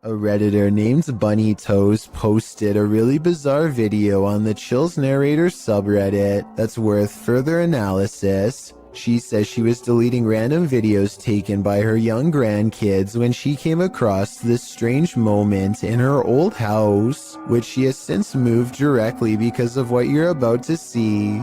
A Redditor named Bunny Toes posted a really bizarre video on the Chills Narrator subreddit that's worth further analysis. She says she was deleting random videos taken by her young grandkids when she came across this strange moment in her old house, which she has since moved directly because of what you're about to see.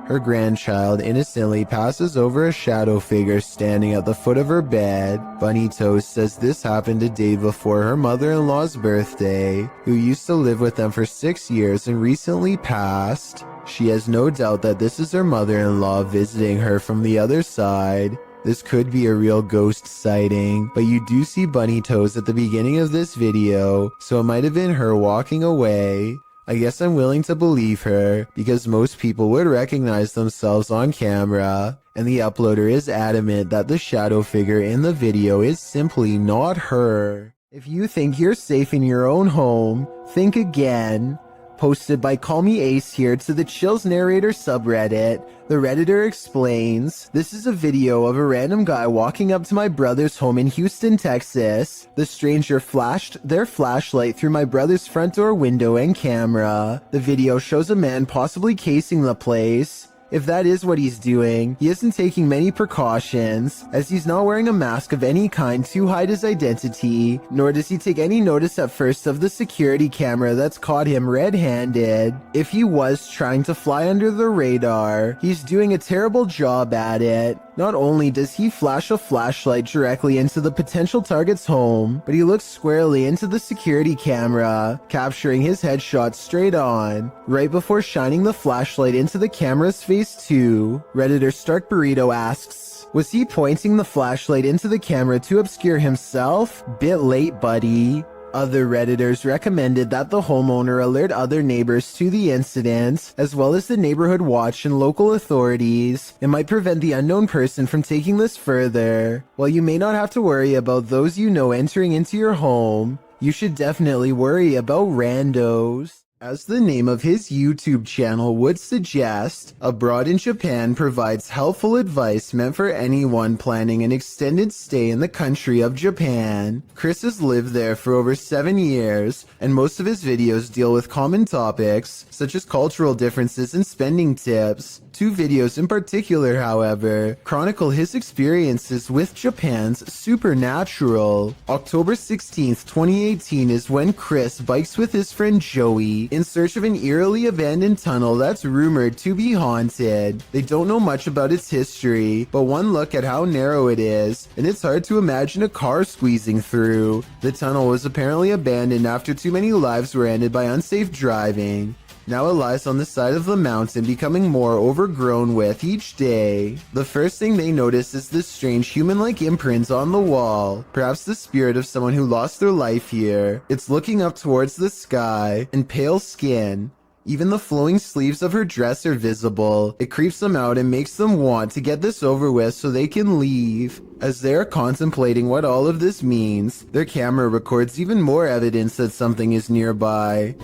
Her grandchild innocently passes over a shadow figure standing at the foot of her bed. Bunny Toast says this happened a day before her mother-in-law's birthday, who used to live with them for 6 years and recently passed. She has no doubt that this is her mother-in-law visiting her from the other side. This could be a real ghost sighting, but you do see Bunny Toes at the beginning of this video, so it might have been her walking away. I guess I'm willing to believe her, because most people would recognize themselves on camera, and the uploader is adamant that the shadow figure in the video is simply not her. If you think you're safe in your own home, think again. Posted by Call Me Ace here to the Chills Narrator subreddit, the Redditor explains, "This is a video of a random guy walking up to my brother's home in Houston, Texas. The stranger flashed their flashlight through my brother's front door window and camera. The video shows a man possibly casing the place. If that is what he's doing, he isn't taking many precautions, as he's not wearing a mask of any kind to hide his identity, nor does he take any notice at first of the security camera that's caught him red-handed. If he was trying to fly under the radar, he's doing a terrible job at it. Not only does he flash a flashlight directly into the potential target's home, but he looks squarely into the security camera, capturing his headshot straight on, right before shining the flashlight into the camera's face too." Redditor Stark Burrito asks, "Was he pointing the flashlight into the camera to obscure himself? Bit late, buddy." Other Redditors recommended that the homeowner alert other neighbors to the incident, as well as the neighborhood watch and local authorities. It might prevent the unknown person from taking this further. While you may not have to worry about those you know entering into your home, you should definitely worry about randos. As the name of his YouTube channel would suggest, Abroad in Japan provides helpful advice meant for anyone planning an extended stay in the country of Japan. Chris has lived there for over 7 years, and most of his videos deal with common topics, such as cultural differences and spending tips. 2 videos in particular, however, chronicle his experiences with Japan's supernatural. October 16th, 2018 is when Chris bikes with his friend Joey in search of an eerily abandoned tunnel that's rumored to be haunted. They don't know much about its history, but one look at how narrow it is, and it's hard to imagine a car squeezing through. The tunnel was apparently abandoned after too many lives were ended by unsafe driving. Now it lies on the side of the mountain, becoming more overgrown with each day. The first thing they notice is this strange human-like imprint on the wall, perhaps the spirit of someone who lost their life here. It's looking up towards the sky, and pale skin. Even the flowing sleeves of her dress are visible. It creeps them out and makes them want to get this over with so they can leave. As they're contemplating what all of this means, their camera records even more evidence that something is nearby.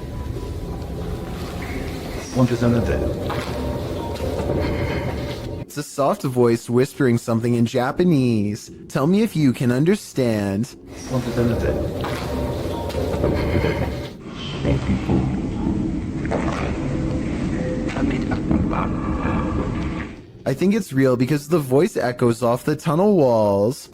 It's a soft voice whispering something in Japanese. Tell me if you can understand. I think it's real because the voice echoes off the tunnel walls.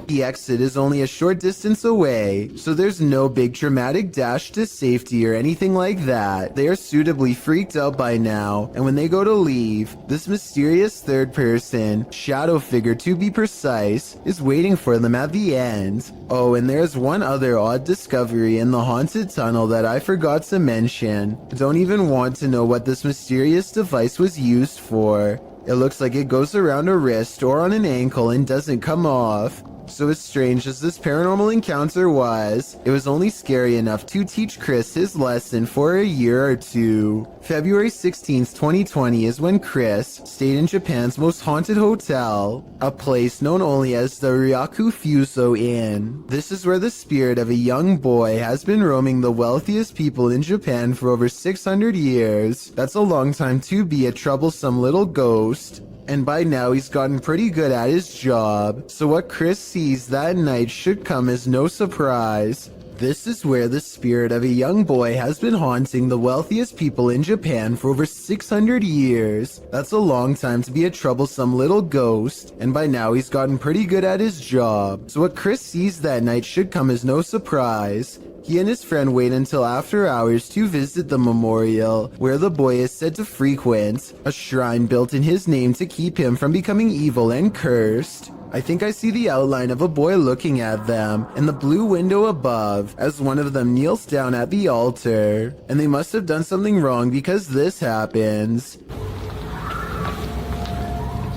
The exit is only a short distance away, so there's no big dramatic dash to safety or anything like that. They are suitably freaked out by now, and when they go to leave, this mysterious third person, shadow figure to be precise, is waiting for them at the end. Oh, and there's one other odd discovery in the haunted tunnel that I forgot to mention. I don't even want to know what this mysterious device was used for. It looks like it goes around a wrist or on an ankle and doesn't come off. So as strange as this paranormal encounter was, it was only scary enough to teach Chris his lesson for a year or two. February 16th, 2020 is when Chris stayed in Japan's most haunted hotel, a place known only as the Ryaku Fuso Inn. This is where the spirit of a young boy has been roaming the wealthiest people in Japan for over 600 years. That's a long time to be a troublesome little ghost. and by now he's gotten pretty good at his job, so what Chris sees that night should come as no surprise. This is where the spirit of a young boy has been haunting the wealthiest people in Japan for over 600 years. That's a long time to be a troublesome little ghost, and by now he's gotten pretty good at his job. So what Chris sees that night should come as no surprise. He and his friend wait until after hours to visit the memorial, where the boy is said to frequent, a shrine built in his name to keep him from becoming evil and cursed. I think I see the outline of a boy looking at them in the blue window above as one of them kneels down at the altar. And they must have done something wrong because this happens.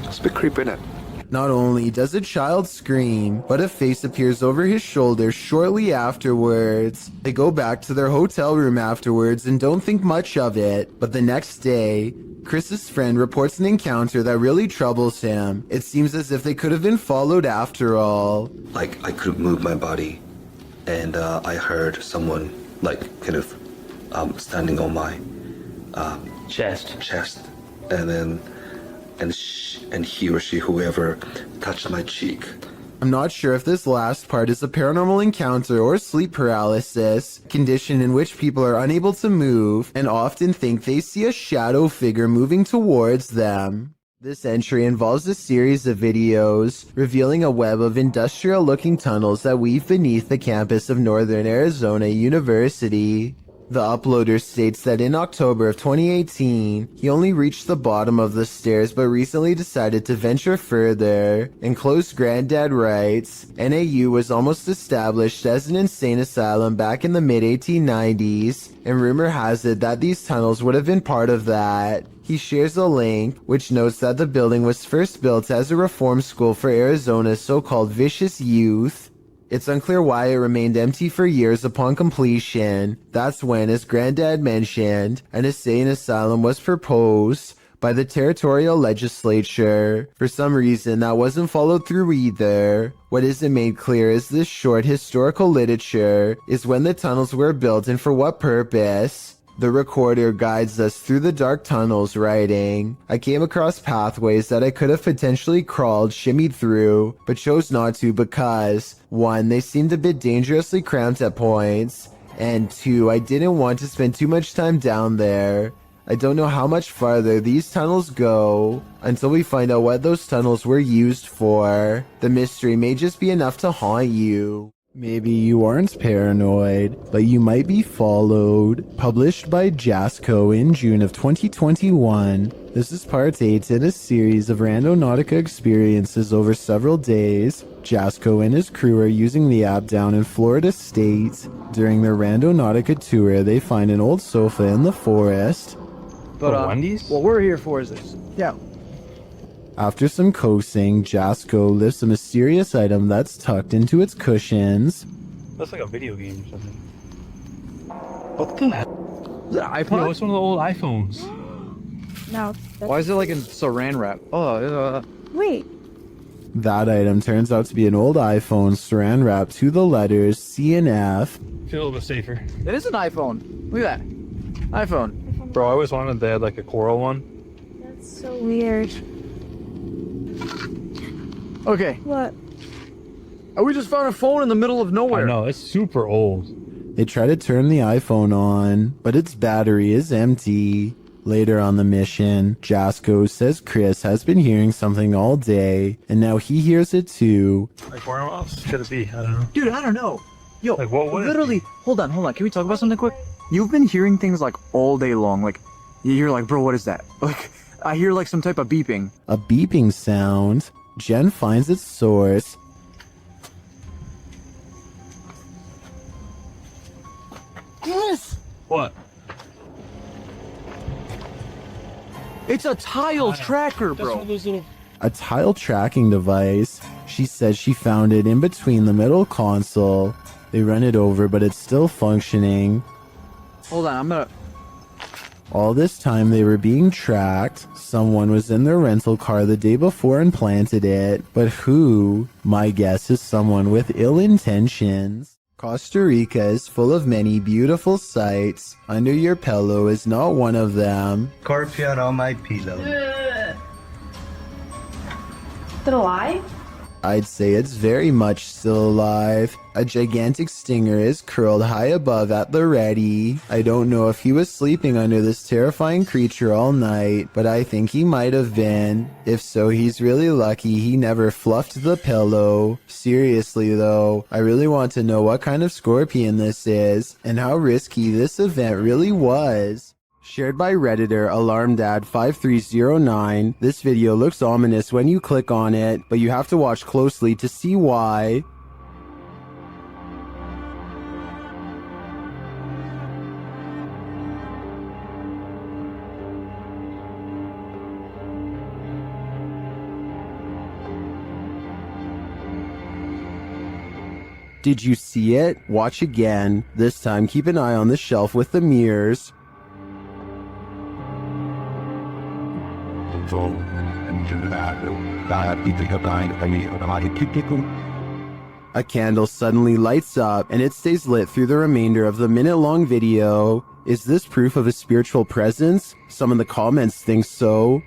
It's a bit creepy, isn't it? Not only does a child scream, but a face appears over his shoulder shortly afterwards. They go back to their hotel room afterwards and don't think much of it, but the next day, Chris's friend reports an encounter that really troubles him. It seems as if they could have been followed after all. Like, I couldn't move my body, and I heard someone, like, kind of standing on my chest, and then and he or she, whoever, touched my cheek. I'm not sure if this last part is a paranormal encounter or sleep paralysis, condition in which people are unable to move and often think they see a shadow figure moving towards them. This entry involves a series of videos revealing a web of industrial-looking tunnels that weave beneath the campus of Northern Arizona University. The uploader states that in October of 2018, he only reached the bottom of the stairs but recently decided to venture further. In close Granddad writes, NAU was almost established as an insane asylum back in the mid-1890s, and rumor has it that these tunnels would have been part of that. He shares a link, which notes that the building was first built as a reform school for Arizona's so-called vicious youth. It's unclear why it remained empty for years upon completion. That's when, as Granddad mentioned, an insane asylum was proposed by the territorial legislature. For some reason, that wasn't followed through either. What isn't made clear is this short historical literature is when the tunnels were built and for what purpose. The recorder guides us through the dark tunnels, writing, I came across pathways that I could have potentially crawled, shimmied through, but chose not to because, 1, they seemed a bit dangerously cramped at points, and 2, I didn't want to spend too much time down there. I don't know how much farther these tunnels go until we find out what those tunnels were used for. The mystery may just be enough to haunt you. Maybe you aren't paranoid, but you might be followed. Published by Jasco in June of 2021. This is part 8 in a series of Randonautica experiences over several days. Jasco and his crew are using the app down in Florida State. During their Randonautica tour, they find an old sofa in the forest. But Wendy's? what we're here for is this. Yeah. After some coaxing, Jasco lifts a mysterious item that's tucked into its cushions. That's like a video game or something. What the heck? The iPod? No, it's one of the old iPhones. No. Why is it like in saran wrap? Wait. That item turns out to be an old iPhone saran wrapped to the letters C and F. Feel a little bit safer. It is an iPhone. Look at that. iPhone. Bro, I always wanted they had like a coral one. That's so weird. Okay. What? We just found a phone in the middle of nowhere. I know, it's super old. They try to turn the iPhone on, but its battery is empty. Later on the mission, Jasco says Chris has been hearing something all day, and now he hears it too. Like where else should it be? I don't know. Dude, I don't know. Yo, Like, what would it literally, hold on. Can we talk about something quick? You've been hearing things like all day long. Like, you're like, bro, what is that? Like, I hear like some type of beeping. A beeping sound. Jen finds its source. Yes! What? It's a tile tracker, That's one bro. of those little... A tile tracking device. She says she found it in between the middle console. They run it over, but it's still functioning. Hold on, I'm gonna... All this time they were being tracked. Someone was in their rental car the day before and planted it. But who? My guess is someone with ill intentions. Costa Rica is full of many beautiful sights. Under your pillow is not one of them. Scorpion on my pillow. Still alive? I'd say it's very much still alive. A gigantic stinger is curled high above at the ready. I don't know if he was sleeping under this terrifying creature all night, but I think he might have been. If so, he's really lucky he never fluffed the pillow. Seriously though, I really want to know what kind of scorpion this is, and how risky this event really was. Shared by Redditor AlarmDad5309, this video looks ominous when you click on it, but you have to watch closely to see why. Did you see it? Watch again. This time keep an eye on the shelf with the mirrors. A candle suddenly lights up and it stays lit through the remainder of the minute-long video. Is this proof of a spiritual presence? Some in the comments think so.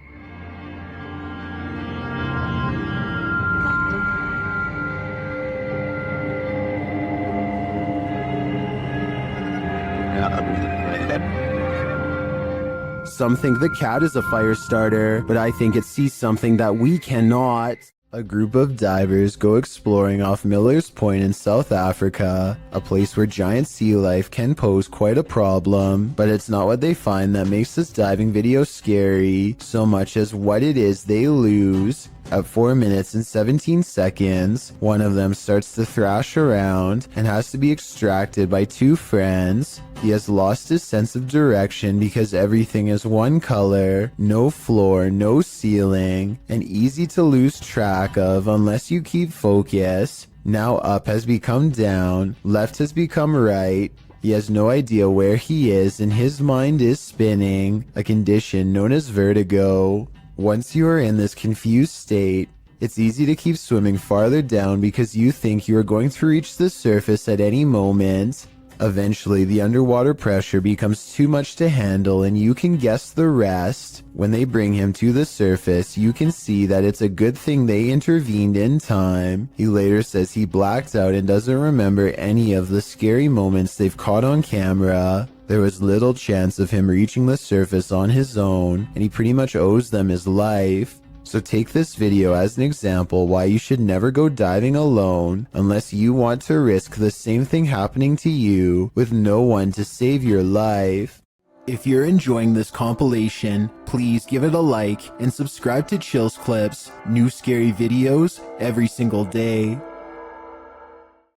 Some think the cat is a fire starter, but I think it sees something that we cannot. A group of divers go exploring off Miller's Point in South Africa, a place where giant sea life can pose quite a problem, but it's not what they find that makes this diving video scary, so much as what it is they lose. At 4 minutes and 17 seconds, one of them starts to thrash around and has to be extracted by two friends. He has lost his sense of direction because everything is one color, no floor, no ceiling, and easy to lose track of unless you keep focus. Now up has become down, left has become right. He has no idea where he is and his mind is spinning, a condition known as vertigo. Once you are in this confused state, it's easy to keep swimming farther down because you think you are going to reach the surface at any moment. Eventually, the underwater pressure becomes too much to handle and you can guess the rest. When they bring him to the surface, you can see that it's a good thing they intervened in time. He later says he blacked out and doesn't remember any of the scary moments they've caught on camera. There was little chance of him reaching the surface on his own, and he pretty much owes them his life. So take this video as an example why you should never go diving alone unless you want to risk the same thing happening to you with no one to save your life. If you're enjoying this compilation, please give it a like and subscribe to Chills Clips, new scary videos every single day.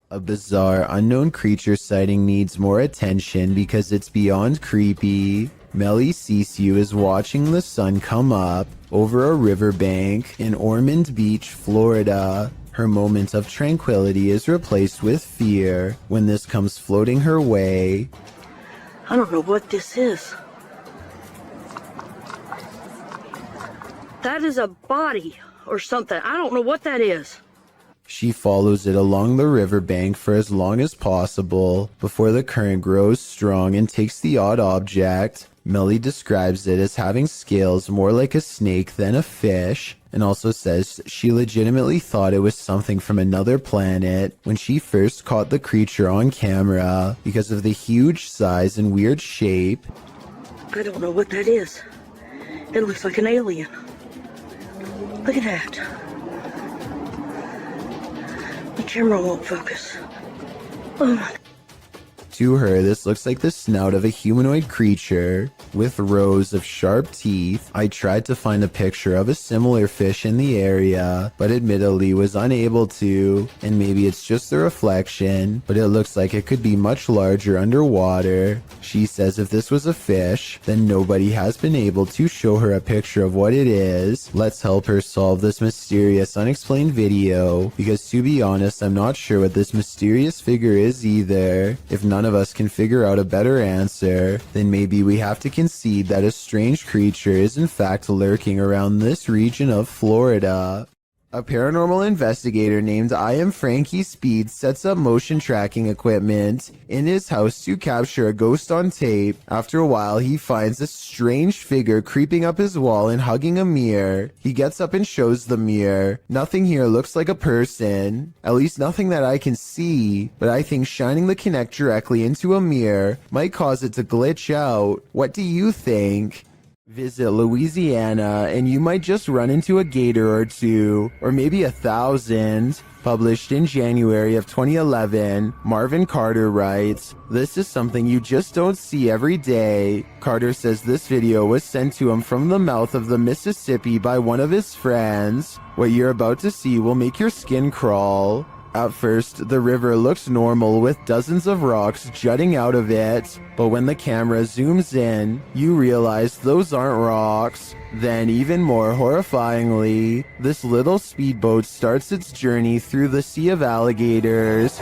A bizarre unknown creature sighting needs more attention because it's beyond creepy. Melly Sisu is watching the sun come up over a riverbank in Ormond Beach, Florida. Her moment of tranquility is replaced with fear when this comes floating her way. I don't know what this is. That is a body or something. I don't know what that is. She follows it along the riverbank for as long as possible before the current grows strong and takes the odd object. Melly describes it as having scales more like a snake than a fish, and also says she legitimately thought it was something from another planet when she first caught the creature on camera because of the huge size and weird shape. I don't know what that is. It looks like an alien. Look at that. The camera won't focus. Oh my. To her, this looks like the snout of a humanoid creature with rows of sharp teeth. I tried to find a picture of a similar fish in the area, but admittedly was unable to, and maybe it's just a reflection, but it looks like it could be much larger underwater. She says if this was a fish, then nobody has been able to show her a picture of what it is. Let's help her solve this mysterious unexplained video, because to be honest, I'm not sure what this mysterious figure is either. If none of us can figure out a better answer, then maybe we have to concede that a strange creature is in fact lurking around this region of Florida. A paranormal investigator named I Am Frankie Speed sets up motion tracking equipment in his house to capture a ghost on tape. After a while, he finds a strange figure creeping up his wall and hugging a mirror. He gets up and shows the mirror. Nothing here looks like a person, at least nothing that I can see, but I think shining the Kinect directly into a mirror might cause it to glitch out. What do you think? Visit Louisiana and you might just run into a gator or two, or maybe 1,000. Published in January of 2011, Marvin Carter writes, "This is something you just don't see every day." Carter says this video was sent to him from the mouth of the Mississippi by one of his friends. What you're about to see will make your skin crawl. At first, the river looks normal with dozens of rocks jutting out of it, but when the camera zooms in, you realize those aren't rocks. Then, even more horrifyingly, this little speedboat starts its journey through the sea of alligators.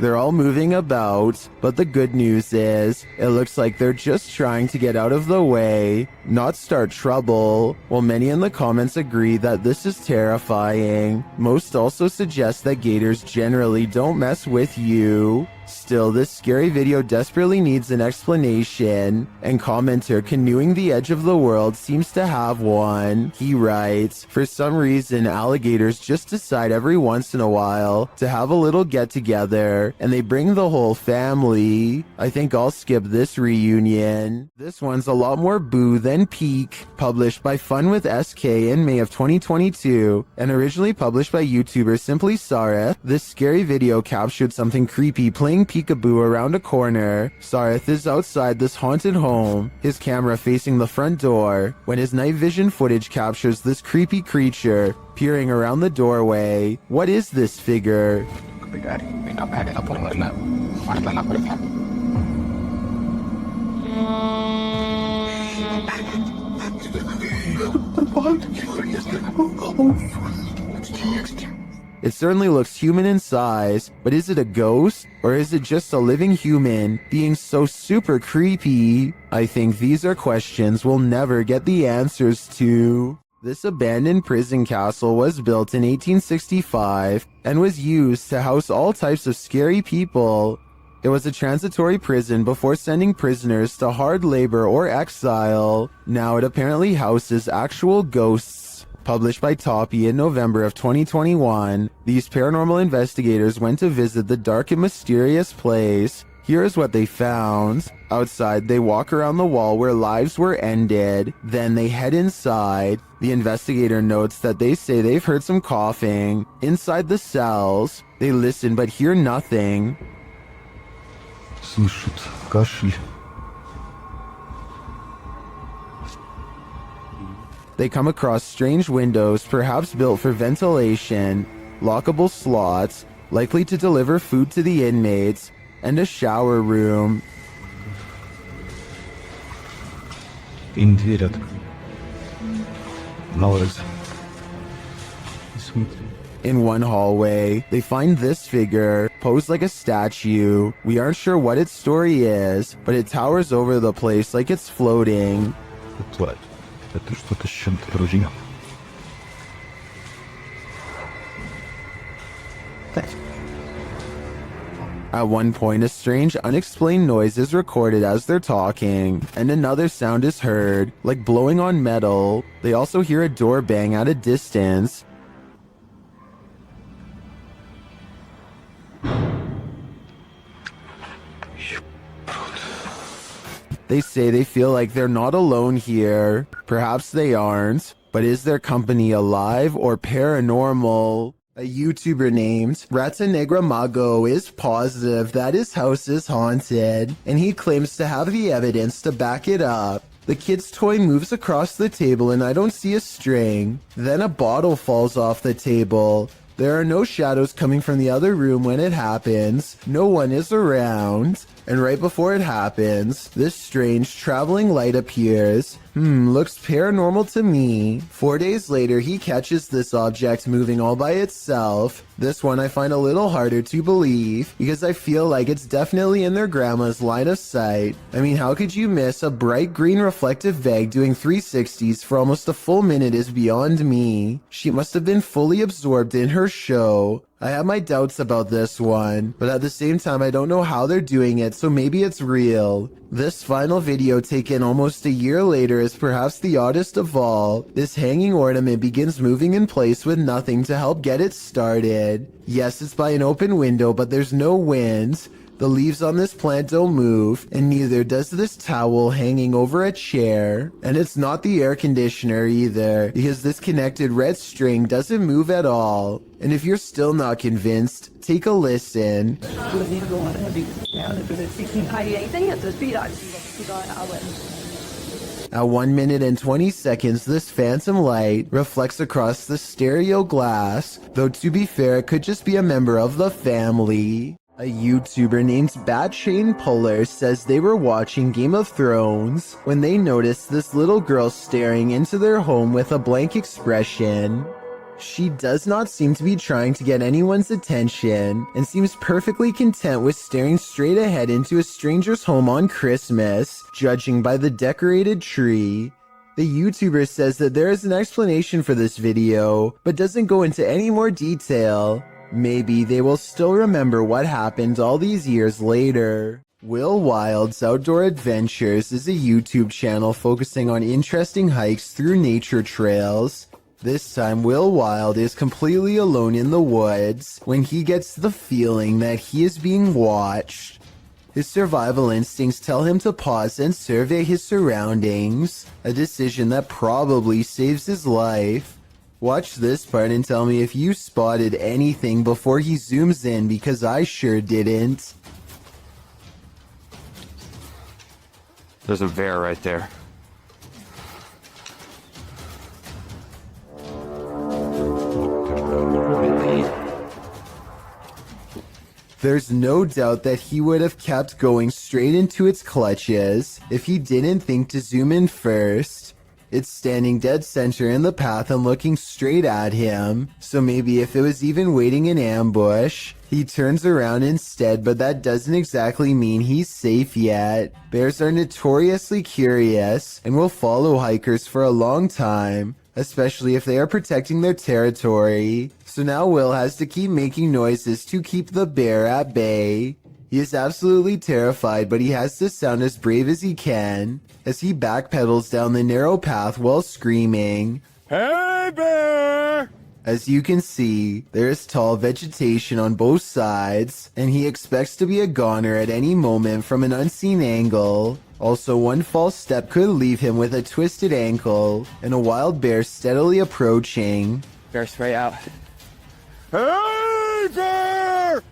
They're all moving about, but the good news is, it looks like they're just trying to get out of the way, not start trouble. While many in the comments agree that this is terrifying, most also suggest that gators generally don't mess with you. Still, this scary video desperately needs an explanation, and commenter Canoeing the Edge of the World seems to have one. He writes, "For some reason, alligators just decide every once in a while to have a little get-together, and they bring the whole family. I think I'll skip this reunion." This one's a lot more boo than peak. Published by Fun with SK in May of 2022, and originally published by YouTuber Simply Sareth, this scary video captured something creepy playing peekaboo around a corner. Sareth is outside this haunted home, his camera facing the front door, when his night vision footage captures this creepy creature peering around the doorway. What is this figure? It certainly looks human in size, but is it a ghost? Or is it just a living human being so super creepy? I think these are questions we'll never get the answers to. This abandoned prison castle was built in 1865 and was used to house all types of scary people. It was a transitory prison before sending prisoners to hard labor or exile. Now it apparently houses actual ghosts. Published by Toppy in November of 2021, these paranormal investigators went to visit the dark and mysterious place. Here is what they found. Outside, they walk around the wall where lives were ended. Then they head inside. The investigator notes that they say they've heard some coughing. Inside the cells, they listen but hear nothing. Слышат кашель. They come across strange windows, perhaps built for ventilation, lockable slots, likely to deliver food to the inmates, and a shower room. Им дверь открыли. На улице. Смотри. In one hallway, they find this figure, posed like a statue. We aren't sure what its story is, but it towers over the place like it's floating. Тварь. Это что-то с чем-то вроде. At one point, a strange, unexplained noise is recorded as they're talking, and another sound is heard, like blowing on metal. They also hear a door bang at a distance. They say they feel like they're not alone here. Perhaps they aren't, but is their company alive or paranormal? A YouTuber named Rata Negra Mago is positive that his house is haunted, and he claims to have the evidence to back it up. The kid's toy moves across the table and I don't see a string. Then a bottle falls off the table. There are no shadows coming from the other room when it happens. No one is around. And right before it happens, this strange traveling light appears. Looks paranormal to me. 4 days later, he catches this object moving all by itself. This one I find a little harder to believe because I feel like it's definitely in their grandma's line of sight. I mean, how could you miss a bright green reflective Veg doing 360s for almost a full minute is beyond me. She must have been fully absorbed in her show. I have my doubts about this one, but at the same time I don't know how they're doing it, so maybe it's real. This final video taken almost a year later is perhaps the oddest of all. This hanging ornament begins moving in place with nothing to help get it started. Yes, it's by an open window, but there's no wind. The leaves on this plant don't move, and neither does this towel hanging over a chair. And it's not the air conditioner either, because this connected red string doesn't move at all. And if you're still not convinced, take a listen. At 1 minute and 20 seconds, this phantom light reflects across the stereo glass, though to be fair, it could just be a member of the family. A YouTuber named Bat Chain Puller says they were watching Game of Thrones when they noticed this little girl staring into their home with a blank expression. She does not seem to be trying to get anyone's attention and seems perfectly content with staring straight ahead into a stranger's home on Christmas, judging by the decorated tree. The YouTuber says that there is an explanation for this video, but doesn't go into any more detail. Maybe they will still remember what happened all these years later. Will Wild's Outdoor Adventures is a YouTube channel focusing on interesting hikes through nature trails. This time, Will Wild is completely alone in the woods when he gets the feeling that he is being watched. His survival instincts tell him to pause and survey his surroundings, a decision that probably saves his life. Watch this part and tell me if you spotted anything before he zooms in, because I sure didn't. There's a bear right there. There's no doubt that he would have kept going straight into its clutches if he didn't think to zoom in first. It's standing dead center in the path and looking straight at him, so maybe if it was even waiting in ambush, he turns around instead, but that doesn't exactly mean he's safe yet. Bears are notoriously curious and will follow hikers for a long time, especially if they are protecting their territory. So now Will has to keep making noises to keep the bear at bay. He is absolutely terrified, but he has to sound as brave as he can as he backpedals down the narrow path while screaming, "Hey, bear!" As you can see, there is tall vegetation on both sides, and he expects to be a goner at any moment from an unseen angle. Also, one false step could leave him with a twisted ankle, and a wild bear steadily approaching. Bear spray out. Hey, bear!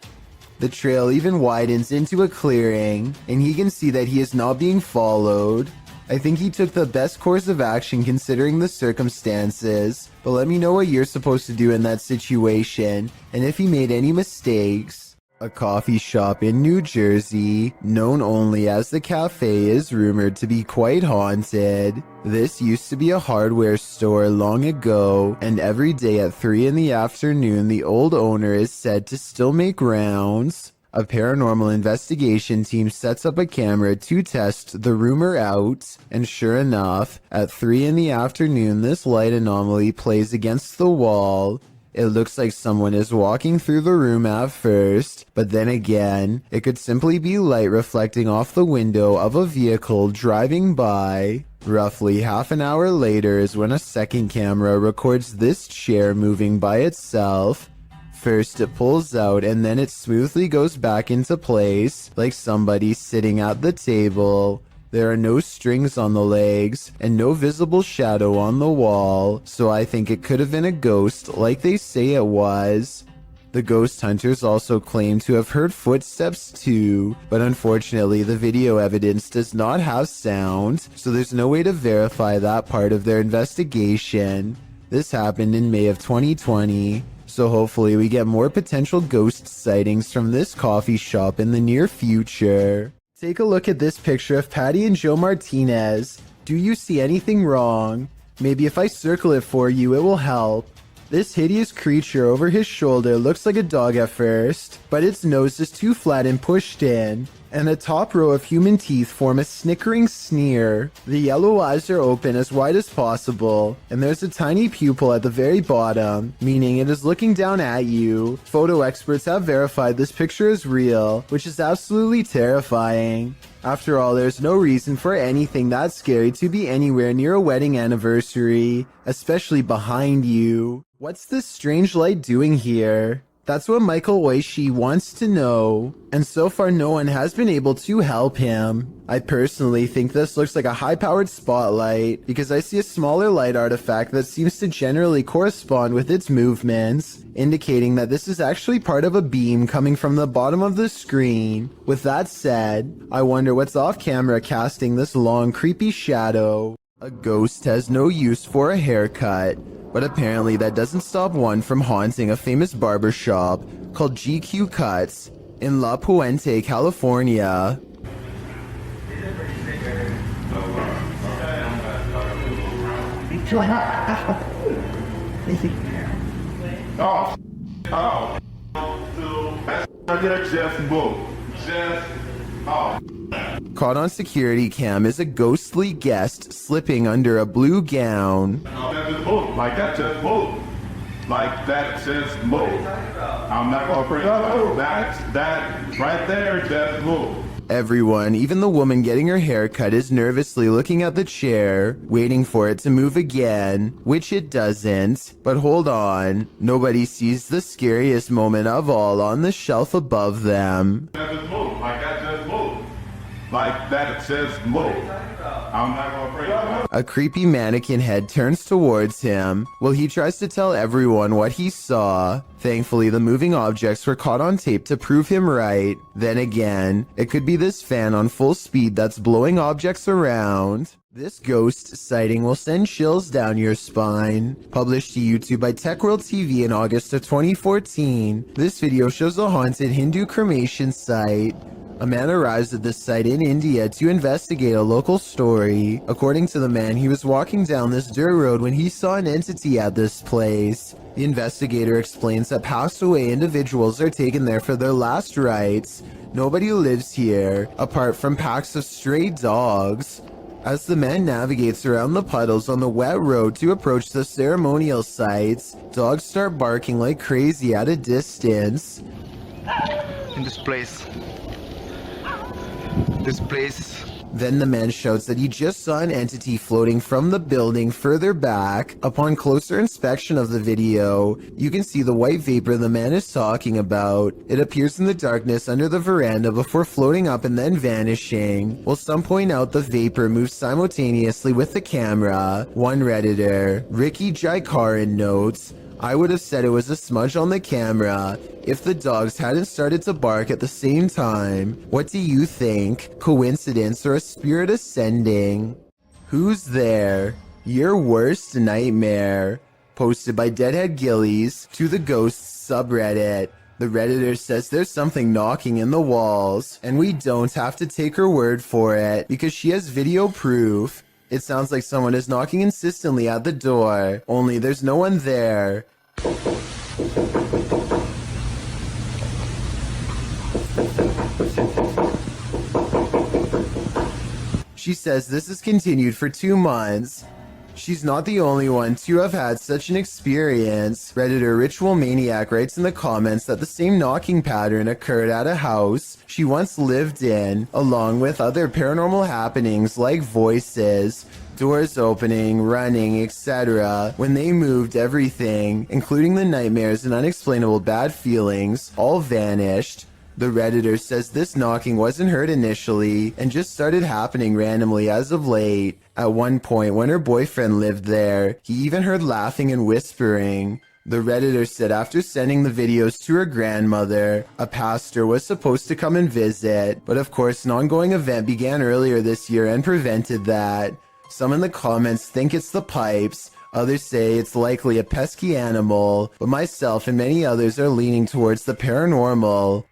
The trail even widens into a clearing, and he can see that he is not being followed. I think he took the best course of action considering the circumstances, but let me know what you're supposed to do in that situation, and if he made any mistakes. A coffee shop in New Jersey, known only as the Cafe, is rumored to be quite haunted. This used to be a hardware store long ago, and every day at 3 in the afternoon, the old owner is said to still make rounds. A paranormal investigation team sets up a camera to test the rumor out, and sure enough, at 3 in the afternoon, this light anomaly plays against the wall. It looks like someone is walking through the room at first, but then again, it could simply be light reflecting off the window of a vehicle driving by. Roughly half an hour later is when a second camera records this chair moving by itself. First it pulls out and then it smoothly goes back into place, like somebody sitting at the table. There are no strings on the legs and no visible shadow on the wall, so I think it could have been a ghost like they say it was. The ghost hunters also claim to have heard footsteps too, but unfortunately the video evidence does not have sound, so there's no way to verify that part of their investigation. This happened in May of 2020, so hopefully we get more potential ghost sightings from this coffee shop in the near future. Take a look at this picture of Patty and Joe Martinez. Do you see anything wrong? Maybe if I circle it for you, it will help. This hideous creature over his shoulder looks like a dog at first, but its nose is too flat and pushed in, and the top row of human teeth form a snickering sneer. The yellow eyes are open as wide as possible, and there's a tiny pupil at the very bottom, meaning it is looking down at you. Photo experts have verified this picture is real, which is absolutely terrifying. After all, there's no reason for anything that scary to be anywhere near a wedding anniversary, especially behind you. What's this strange light doing here? That's what Michael Oishi wants to know, and so far no one has been able to help him. I personally think this looks like a high-powered spotlight because I see a smaller light artifact that seems to generally correspond with its movements, indicating that this is actually part of a beam coming from the bottom of the screen. With that said, I wonder what's off camera casting this long, creepy shadow. A ghost has no use for a haircut, but apparently that doesn't stop one from haunting a famous barber shop called GQ Cuts in La Puente, California. Caught on security cam is a ghostly guest slipping under a blue gown. Like that just moved. Like that just moved. I'm not gonna bring up that right there just moved. Everyone, even the woman getting her hair cut, is nervously looking at the chair, waiting for it to move again, which it doesn't. But hold on, nobody sees the scariest moment of all on the shelf above them. That just moved. Like that just moved. Like that just moved. I'm not gonna bring up. A creepy mannequin head turns towards him while he tries to tell everyone what he saw. Thankfully, the moving objects were caught on tape to prove him right. Then again, it could be this fan on full speed that's blowing objects around. This ghost sighting will send chills down your spine. Published to YouTube by TechWorld TV in August of 2014, this video shows a haunted Hindu cremation site. A man arrives at this site in India to investigate a local story. According to the man, he was walking down this dirt road when he saw an entity at this place. The investigator explains that passed away individuals are taken there for their last rites. Nobody lives here, apart from packs of stray dogs. As the man navigates around the puddles on the wet road to approach the ceremonial sites, dogs start barking like crazy at a distance. In this place. Then the man shouts that he just saw an entity floating from the building further back. Upon closer inspection of the video, you can see the white vapor the man is talking about. It appears in the darkness under the veranda before floating up and then vanishing. While some point out the vapor moves simultaneously with the camera. One Redditor, Ricky Jaikaran, notes, I would have said it was a smudge on the camera if the dogs hadn't started to bark at the same time. What do you think? Coincidence or a spirit ascending? Who's there? Your worst nightmare. Posted by Deadhead Gillies to the Ghosts subreddit. The Redditor says there's something knocking in the walls, and we don't have to take her word for it because she has video proof. It sounds like someone is knocking insistently at the door, only there's no one there. She says this has continued for 2 months. She's not the only one to have had such an experience. Redditor Ritual Maniac writes in the comments that the same knocking pattern occurred at a house she once lived in, along with other paranormal happenings like voices, doors opening, running, etc. When they moved, everything, including the nightmares and unexplainable bad feelings, all vanished. The Redditor says this knocking wasn't heard initially and just started happening randomly as of late. At one point, when her boyfriend lived there, he even heard laughing and whispering. The Redditor said after sending the videos to her grandmother, a pastor was supposed to come and visit, but of course an ongoing event began earlier this year and prevented that. Some in the comments think it's the pipes, others say it's likely a pesky animal, but myself and many others are leaning towards the paranormal.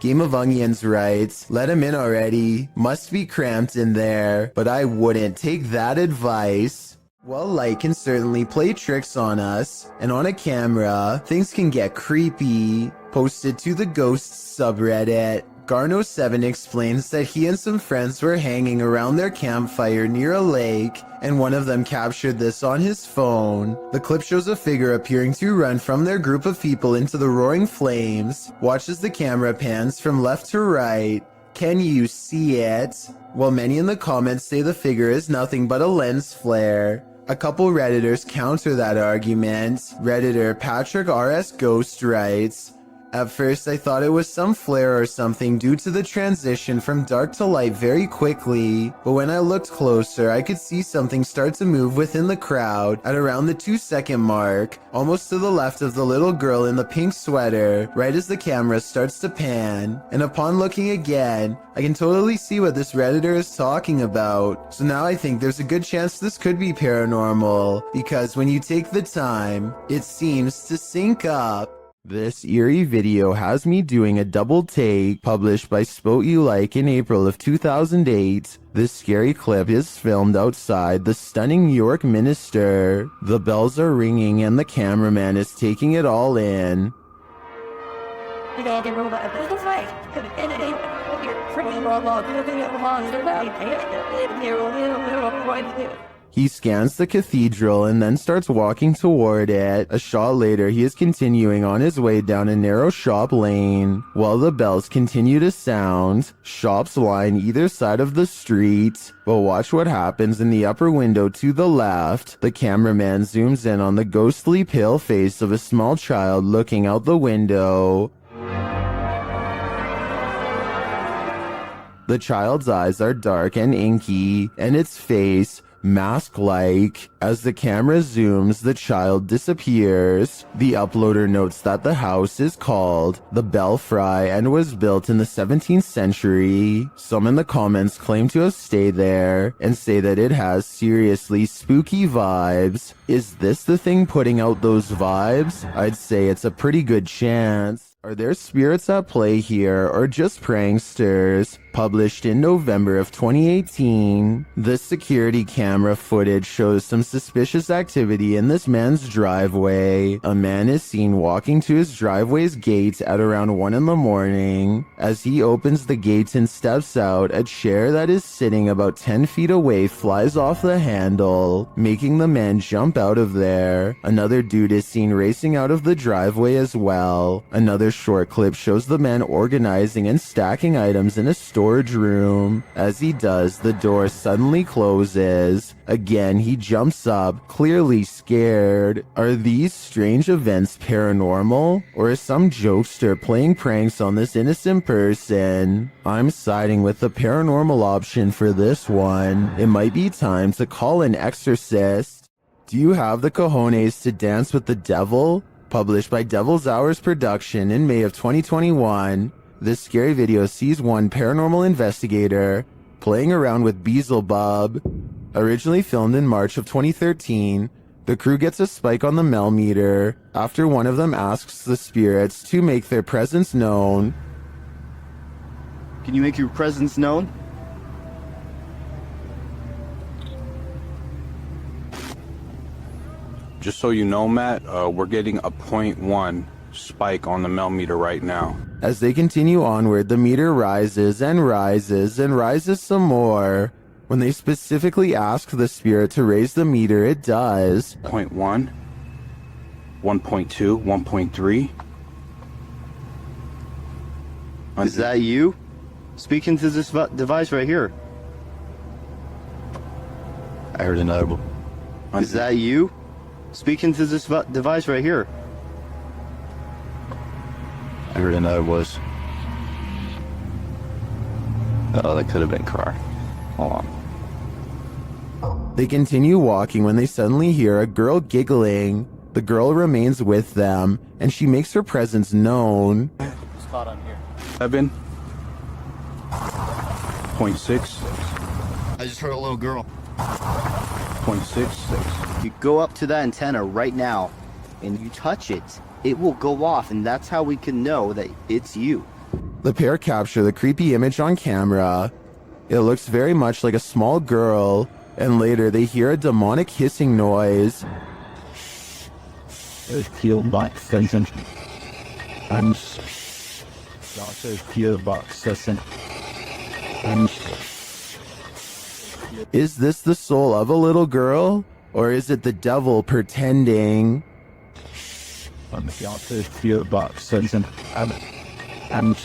Game of Onions writes, let him in already. Must be cramped in there, but I wouldn't take that advice. Well, light can certainly play tricks on us, and on a camera, things can get creepy. Posted to the Ghosts subreddit, Garno7 explains that he and some friends were hanging around their campfire near a lake, and one of them captured this on his phone. The clip shows a figure appearing to run from their group of people into the roaring flames. Watch as the camera pans from left to right. Can you see it? While many in the comments say the figure is nothing but a lens flare. A couple Redditors counter that argument. Redditor Patrick RS Ghost writes, at first I thought it was some flare or something due to the transition from dark to light very quickly, but when I looked closer I could see something start to move within the crowd at around the 2-second mark, almost to the left of the little girl in the pink sweater, right as the camera starts to pan, and upon looking again, I can totally see what this Redditor is talking about. So now I think there's a good chance this could be paranormal, because when you take the time, it seems to sync up. This eerie video has me doing a double take, published by Spote You Like in April of 2008. This scary clip is filmed outside the stunning York Minster. The bells are ringing and the cameraman is taking it all in. He scans the cathedral and then starts walking toward it. A shot later, he is continuing on his way down a narrow shop lane. While the bells continue to sound, shops line either side of the street. But watch what happens in the upper window to the left. The cameraman zooms in on the ghostly pale face of a small child looking out the window. The child's eyes are dark and inky, and its face mask-like. As the camera zooms, the child disappears. The uploader notes that the house is called the Belfry and was built in the 17th century. Some in the comments claim to have stayed there and say that it has seriously spooky vibes. Is this the thing putting out those vibes? I'd say it's a pretty good chance. Are there spirits at play here or just pranksters? Published in November of 2018, this security camera footage shows some suspicious activity in this man's driveway. A man is seen walking to his driveway's gate at around 1 in the morning. As he opens the gate and steps out, a chair that is sitting about 10 feet away flies off the handle, making the man jump out of there. Another dude is seen racing out of the driveway as well. Another short clip shows the man organizing and stacking items in a storage room. As he does, the door suddenly closes. Again, he jumps up, clearly scared. Are these strange events paranormal? Or is some jokester playing pranks on this innocent person? I'm siding with the paranormal option for this one. It might be time to call an exorcist. Do you have the cojones to dance with the devil? Published by Devil's Hours Production in May of 2021. This scary video sees one paranormal investigator playing around with Beelzebub. Originally filmed in March of 2013, the crew gets a spike on the Mel meter after one of them asks the spirits to make their presence known. Can you make your presence known? Just so you know, Matt, we're getting a 0.1 spike on the Mel meter right now. As they continue onward, the meter rises and rises and rises some more. When they specifically ask the spirit to raise the meter, it does. 0.1, 1.2, 1.3. Is that you? Speaking to this device right here. I heard another one. Is that you? Speaking to this device right here. I heard another voice. Oh, that could have been Carr. Hold on. They continue walking when they suddenly hear a girl giggling. The girl remains with them, and she makes her presence known. Spot on here. 7. 0.6. I just heard a little girl. 0.6. You go up to that antenna right now, and you touch it. It will go off, and that's how we can know that it's you. The pair capture the creepy image on camera. It looks very much like a small girl, and later they hear a demonic hissing noise. Killed by Satan. And also killed by Satan. And Is this the soul of a little girl? Or is it the devil pretending? also killed by Satan. And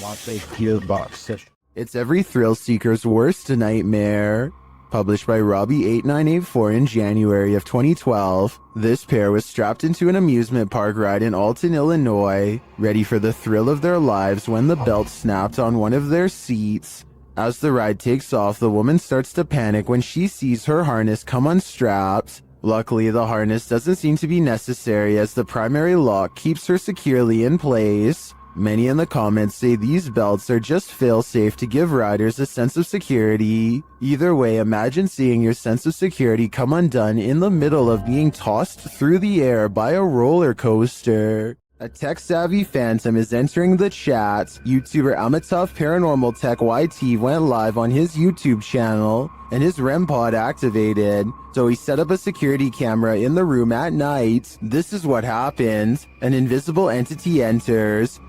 also killed by Satan. It's every thrill seeker's worst nightmare. Published by Robbie8984 in January of 2012, this pair was strapped into an amusement park ride in Alton, Illinois, ready for the thrill of their lives when the belt snapped on one of their seats. As the ride takes off, the woman starts to panic when she sees her harness come unstrapped. Luckily, the harness doesn't seem to be necessary as the primary lock keeps her securely in place. Many in the comments say these belts are just fail-safe to give riders a sense of security. Either way, imagine seeing your sense of security come undone in the middle of being tossed through the air by a roller coaster. A tech-savvy phantom is entering the chat. YouTuber Amitav Paranormal Tech YT went live on his YouTube channel, and his REM pod activated. So he set up a security camera in the room at night. This is what happens. An invisible entity enters.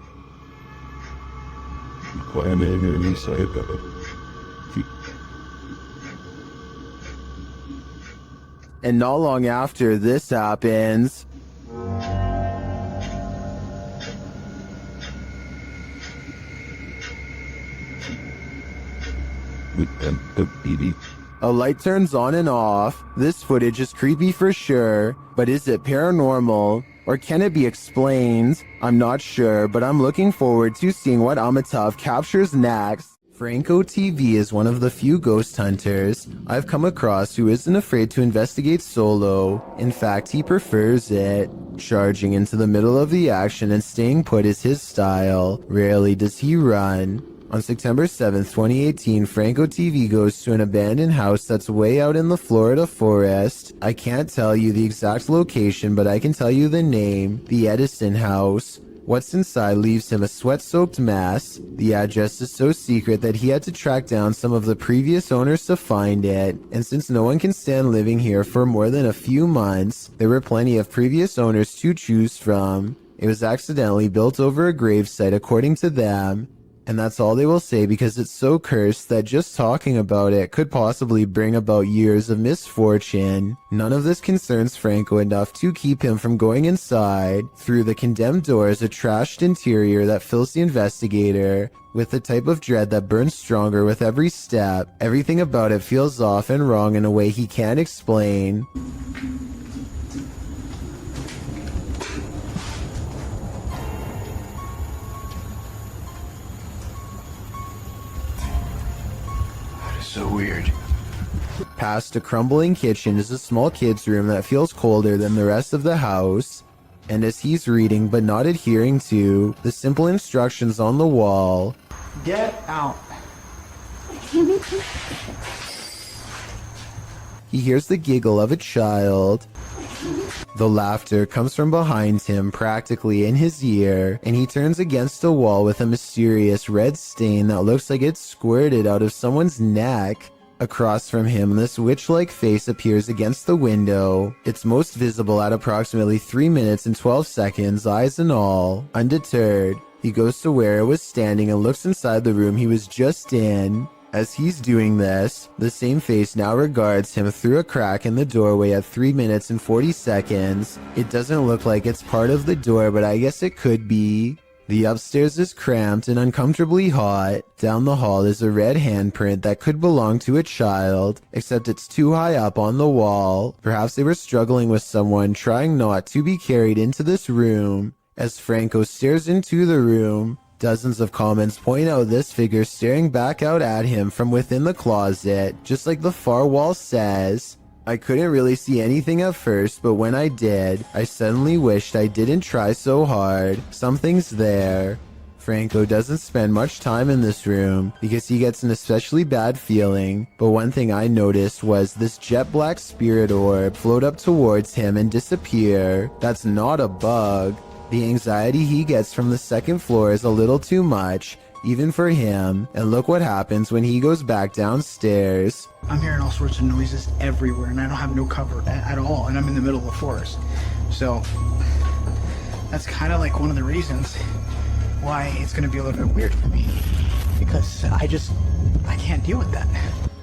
And not long after this happens, a light turns on and off. This footage is creepy for sure, but is it paranormal? Or can it be explained? I'm not sure, but I'm looking forward to seeing what Amitav captures next. Franco TV is one of the few ghost hunters I've come across who isn't afraid to investigate solo. In fact, he prefers it. Charging into the middle of the action and staying put is his style. Rarely does he run. On September 7th, 2018, Franco TV goes to an abandoned house that's way out in the Florida forest. I can't tell you the exact location, but I can tell you the name, the Edison House. What's inside leaves him a sweat-soaked mess. The address is so secret that he had to track down some of the previous owners to find it, and since no one can stand living here for more than a few months, there were plenty of previous owners to choose from. It was accidentally built over a gravesite according to them. And that's all they will say because it's so cursed that just talking about it could possibly bring about years of misfortune. None of this concerns Franco enough to keep him from going inside. Through the condemned door is a trashed interior that fills the investigator with the type of dread that burns stronger with every step. Everything about it feels off and wrong in a way he can't explain. So weird. Past a crumbling kitchen is a small kid's room that feels colder than the rest of the house. And as he's reading but not adhering to the simple instructions on the wall, Get out. he hears the giggle of a child. The laughter comes from behind him, practically in his ear, and he turns against a wall with a mysterious red stain that looks like it's squirted out of someone's neck. Across from him, this witch-like face appears against the window. It's most visible at approximately 3 minutes and 12 seconds, eyes and all. Undeterred, he goes to where it was standing and looks inside the room he was just in. As he's doing this, the same face now regards him through a crack in the doorway at 3 minutes and 40 seconds. It doesn't look like it's part of the door, but I guess it could be. The upstairs is cramped and uncomfortably hot. Down the hall is a red handprint that could belong to a child, except it's too high up on the wall. Perhaps they were struggling with someone, trying not to be carried into this room. As Franco stares into the room, dozens of comments point out this figure staring back out at him from within the closet, just like the far wall says. I couldn't really see anything at first, but when I did, I suddenly wished I didn't try so hard. Something's there. Franco doesn't spend much time in this room because he gets an especially bad feeling, but one thing I noticed was this jet black spirit orb float up towards him and disappear. That's not a bug. The anxiety he gets from the second floor is a little too much, even for him, and look what happens when he goes back downstairs. I'm hearing all sorts of noises everywhere, and I don't have no cover at all, and I'm in the middle of a forest. So that's kind of like one of the reasons why it's going to be a little bit weird for me, because I can't deal with that.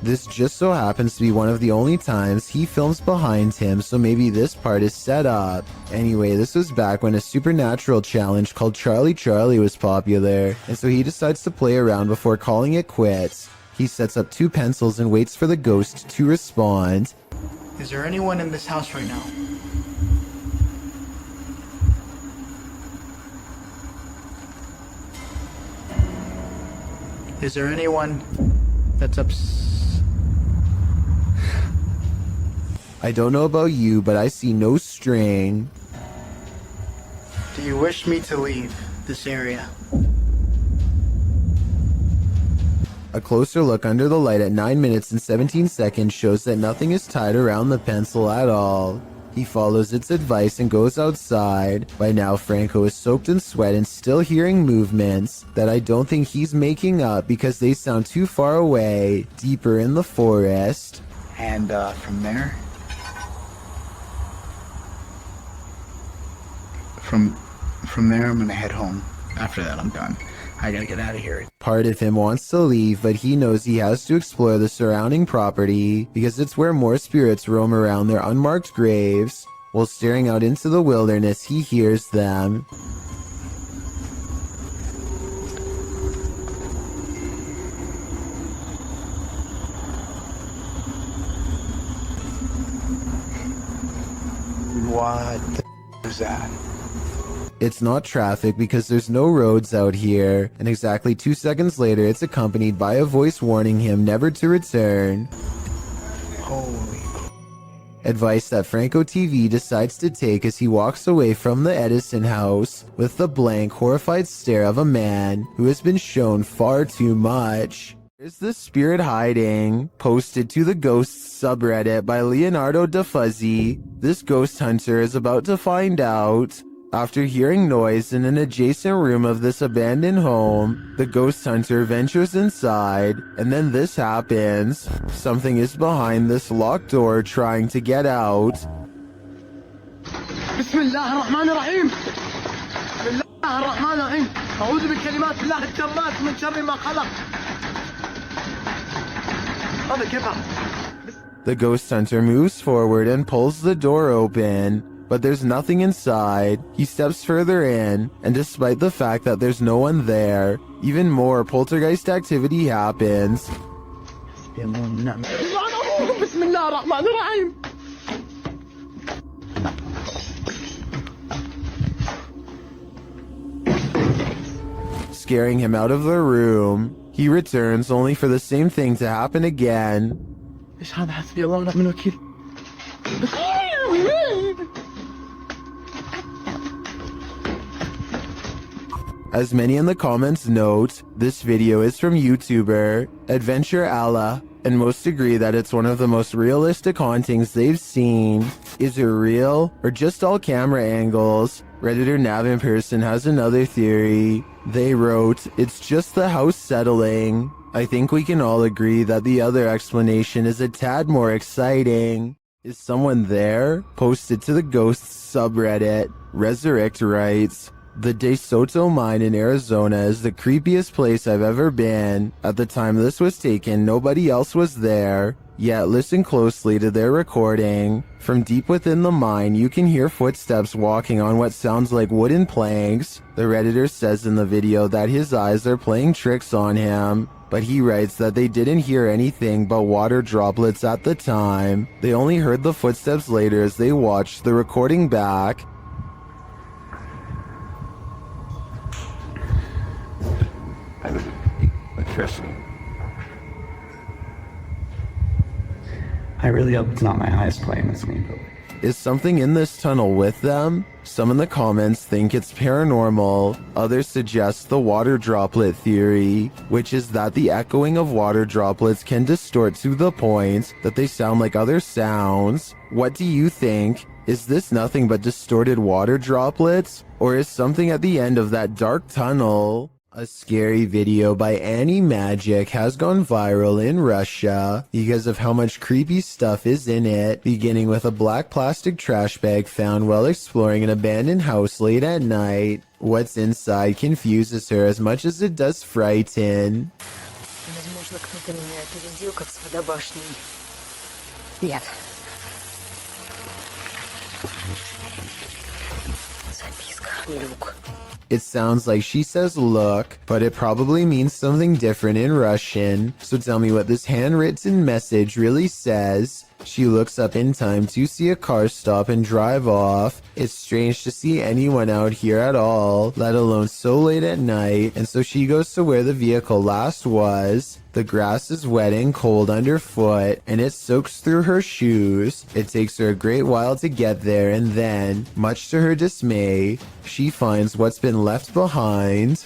This just so happens to be one of the only times he films behind him, so maybe this part is set up. Anyway, this was back when a supernatural challenge called Charlie Charlie was popular, and so he decides to play around before calling it quits. He sets up 2 pencils and waits for the ghost to respond. Is there anyone in this house right now? Is there anyone that's I don't know about you, but I see no string. Do you wish me to leave this area? A closer look under the light at 9 minutes and 17 seconds shows that nothing is tied around the pencil at all. He follows its advice and goes outside. By now, Franco is soaked in sweat and still hearing movements that I don't think he's making up because they sound too far away, deeper in the forest. And from there, from there, I'm gonna head home. After that, I'm done. I gotta get out of here. Part of him wants to leave, but he knows he has to explore the surrounding property because it's where more spirits roam around their unmarked graves. While staring out into the wilderness, he hears them. What the is that? It's not traffic because there's no roads out here, and exactly 2 seconds later it's accompanied by a voice warning him never to return. Holy. Advice that Franco TV decides to take as he walks away from the Edison house with the blank, horrified stare of a man who has been shown far too much. Where's the spirit hiding? Posted to the Ghosts subreddit by Leonardo DeFuzzy. This ghost hunter is about to find out. After hearing noise in an adjacent room of this abandoned home, the ghost hunter ventures inside, and then this happens. Something is behind this locked door trying to get out. Bismillahirrahmanirrahim. Bismillahirrahmanirrahim. أعوذ بكلمات الله التامات من شر ما خلق. The ghost hunter moves forward and pulls the door open, but there's nothing inside. He steps further in, and despite the fact that there's no one there, even more poltergeist activity happens. Scaring him out of the room. He returns only for the same thing to happen again. As many in the comments note, this video is from YouTuber Adventure Allah, and most agree that it's one of the most realistic hauntings they've seen. Is it real, or just all camera angles? Redditor NavInPerson has another theory. They wrote, it's just the house settling. I think we can all agree that the other explanation is a tad more exciting. Is someone there? Posted to the Ghosts subreddit. Resurrect writes, the De Soto mine in Arizona is the creepiest place I've ever been. At the time this was taken, nobody else was there. Yet listen closely to their recording. From deep within the mine, you can hear footsteps walking on what sounds like wooden planks. The Redditor says in the video that his eyes are playing tricks on him, but he writes that they didn't hear anything but water droplets at the time. They only heard the footsteps later as they watched the recording back. I really hope it's not my highest play in this game. Is something in this tunnel with them? Some in the comments think it's paranormal. Others suggest the water droplet theory, which is that the echoing of water droplets can distort to the point that they sound like other sounds. What do you think? Is this nothing but distorted water droplets? Or is something at the end of that dark tunnel? A scary video by Annie Magic has gone viral in Russia because of how much creepy stuff is in it, beginning with a black plastic trash bag found while exploring an abandoned house late at night. What's inside confuses her as much as it does frighten. Возможно, кто-то меня опередил, как с водобашней. Нет. Записка, Люк. It sounds like she says look, but it probably means something different in Russian. So tell me what this handwritten message really says. She looks up in time to see a car stop and drive off. It's strange to see anyone out here at all, let alone so late at night, and so she goes to where the vehicle last was. The grass is wet and cold underfoot, and it soaks through her shoes. It takes her a great while to get there, and then, much to her dismay, she finds what's been left behind.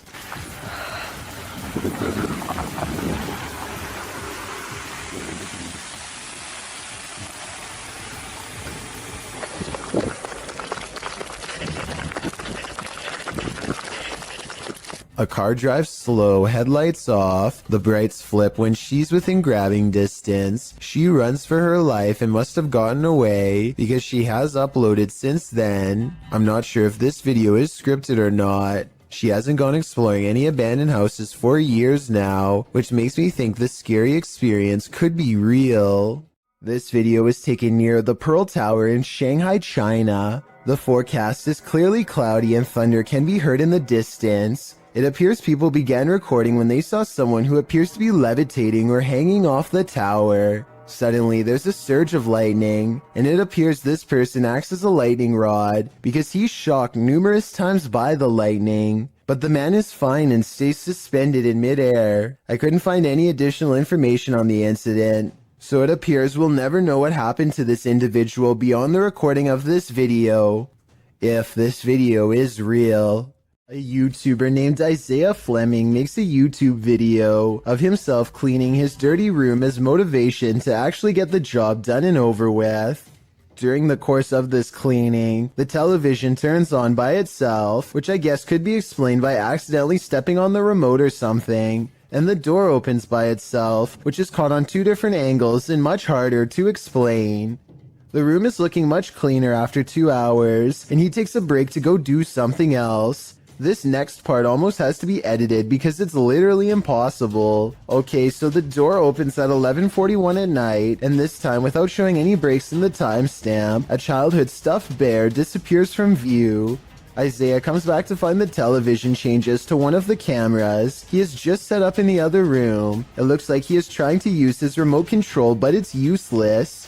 A car drives slow, headlights off. The brights flip when she's within grabbing distance. She runs for her life and must have gotten away because she has uploaded since then. I'm not sure if this video is scripted or not. She hasn't gone exploring any abandoned houses for years now, which makes me think this scary experience could be real. This video was taken near the Pearl Tower in Shanghai, China. The forecast is clearly cloudy and thunder can be heard in the distance. It appears people began recording when they saw someone who appears to be levitating or hanging off the tower. Suddenly, there's a surge of lightning, and it appears this person acts as a lightning rod because he's shocked numerous times by the lightning. But the man is fine and stays suspended in midair. I couldn't find any additional information on the incident, so it appears we'll never know what happened to this individual beyond the recording of this video. If this video is real. A YouTuber named Isaiah Fleming makes a YouTube video of himself cleaning his dirty room as motivation to actually get the job done and over with. During the course of this cleaning, the television turns on by itself, which I guess could be explained by accidentally stepping on the remote or something, and the door opens by itself, which is caught on two different angles and much harder to explain. The room is looking much cleaner after 2 hours, and he takes a break to go do something else. This next part almost has to be edited because it's literally impossible. Okay, so the door opens at 11:41 at night, and this time without showing any breaks in the timestamp, a childhood stuffed bear disappears from view. Isaiah comes back to find the television changes to one of the cameras he has just set up in the other room. It looks like he is trying to use his remote control, but it's useless.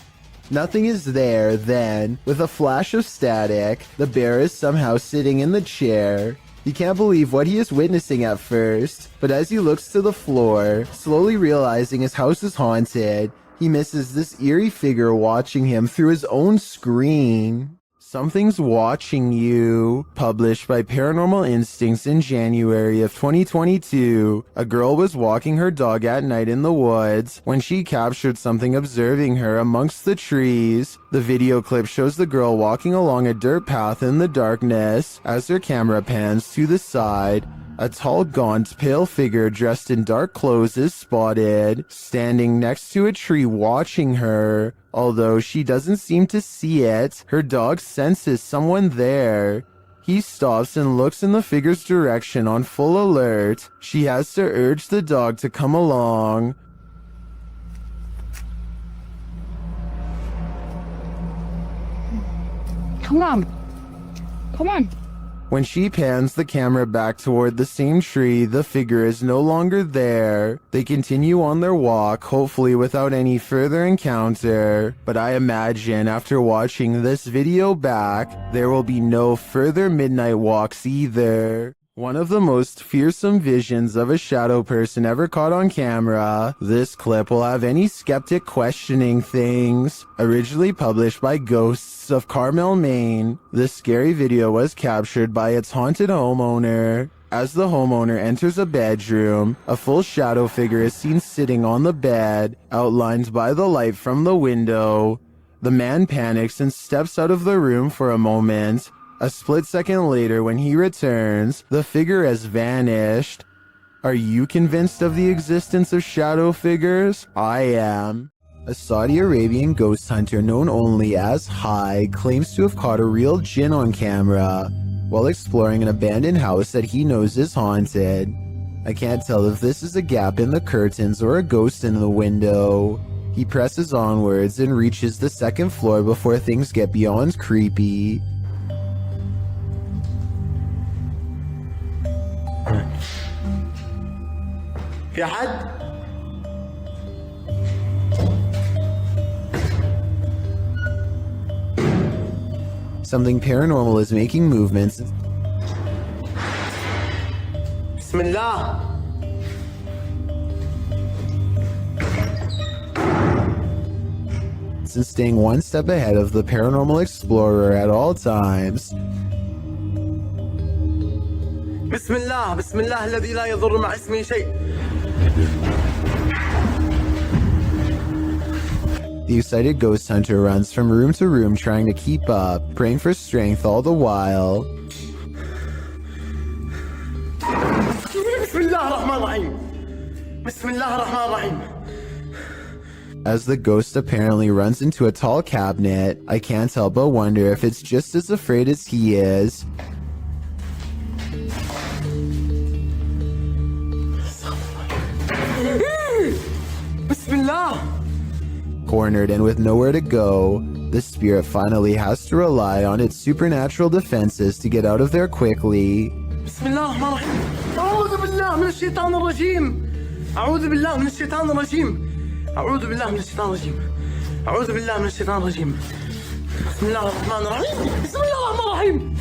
Nothing is there. Then, with a flash of static, the bear is somehow sitting in the chair. He can't believe what he is witnessing at first, but as he looks to the floor, slowly realizing his house is haunted, he misses this eerie figure watching him through his own screen. Something's Watching You, published by Paranormal Instincts in January of 2022. A girl was walking her dog at night in the woods when she captured something observing her amongst the trees. The video clip shows the girl walking along a dirt path in the darkness. As her camera pans to the side, a tall, gaunt, pale figure dressed in dark clothes is spotted, standing next to a tree watching her. Although she doesn't seem to see it, her dog senses someone there. He stops and looks in the figure's direction on full alert. She has to urge the dog to come along. Come on. Come on. When she pans the camera back toward the same tree, the figure is no longer there. They continue on their walk, hopefully without any further encounter. But I imagine after watching this video back, there will be no further midnight walks either. One of the most fearsome visions of a shadow person ever caught on camera. This clip will have any skeptic questioning things. Originally published by Ghosts of Carmel, Maine, this scary video was captured by its haunted homeowner. As the homeowner enters a bedroom, a full shadow figure is seen sitting on the bed, outlined by the light from the window. The man panics and steps out of the room for a moment. A split second later, when he returns, the figure has vanished. Are you convinced of the existence of shadow figures? I am. A Saudi Arabian ghost hunter known only as Hai claims to have caught a real jinn on camera while exploring an abandoned house that he knows is haunted. I can't tell if this is a gap in the curtains or a ghost in the window. He presses onwards and reaches the second floor before things get beyond creepy. في حد؟ Something paranormal is making movements. بسم الله. And staying one step ahead of the paranormal explorer at all times. بسم الله بسم الله الذي لا يضر مع اسمه شيء. The excited ghost hunter runs from room to room trying to keep up, praying for strength all the while. بسم الله الرحمن الرحيم. بسم الله الرحمن الرحيم. As the ghost apparently runs into a tall cabinet, I can't help but wonder if it's just as afraid as he is. بسم الله. Cornered and with nowhere to go, the spirit finally has to rely on its supernatural defenses to get out of there quickly. بسم الله الرحمن الرحيم. أعوذ بالله من الشيطان الرجيم. أعوذ بالله من الشيطان الرجيم. أعوذ بالله من الشيطان الرجيم. أعوذ بالله من الشيطان الرجيم. بسم الله الرحمن الرحيم. بسم الله الرحمن الرحيم.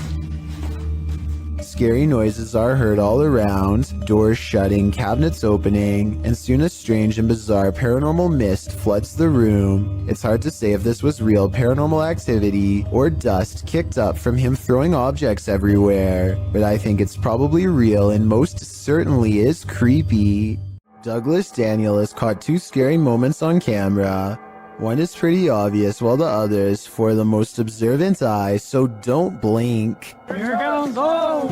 Scary noises are heard all around, doors shutting, cabinets opening, and soon a strange and bizarre paranormal mist floods the room. It's hard to say if this was real paranormal activity or dust kicked up from him throwing objects everywhere, but I think it's probably real and most certainly is creepy. Douglas Daniel has caught two scary moments on camera. One is pretty obvious while the other is for the most observant eye, so don't blink. Here goes. Oh.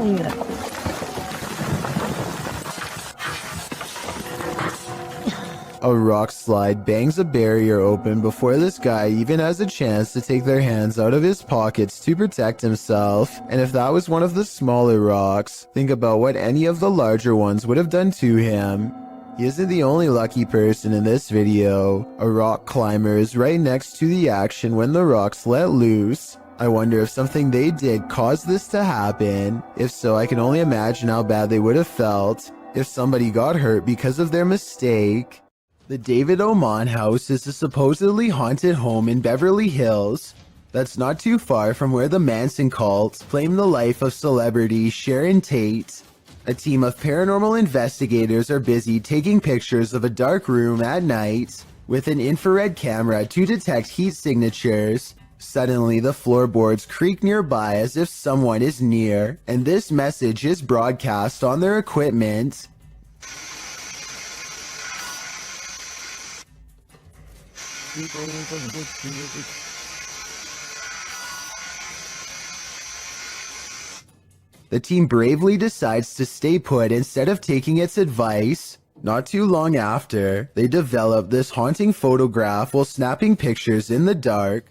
A rock slide bangs a barrier open before this guy even has a chance to take their hands out of his pockets to protect himself. And if that was one of the smaller rocks, think about what any of the larger ones would have done to him. He isn't the only lucky person in this video. A rock climber is right next to the action when the rocks let loose. I wonder if something they did caused this to happen. If so, I can only imagine how bad they would have felt if somebody got hurt because of their mistake. The David Oman house is a supposedly haunted home in Beverly Hills that's not too far from where the Manson cult claimed the life of celebrity Sharon Tate. A team of paranormal investigators are busy taking pictures of a dark room at night with an infrared camera to detect heat signatures. Suddenly, the floorboards creak nearby as if someone is near, and this message is broadcast on their equipment. The team bravely decides to stay put instead of taking its advice. Not too long after, they develop this haunting photograph while snapping pictures in the dark.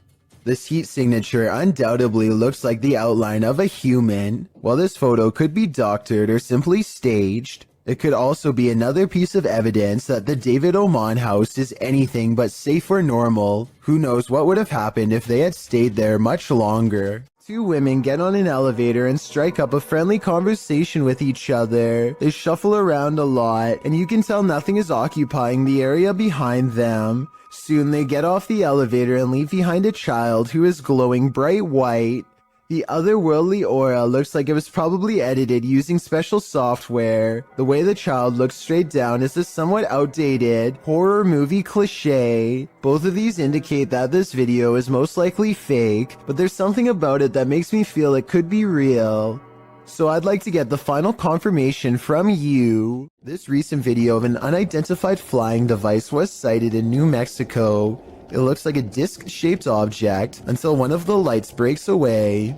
This heat signature undoubtedly looks like the outline of a human. While this photo could be doctored or simply staged, it could also be another piece of evidence that the David Oman house is anything but safe or normal. Who knows what would have happened if they had stayed there much longer. Two women get on an elevator and strike up a friendly conversation with each other. They shuffle around a lot, and you can tell nothing is occupying the area behind them. Soon they get off the elevator and leave behind a child who is glowing bright white. The otherworldly aura looks like it was probably edited using special software. The way the child looks straight down is a somewhat outdated horror movie cliche. Both of these indicate that this video is most likely fake, but there's something about it that makes me feel it could be real. So I'd like to get the final confirmation from you. This recent video of an unidentified flying device was sighted in New Mexico. It looks like a disc-shaped object until one of the lights breaks away.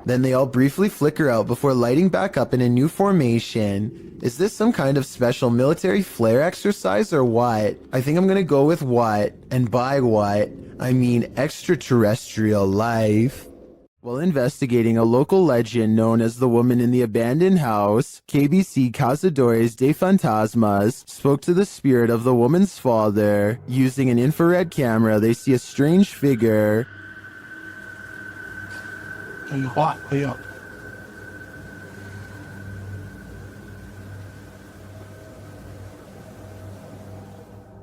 Then they all briefly flicker out before lighting back up in a new formation. Is this some kind of special military flare exercise or what? I think I'm gonna go with what, and by what, I mean extraterrestrial life. While investigating a local legend known as the woman in the abandoned house, KBC Cazadores de Fantasmas spoke to the spirit of the woman's father. Using an infrared camera, they see a strange figure.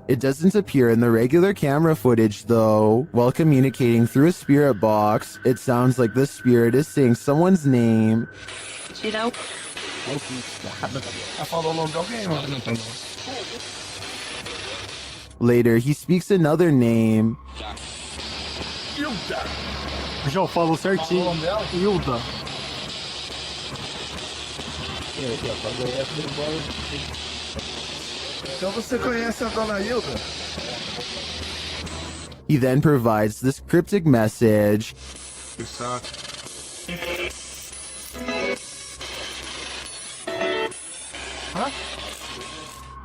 It doesn't appear in the regular camera footage though. While communicating through a spirit box, it sounds like the spirit is saying someone's name. Later, he speaks another name. Já falo certinho. Hilda. Então você conhece a dona Hilda? He then provides this cryptic message.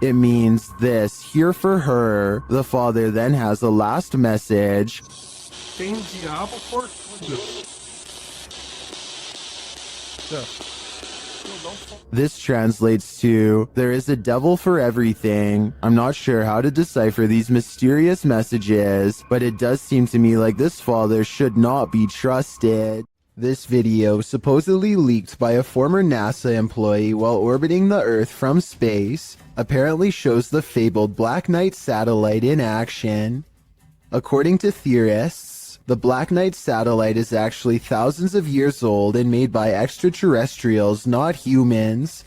It means this, here for her. The father then has a last message. Tem diabo por tudo. This translates to, there is a devil for everything. I'm not sure how to decipher these mysterious messages, but it does seem to me like this father should not be trusted. This video, supposedly leaked by a former NASA employee while orbiting the Earth from space, apparently shows the fabled Black Knight satellite in action. According to theorists, the Black Knight satellite is actually thousands of years old and made by extraterrestrials, not humans.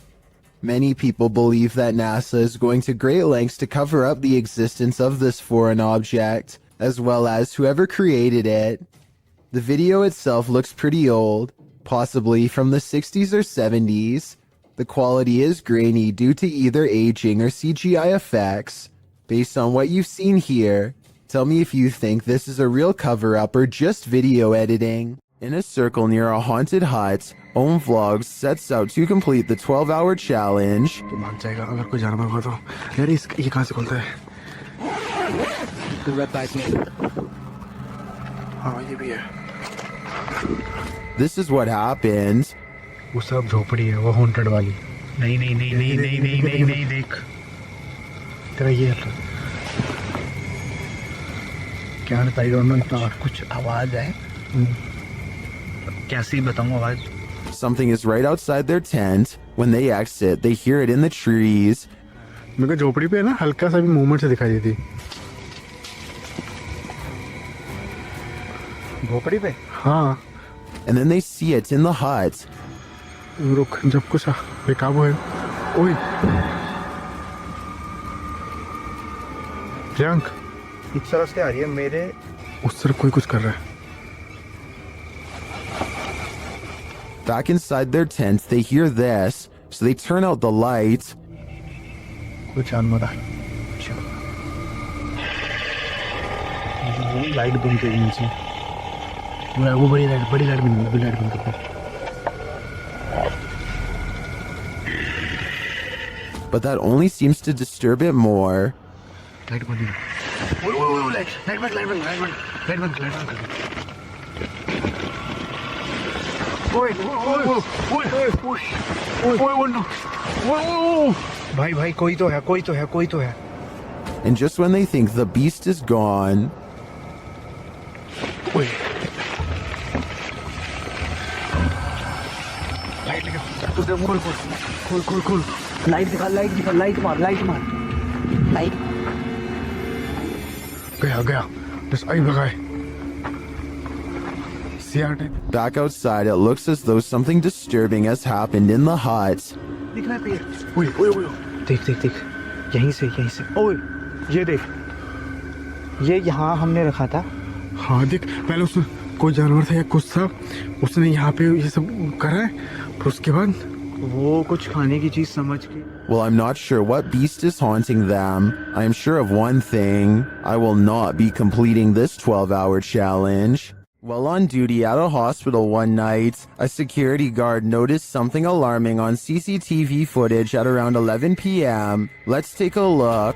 Many people believe that NASA is going to great lengths to cover up the existence of this foreign object, as well as whoever created it. The video itself looks pretty old, possibly from the 60s or 70s. The quality is grainy due to either aging or CGI effects. Based on what you've seen here, tell me if you think this is a real cover-up or just video editing. In a circle near a haunted hut, Om Vlogs sets out to complete the 12-hour challenge. This is what happens. वो सब झोपड़ी है वो haunted वाली नहीं नहीं नहीं नहीं नहीं नहीं नहीं नहीं देख तेरा ये क्या आई डोंट नो कुछ आवाज है कैसी बताऊं आवाज Something is right outside their tent. When they exit, they hear it in the trees. मेरे को झोपड़ी पे ना हल्का सा भी मूवमेंट से दिखाई देती झोपड़ी पे हाँ And then they see it in the hut. रुक जब कुछ बेकाबू है ओए प्रियंक इस तरफ से आ रही है मेरे उस तरफ कोई कुछ कर रहा है Back inside their tent, they hear this, so they turn out the light. कुछ अनमरा लाइट बंद कर नीचे वो बड़ी लाइट बंद कर But that only seems to disturb it more. Light बंद लाइट बंद भाई कोई तो है And just when they think the beast is gone, खोल लाइट मार गया बस आई भगाए CR type Back outside, it looks as though something disturbing has happened in the hut. दिख रहा है पेड़ ओए ओए ओए देख देख देख यहीं से ओए ये देख ये यहाँ हमने रखा था। हाँ देख पहले उसने कोई जानवर था या कुछ था उसने यहाँ पे ये सब करा है फिर उसके बाद वो कुछ खाने की चीज समझ के। Well, I'm not sure what beast is haunting them. I am sure of one thing. I will not be completing this 12-hour challenge. While on duty at a hospital one night, a security guard noticed something alarming on CCTV footage at around 11 p.m. Let's take a look.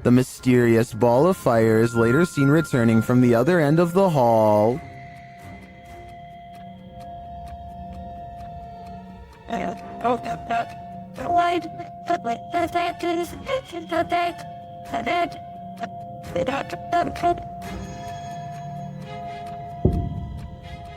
The mysterious ball of fire is later seen returning from the other end of the hall.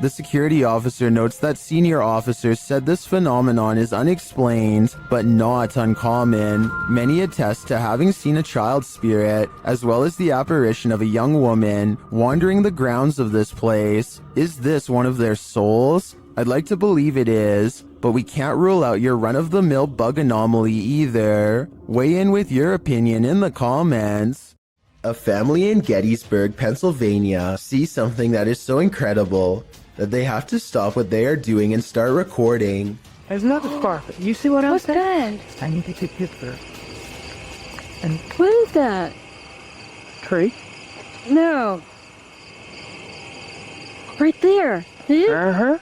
The security officer notes that senior officers said this phenomenon is unexplained, but not uncommon. Many attest to having seen a child spirit, as well as the apparition of a young woman, wandering the grounds of this place. Is this one of their souls? I'd like to believe it is, but we can't rule out your run-of-the-mill bug anomaly either. Weigh in with your opinion in the comments. A family in Gettysburg, Pennsylvania sees something that is so incredible that they have to stop what they are doing and start recording. There's another scarf. You see what I'm What's saying? that? I need to take a picture. And What is that? tree. No. Right there. See? Uh-huh.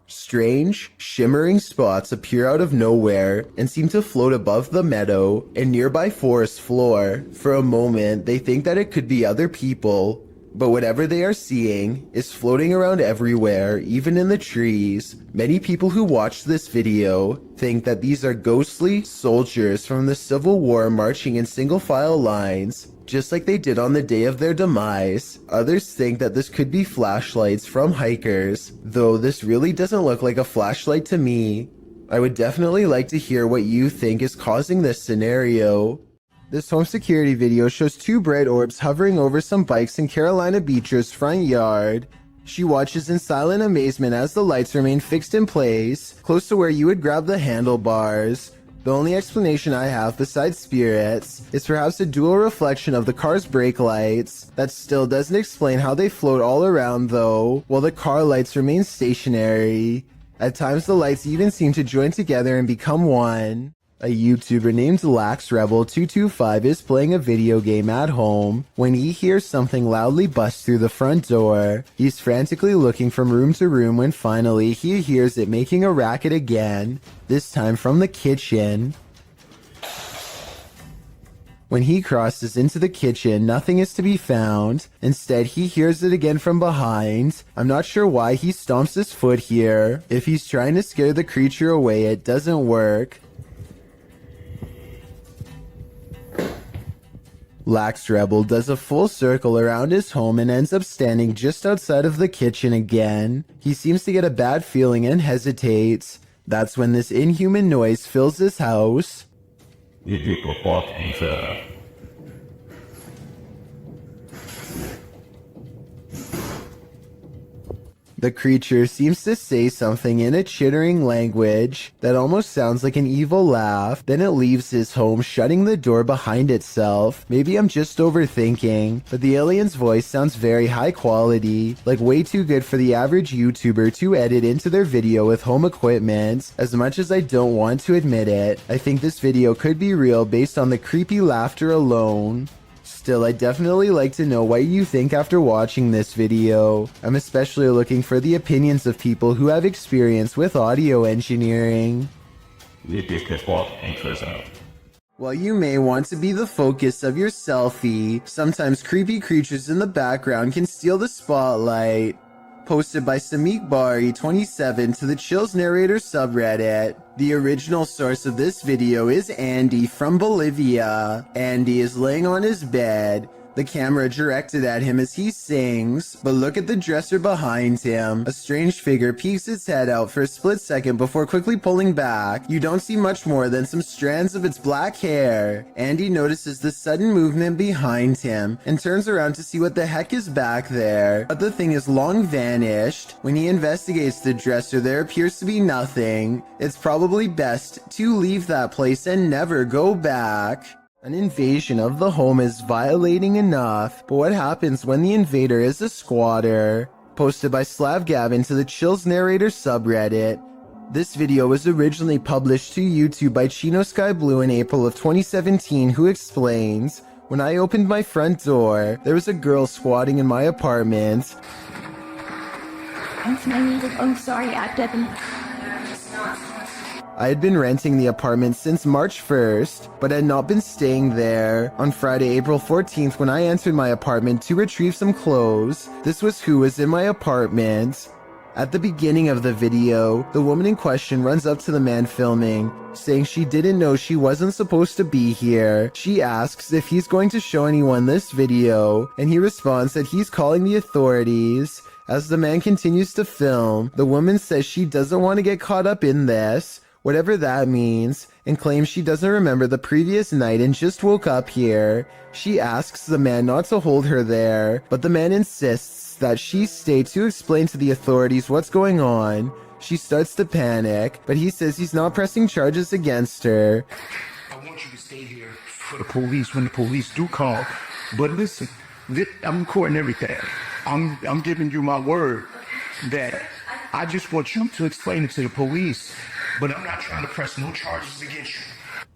Strange, shimmering spots appear out of nowhere and seem to float above the meadow and nearby forest floor. For a moment, they think that it could be other people, but whatever they are seeing is floating around everywhere, even in the trees. Many people who watch this video think that these are ghostly soldiers from the Civil War marching in single file lines, just like they did on the day of their demise. Others think that this could be flashlights from hikers, though this really doesn't look like a flashlight to me. I would definitely like to hear what you think is causing this scenario. This home security video shows two bright orbs hovering over some bikes in Carolina Beecher's front yard. She watches in silent amazement as the lights remain fixed in place, close to where you would grab the handlebars. The only explanation I have besides spirits is perhaps a dual reflection of the car's brake lights. That still doesn't explain how they float all around though, while the car lights remain stationary. At times the lights even seem to join together and become one. A YouTuber named LaxRebel225 is playing a video game at home when he hears something loudly bust through the front door. He's frantically looking from room to room when finally he hears it making a racket again, this time from the kitchen. When he crosses into the kitchen, nothing is to be found. Instead, he hears it again from behind. I'm not sure why he stomps his foot here. If he's trying to scare the creature away, it doesn't work. LaxRebel does a full circle around his home and ends up standing just outside of the kitchen again. He seems to get a bad feeling and hesitates. That's when this inhuman noise fills his house. The creature seems to say something in a chittering language that almost sounds like an evil laugh. Then it leaves his home, shutting the door behind itself. Maybe I'm just overthinking, but the alien's voice sounds very high quality, like way too good for the average YouTuber to edit into their video with home equipment. As much as I don't want to admit it, I think this video could be real based on the creepy laughter alone. Still, I'd definitely like to know what you think after watching this video. I'm especially looking for the opinions of people who have experience with audio engineering. While you may want to be the focus of your selfie, sometimes creepy creatures in the background can steal the spotlight. Posted by Samik Bari 27 to the Chills Narrator subreddit. The original source of this video is Andy from Bolivia. Andy is laying on his bed, The camera directed at him as he sings, but look at the dresser behind him. A strange figure peeks its head out for a split second before quickly pulling back. You don't see much more than some strands of its black hair. Andy notices the sudden movement behind him and turns around to see what the heck is back there. But the thing is long vanished. When he investigates the dresser, there appears to be nothing. It's probably best to leave that place and never go back. An invasion of the home is violating enough, but what happens when the invader is a squatter? Posted by Slav Gavin to the Chills Narrator subreddit. This video was originally published to YouTube by Chino Sky Blue in April of 2017, who explains, "When I opened my front door, there was a girl squatting in my apartment. I'm sorry, Devin. I had been renting the apartment since March 1st, but had not been staying there. On Friday, April 14th, when I entered my apartment to retrieve some clothes, this was who was in my apartment." At the beginning of the video, the woman in question runs up to the man filming, saying she didn't know she wasn't supposed to be here. She asks if he's going to show anyone this video, and he responds that he's calling the authorities. As the man continues to film, the woman says she doesn't want to get caught up in this, whatever that means, and claims she doesn't remember the previous night and just woke up here. She asks the man not to hold her there, but the man insists that she stay to explain to the authorities what's going on. She starts to panic, but he says he's not pressing charges against her. I want you to stay here for the police when the police do call. But listen, I'm recording everything. I'm giving you my word that I just want you to explain it to the police. But I'm not trying to press no charges against you.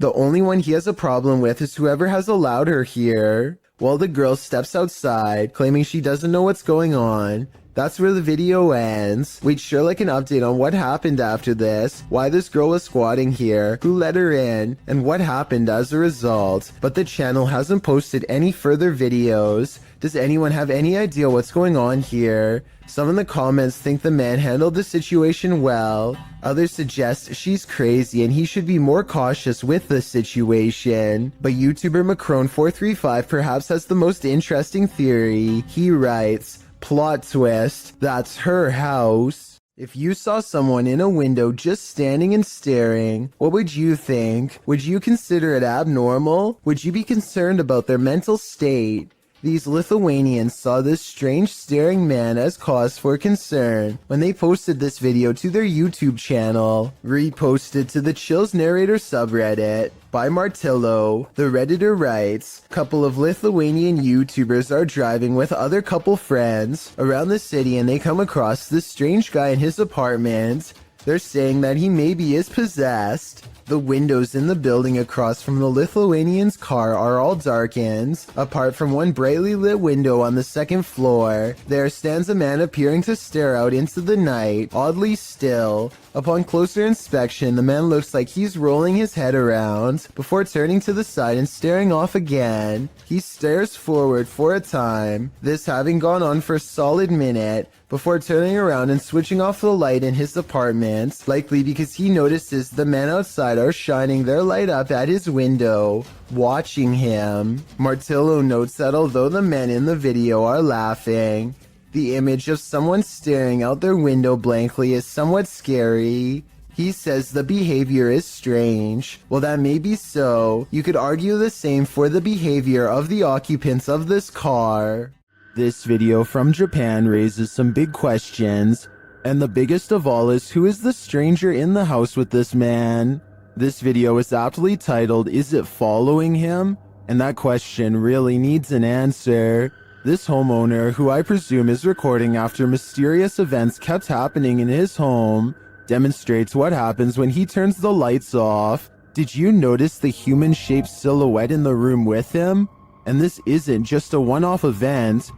The only one he has a problem with is whoever has allowed her here. While the girl steps outside, claiming she doesn't know what's going on. That's where the video ends. We'd sure like an update on what happened after this, why this girl was squatting here, who let her in, and what happened as a result. But the channel hasn't posted any further videos. Does anyone have any idea what's going on here? Some in the comments think the man handled the situation well. Others suggest she's crazy and he should be more cautious with the situation. But YouTuber Macron435 perhaps has the most interesting theory. He writes, "Plot twist, that's her house." If you saw someone in a window just standing and staring, what would you think? Would you consider it abnormal? Would you be concerned about their mental state? These Lithuanians saw this strange staring man as cause for concern when they posted this video to their YouTube channel. Reposted to the Chills Narrator subreddit. By Martillo, the Redditor writes, "Couple of Lithuanian YouTubers are driving with other couple friends around the city and they come across this strange guy in his apartment. They're saying that he maybe is possessed. The windows in the building across from the Lithuanian's car are all darkened, apart from one brightly lit window on the second floor. There stands a man appearing to stare out into the night, oddly still. Upon closer inspection, the man looks like he's rolling his head around, before turning to the side and staring off again. He stares forward for a time, this having gone on for a solid minute, before turning around and switching off the light in his apartment, likely because he notices the men outside are shining their light up at his window, watching him." Martillo notes that although the men in the video are laughing, the image of someone staring out their window blankly is somewhat scary. He says the behavior is strange. Well, that may be so. You could argue the same for the behavior of the occupants of this car. This video from Japan raises some big questions, and the biggest of all is who is the stranger in the house with this man? This video is aptly titled, "Is it following him?" And that question really needs an answer. This homeowner, who I presume is recording after mysterious events kept happening in his home, demonstrates what happens when he turns the lights off. Did you notice the human-shaped silhouette in the room with him? And this isn't just a one-off event.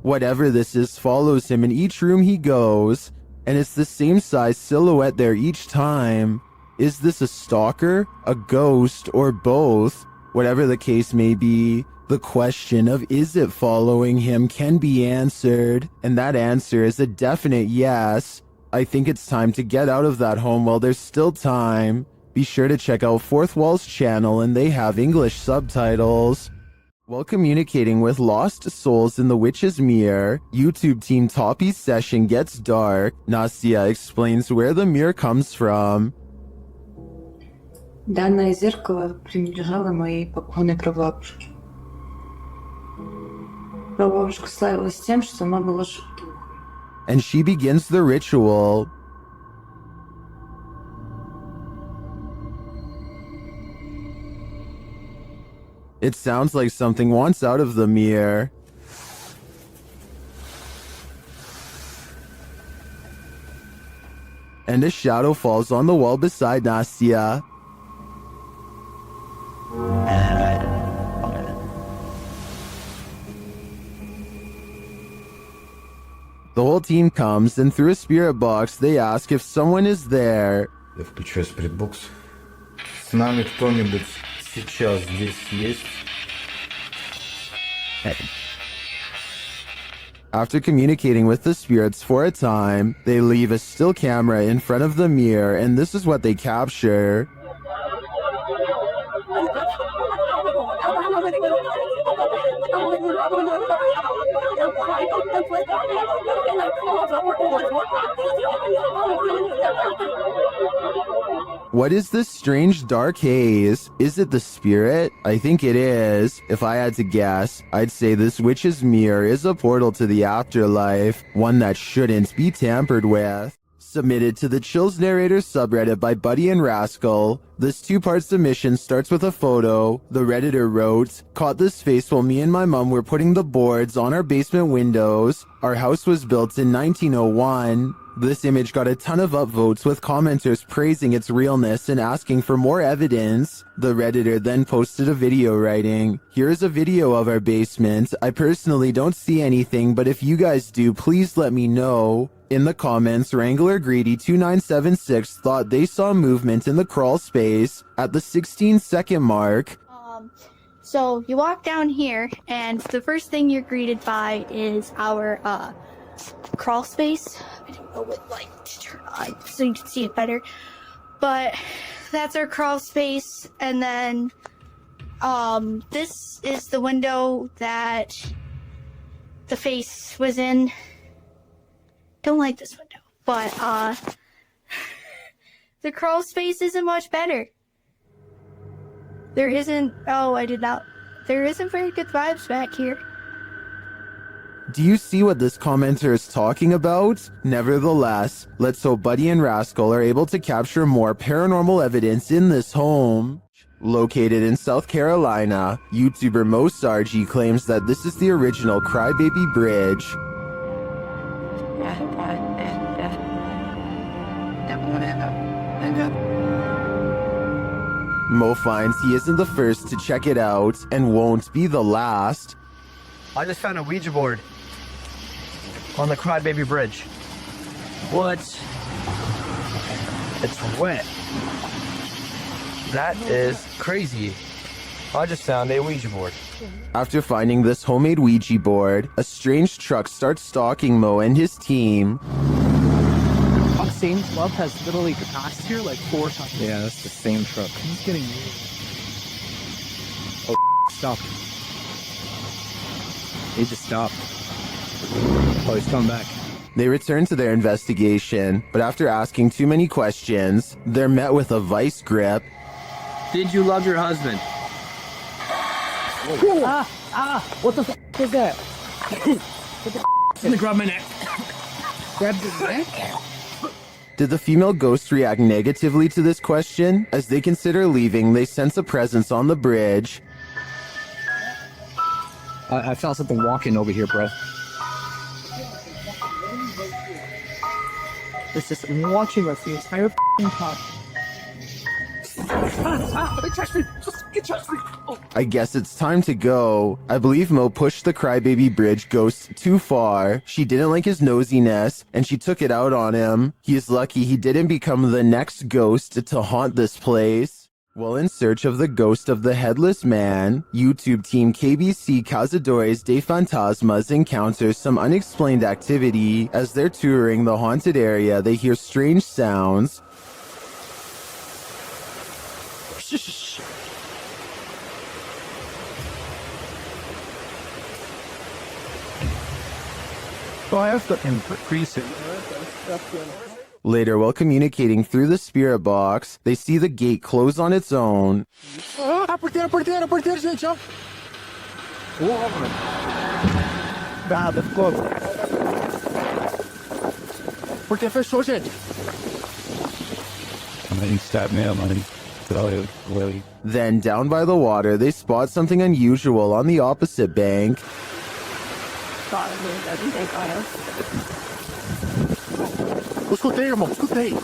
Whatever this is follows him in each room he goes, and it's the same size silhouette there each time. Is this a stalker, a ghost, or both? Whatever the case may be, The question of is it following him can be answered, and that answer is a definite yes. I think it's time to get out of that home while there's still time. Be sure to check out Fourth Wall's channel, and they have English subtitles. While communicating with lost souls in the Witch's Mirror, YouTube team Toppy's session gets dark. Nastia explains where the mirror comes from. Данное зеркало принадлежало моей покойной прабабушке. Прабабушка славилась тем, что она была шутухой. And she begins the ritual. It sounds like something wants out of the mirror. And a shadow falls on the wall beside Nastia. The whole team comes, and through a spirit box, they ask if someone is there. Я включаю спиритбокс. С нами кто-нибудь сейчас здесь есть? After communicating with the spirits for a time, they leave a still camera in front of the mirror, and this is what they capture. What is this strange dark haze? Is it the spirit? I think it is. If I had to guess, I'd say this witch's mirror is a portal to the afterlife, one that shouldn't be tampered with. Submitted to the Chills Narrator subreddit by Buddy and Rascal. This two-part submission starts with a photo. The Redditor wrote, "Caught this face while me and my mom were putting the boards on our basement windows. Our house was built in 1901. This image got a ton of upvotes, with commenters praising its realness and asking for more evidence. The Redditor then posted a video writing, "Here is a video of our basement. I personally don't see anything, but if you guys do, please let me know." In the comments, Wrangler Greedy 2976 thought they saw movement in the crawl space at the 16-second mark. So you walk down here, and the first thing you're greeted by is our crawl space. I don't know what light to turn on so you can see it better, but that's our crawl space. And then this is the window that the face was in. Don't like this window, but the crawl space isn't much better. There isn't very good vibes back here. Do you see what this commenter is talking about? Nevertheless, let's hope Buddy and Rascal are able to capture more paranormal evidence in this home. Located in South Carolina, YouTuber Mo Sargi claims that this is the original Crybaby Bridge. Mo finds he isn't the first to check it out and won't be the last. I just found a Ouija board on the Crybaby Bridge. What? It's wet. That is crazy. I just found a Ouija board. After finding this homemade Ouija board, a strange truck starts stalking Mo and his team. Same club has literally passed here like 4 times. Yeah, that's the same truck. He's getting weird. Oh, stop. He just stopped. Oh, he's coming back. They return to their investigation, but after asking too many questions, they're met with a vice grip. Did you love your husband? What the f is that? Let me grab my neck. Grab the neck? Did the female ghost react negatively to this question? As they consider leaving, they sense a presence on the bridge. I felt something walking over here, bro. It's just watching us the entire f***ing time. It touched me! It touched me! Oh. I guess it's time to go. I believe Mo pushed the Crybaby Bridge ghost too far. She didn't like his nosiness, and she took it out on him. He is lucky he didn't become the next ghost to haunt this place. While in search of the ghost of the headless man, YouTube team KBC Cazadores de Fantasmas encounters some unexplained activity. As they're touring the haunted area, they hear strange sounds. So I have to increase it. Later, while communicating through the spirit box, they see the gate close on its own. Apertei, gente, ó. Nada, ficou. Porque fechou, gente. Then, down by the water, they spot something unusual on the opposite bank. Escutei, irmão, escutei.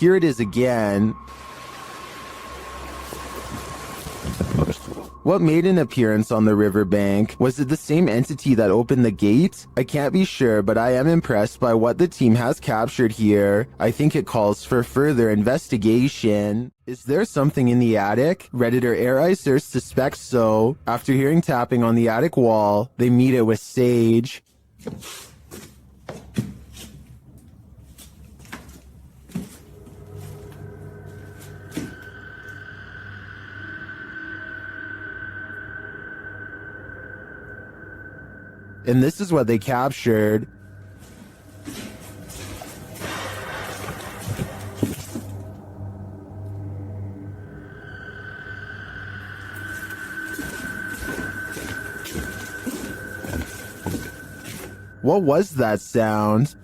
Here it is again. What made an appearance on the riverbank? Was it the same entity that opened the gate? I can't be sure, but I am impressed by what the team has captured here. I think it calls for further investigation. Is there something in the attic? Redditor Airizer suspects so. After hearing tapping on the attic wall, they meet it with Sage. And this is what they captured. What was that sound?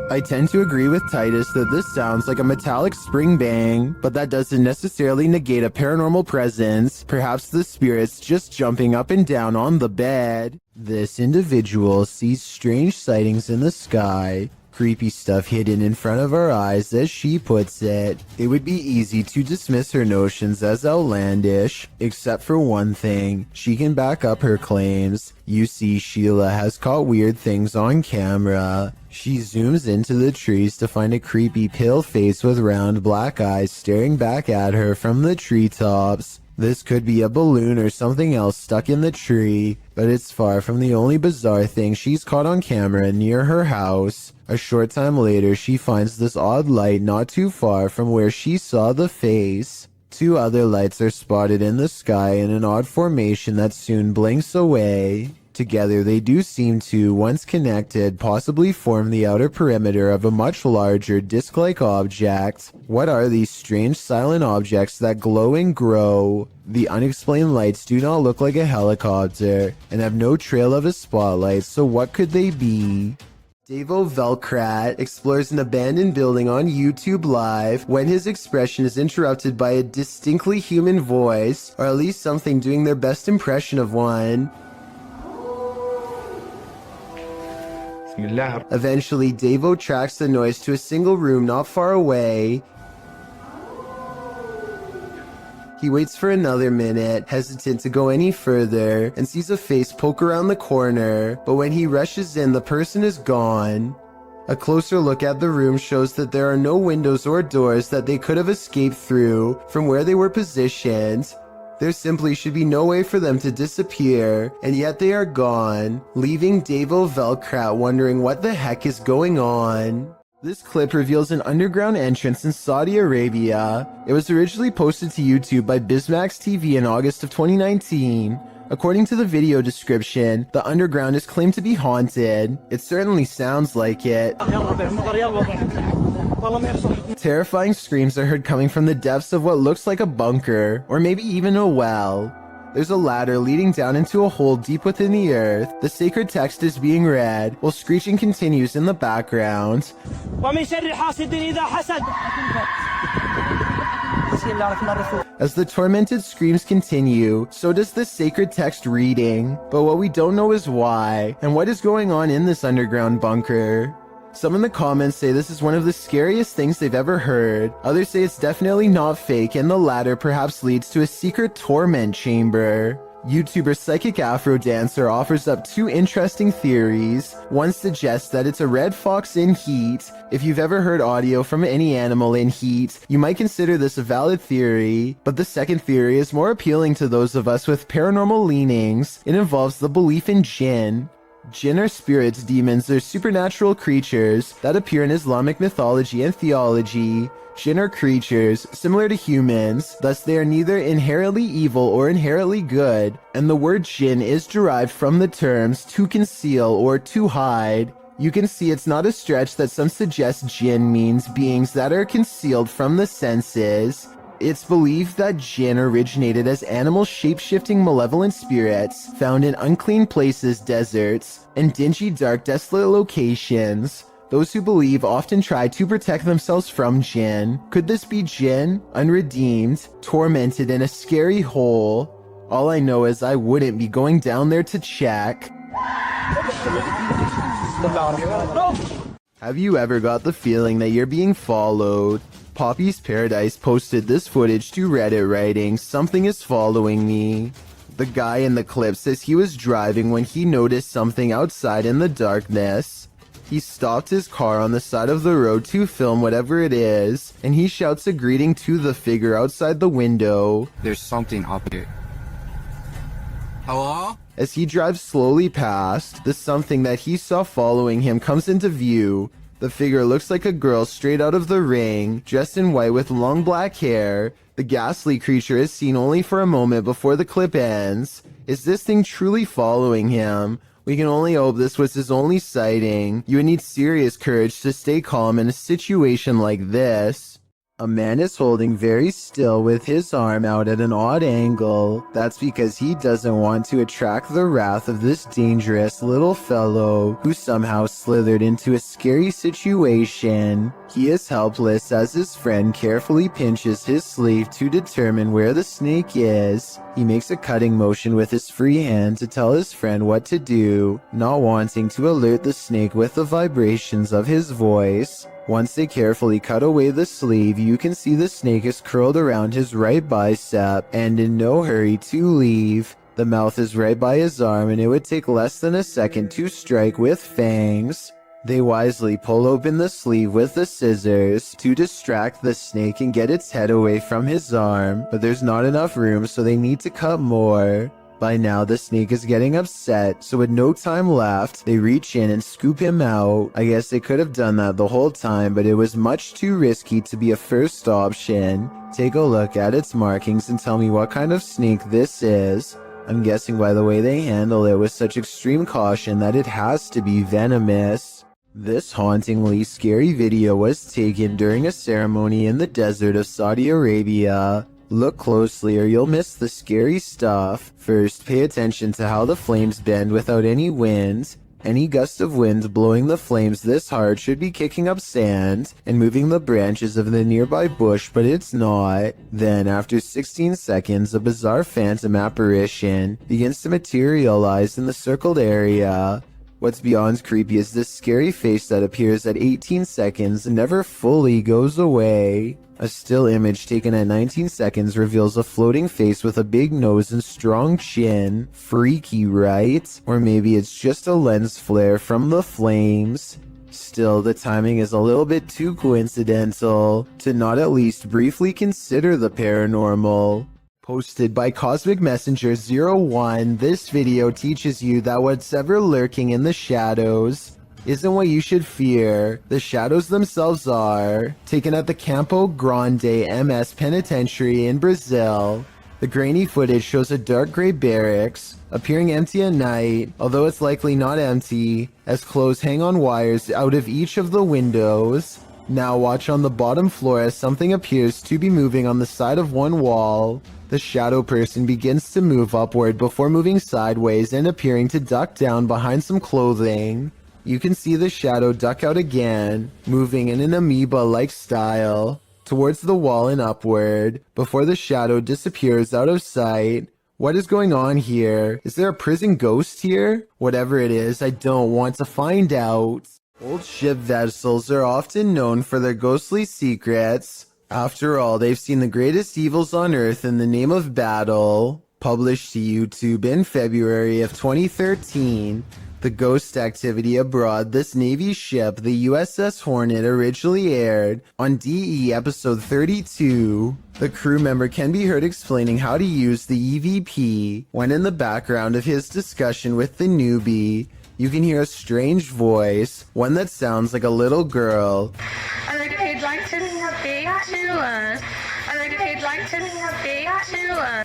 I tend to agree with Titus that this sounds like a metallic spring bang, but that doesn't necessarily negate a paranormal presence. Perhaps the spirit's just jumping up and down on the bed. This individual sees strange sightings in the sky. Creepy stuff hidden in front of our eyes, as she puts it. It would be easy to dismiss her notions as outlandish, except for one thing. She can back up her claims. You see, Sheila has caught weird things on camera. She zooms into the trees to find a creepy pale face with round black eyes staring back at her from the treetops. This could be a balloon or something else stuck in the tree, but it's far from the only bizarre thing she's caught on camera near her house. A short time later, she finds this odd light not too far from where she saw the face. Two other lights are spotted in the sky in an odd formation that soon blinks away. Together, they do seem to, once connected, possibly form the outer perimeter of a much larger disc-like object. What are these strange silent objects that glow and grow? The unexplained lights do not look like a helicopter, and have no trail of a spotlight, so what could they be? Davo Velkrat explores an abandoned building on YouTube Live when his expression is interrupted by a distinctly human voice, or at least something doing their best impression of one. Eventually, Davo tracks the noise to a single room not far away. He waits for another minute, hesitant to go any further, and sees a face poke around the corner, but when he rushes in, the person is gone. A closer look at the room shows that there are no windows or doors that they could have escaped through from where they were positioned. There simply should be no way for them to disappear, and yet they are gone, leaving Davo Velkrat wondering what the heck is going on. This clip reveals an underground entrance in Saudi Arabia. It was originally posted to YouTube by Bismax TV in August of 2019. According to the video description, the underground is claimed to be haunted. It certainly sounds like it. Terrifying screams are heard coming from the depths of what looks like a bunker, or maybe even a well. There's a ladder leading down into a hole deep within the earth. The sacred text is being read, while screeching continues in the background. As the tormented screams continue, so does the sacred text reading. But what we don't know is why, and what is going on in this underground bunker. Some in the comments say this is one of the scariest things they've ever heard. Others say it's definitely not fake, and the latter perhaps leads to a secret torment chamber. YouTuber Psychic Afro Dancer offers up two interesting theories. One suggests that it's a red fox in heat. If you've ever heard audio from any animal in heat, you might consider this a valid theory. But the second theory is more appealing to those of us with paranormal leanings. It involves the belief in jinn. Jinn are spirits, demons, or supernatural creatures that appear in Islamic mythology and theology. Jinn are creatures similar to humans, thus they are neither inherently evil or inherently good, and the word jinn is derived from the terms to conceal or to hide. You can see it's not a stretch that some suggest jinn means beings that are concealed from the senses. It's believed that jinn originated as animal shape-shifting malevolent spirits found in unclean places, deserts, and dingy, dark, desolate locations. Those who believe often try to protect themselves from jinn. Could this be jinn, unredeemed, tormented in a scary hole? All I know is I wouldn't be going down there to check. Have you ever got the feeling that you're being followed? Poppy's Paradise posted this footage to Reddit writing, "Something is following me." The guy in the clip says he was driving when he noticed something outside in the darkness. He stopped his car on the side of the road to film whatever it is, and he shouts a greeting to the figure outside the window. There's something up here. Hello? As he drives slowly past, the something that he saw following him comes into view. The figure looks like a girl straight out of The Ring, dressed in white with long black hair. The ghastly creature is seen only for a moment before the clip ends. Is this thing truly following him? We can only hope this was his only sighting. You would need serious courage to stay calm in a situation like this. A man is holding very still with his arm out at an odd angle. That's because he doesn't want to attract the wrath of this dangerous little fellow who somehow slithered into a scary situation. He is helpless as his friend carefully pinches his sleeve to determine where the snake is. He makes a cutting motion with his free hand to tell his friend what to do, not wanting to alert the snake with the vibrations of his voice. Once they carefully cut away the sleeve, you can see the snake is curled around his right bicep and in no hurry to leave. The mouth is right by his arm and it would take less than a second to strike with fangs. They wisely pull open the sleeve with the scissors to distract the snake and get its head away from his arm, but there's not enough room so they need to cut more. By now, the snake is getting upset, so with no time left, they reach in and scoop him out. I guess they could have done that the whole time, but it was much too risky to be a first option. Take a look at its markings and tell me what kind of snake this is. I'm guessing by the way they handle it with such extreme caution that it has to be venomous. This hauntingly scary video was taken during a ceremony in the desert of Saudi Arabia. Look closely or you'll miss the scary stuff. First, pay attention to how the flames bend without any wind. Any gust of wind blowing the flames this hard should be kicking up sand and moving the branches of the nearby bush, but it's not. Then, after 16 seconds, a bizarre phantom apparition begins to materialize in the circled area. What's beyond creepy is this scary face that appears at 18 seconds and never fully goes away. A still image taken at 19 seconds reveals a floating face with a big nose and strong chin. Freaky, right? Or maybe it's just a lens flare from the flames. Still, the timing is a little bit too coincidental to not at least briefly consider the paranormal. Posted by Cosmic Messenger 01, this video teaches you that what's ever lurking in the shadows isn't what you should fear. The shadows themselves are. Taken at the Campo Grande MS Penitentiary in Brazil. The grainy footage shows a dark gray barracks, appearing empty at night, although it's likely not empty, as clothes hang on wires out of each of the windows. Now watch on the bottom floor as something appears to be moving on the side of one wall. The shadow person begins to move upward before moving sideways and appearing to duck down behind some clothing. You can see the shadow duck out again, moving in an amoeba-like style, towards the wall and upward, before the shadow disappears out of sight. What is going on here? Is there a prison ghost here? Whatever it is, I don't want to find out. Old ship vessels are often known for their ghostly secrets. After all, they've seen the greatest evils on Earth in the name of battle. Published to YouTube in February of 2013, the ghost activity aboard this Navy ship, the USS Hornet, originally aired on DE episode 32. The crew member can be heard explaining how to use the EVP. When in the background of his discussion with the newbie, you can hear a strange voice, one that sounds like a little girl.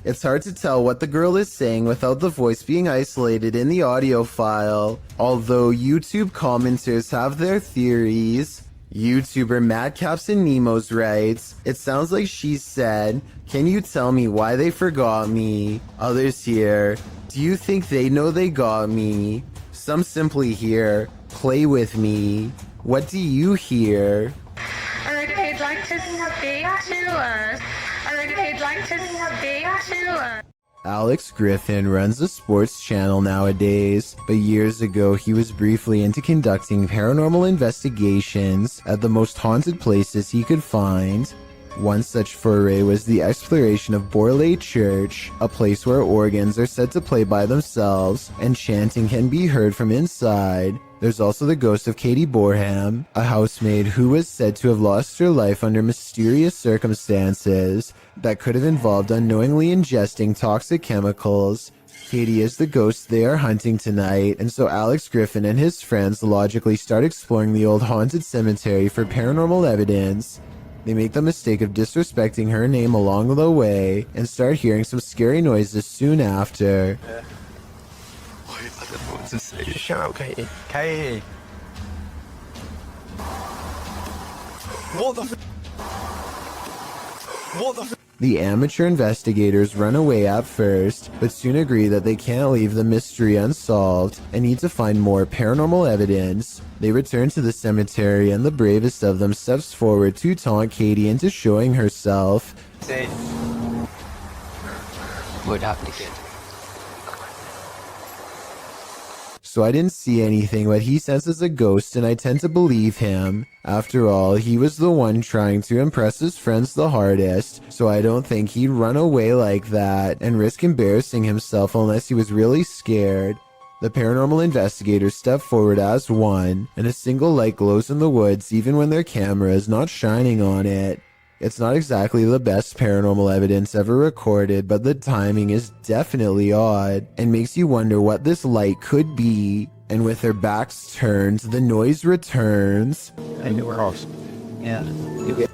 It's hard to tell what the girl is saying without the voice being isolated in the audio file, although YouTube commenters have their theories. YouTuber Madcaps and Nemos writes, "It sounds like she said, 'Can you tell me why they forgot me?' Others here, 'Do you think they know they got me?' Some simply hear, 'Play with me.' What do you hear?" Alex Griffin runs a sports channel nowadays, but years ago he was briefly into conducting paranormal investigations at the most haunted places he could find. One such foray was the exploration of Borley Church, a place where organs are said to play by themselves and chanting can be heard from inside. There's also the ghost of Katie Borham, a housemaid who was said to have lost her life under mysterious circumstances that could have involved unknowingly ingesting toxic chemicals. Katie is the ghost they are hunting tonight, and so Alex Griffin and his friends logically start exploring the old haunted cemetery for paranormal evidence. They make the mistake of disrespecting her name along the way and start hearing some scary noises soon after. I don't know what to say. Just shout out, Katie. Katie! What the What the The amateur investigators run away at first, but soon agree that they can't leave the mystery unsolved and need to find more paranormal evidence. They return to the cemetery and the bravest of them steps forward to taunt Katie into showing herself. say? What happened again? So I didn't see anything, but he says it's a ghost and I tend to believe him. After all, he was the one trying to impress his friends the hardest, so I don't think he'd run away like that and risk embarrassing himself unless he was really scared. The paranormal investigators step forward as one, and a single light glows in the woods even when their camera is not shining on it. It's not exactly the best paranormal evidence ever recorded, but the timing is definitely odd and makes you wonder what this light could be. And with their backs turned, the noise returns. I knew we're off. Yeah. You get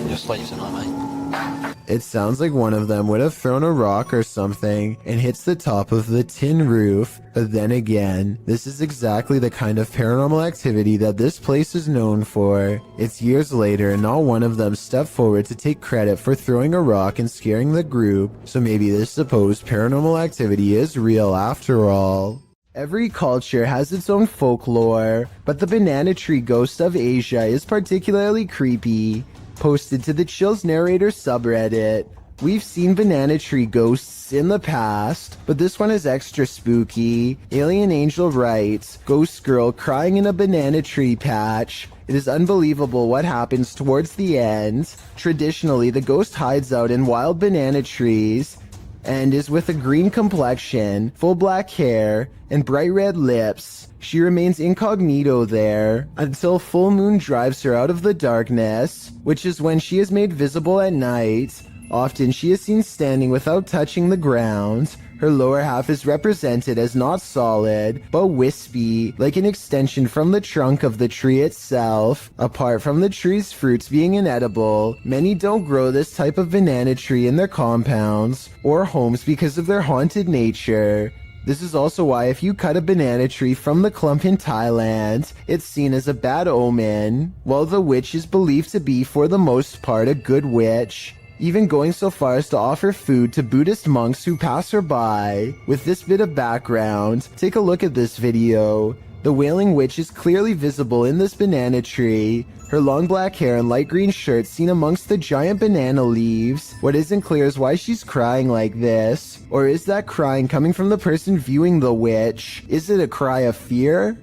just leave tonight, mate. It sounds like one of them would have thrown a rock or something and hits the top of the tin roof. But then again, this is exactly the kind of paranormal activity that this place is known for. It's years later and not one of them stepped forward to take credit for throwing a rock and scaring the group, so maybe this supposed paranormal activity is real after all. Every culture has its own folklore, but the banana tree ghost of Asia is particularly creepy. Posted to the Chills Narrator subreddit. We've seen banana tree ghosts in the past, but this one is extra spooky. Alien Angel writes, "Ghost girl crying in a banana tree patch. It is unbelievable what happens towards the end. Traditionally, the ghost hides out in wild banana trees and is with a green complexion, full black hair, and bright red lips. She remains incognito there until full moon drives her out of the darkness, which is when she is made visible at night. Often she is seen standing without touching the ground. Her lower half is represented as not solid, but wispy, like an extension from the trunk of the tree itself. Apart from the tree's fruits being inedible, many don't grow this type of banana tree in their compounds or homes because of their haunted nature. This is also why if you cut a banana tree from the clump in Thailand, it's seen as a bad omen, while the witch is believed to be for the most part a good witch, even going so far as to offer food to Buddhist monks who pass her by. With this bit of background, take a look at this video. The Wailing Witch is clearly visible in this banana tree. Her long black hair and light green shirt seen amongst the giant banana leaves. What isn't clear is why she's crying like this. Or is that crying coming from the person viewing the witch? Is it a cry of fear?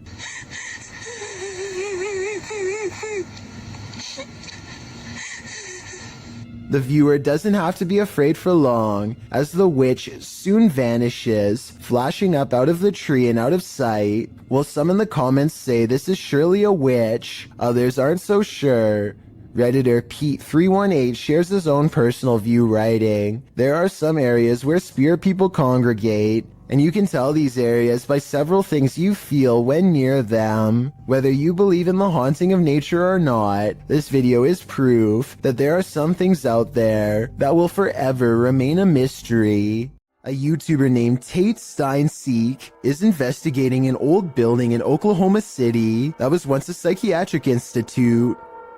The viewer doesn't have to be afraid for long, as the witch soon vanishes, flashing up out of the tree and out of sight. While some in the comments say this is surely a witch, others aren't so sure. Redditor Pete318 shares his own personal view, writing, "There are some areas where spirit people congregate, and you can tell these areas by several things you feel when near them. Whether you believe in the haunting of nature or not, this video is proof that there are some things out there that will forever remain a mystery." A YouTuber named Tate Steinseek is investigating an old building in Oklahoma City that was once a psychiatric institute.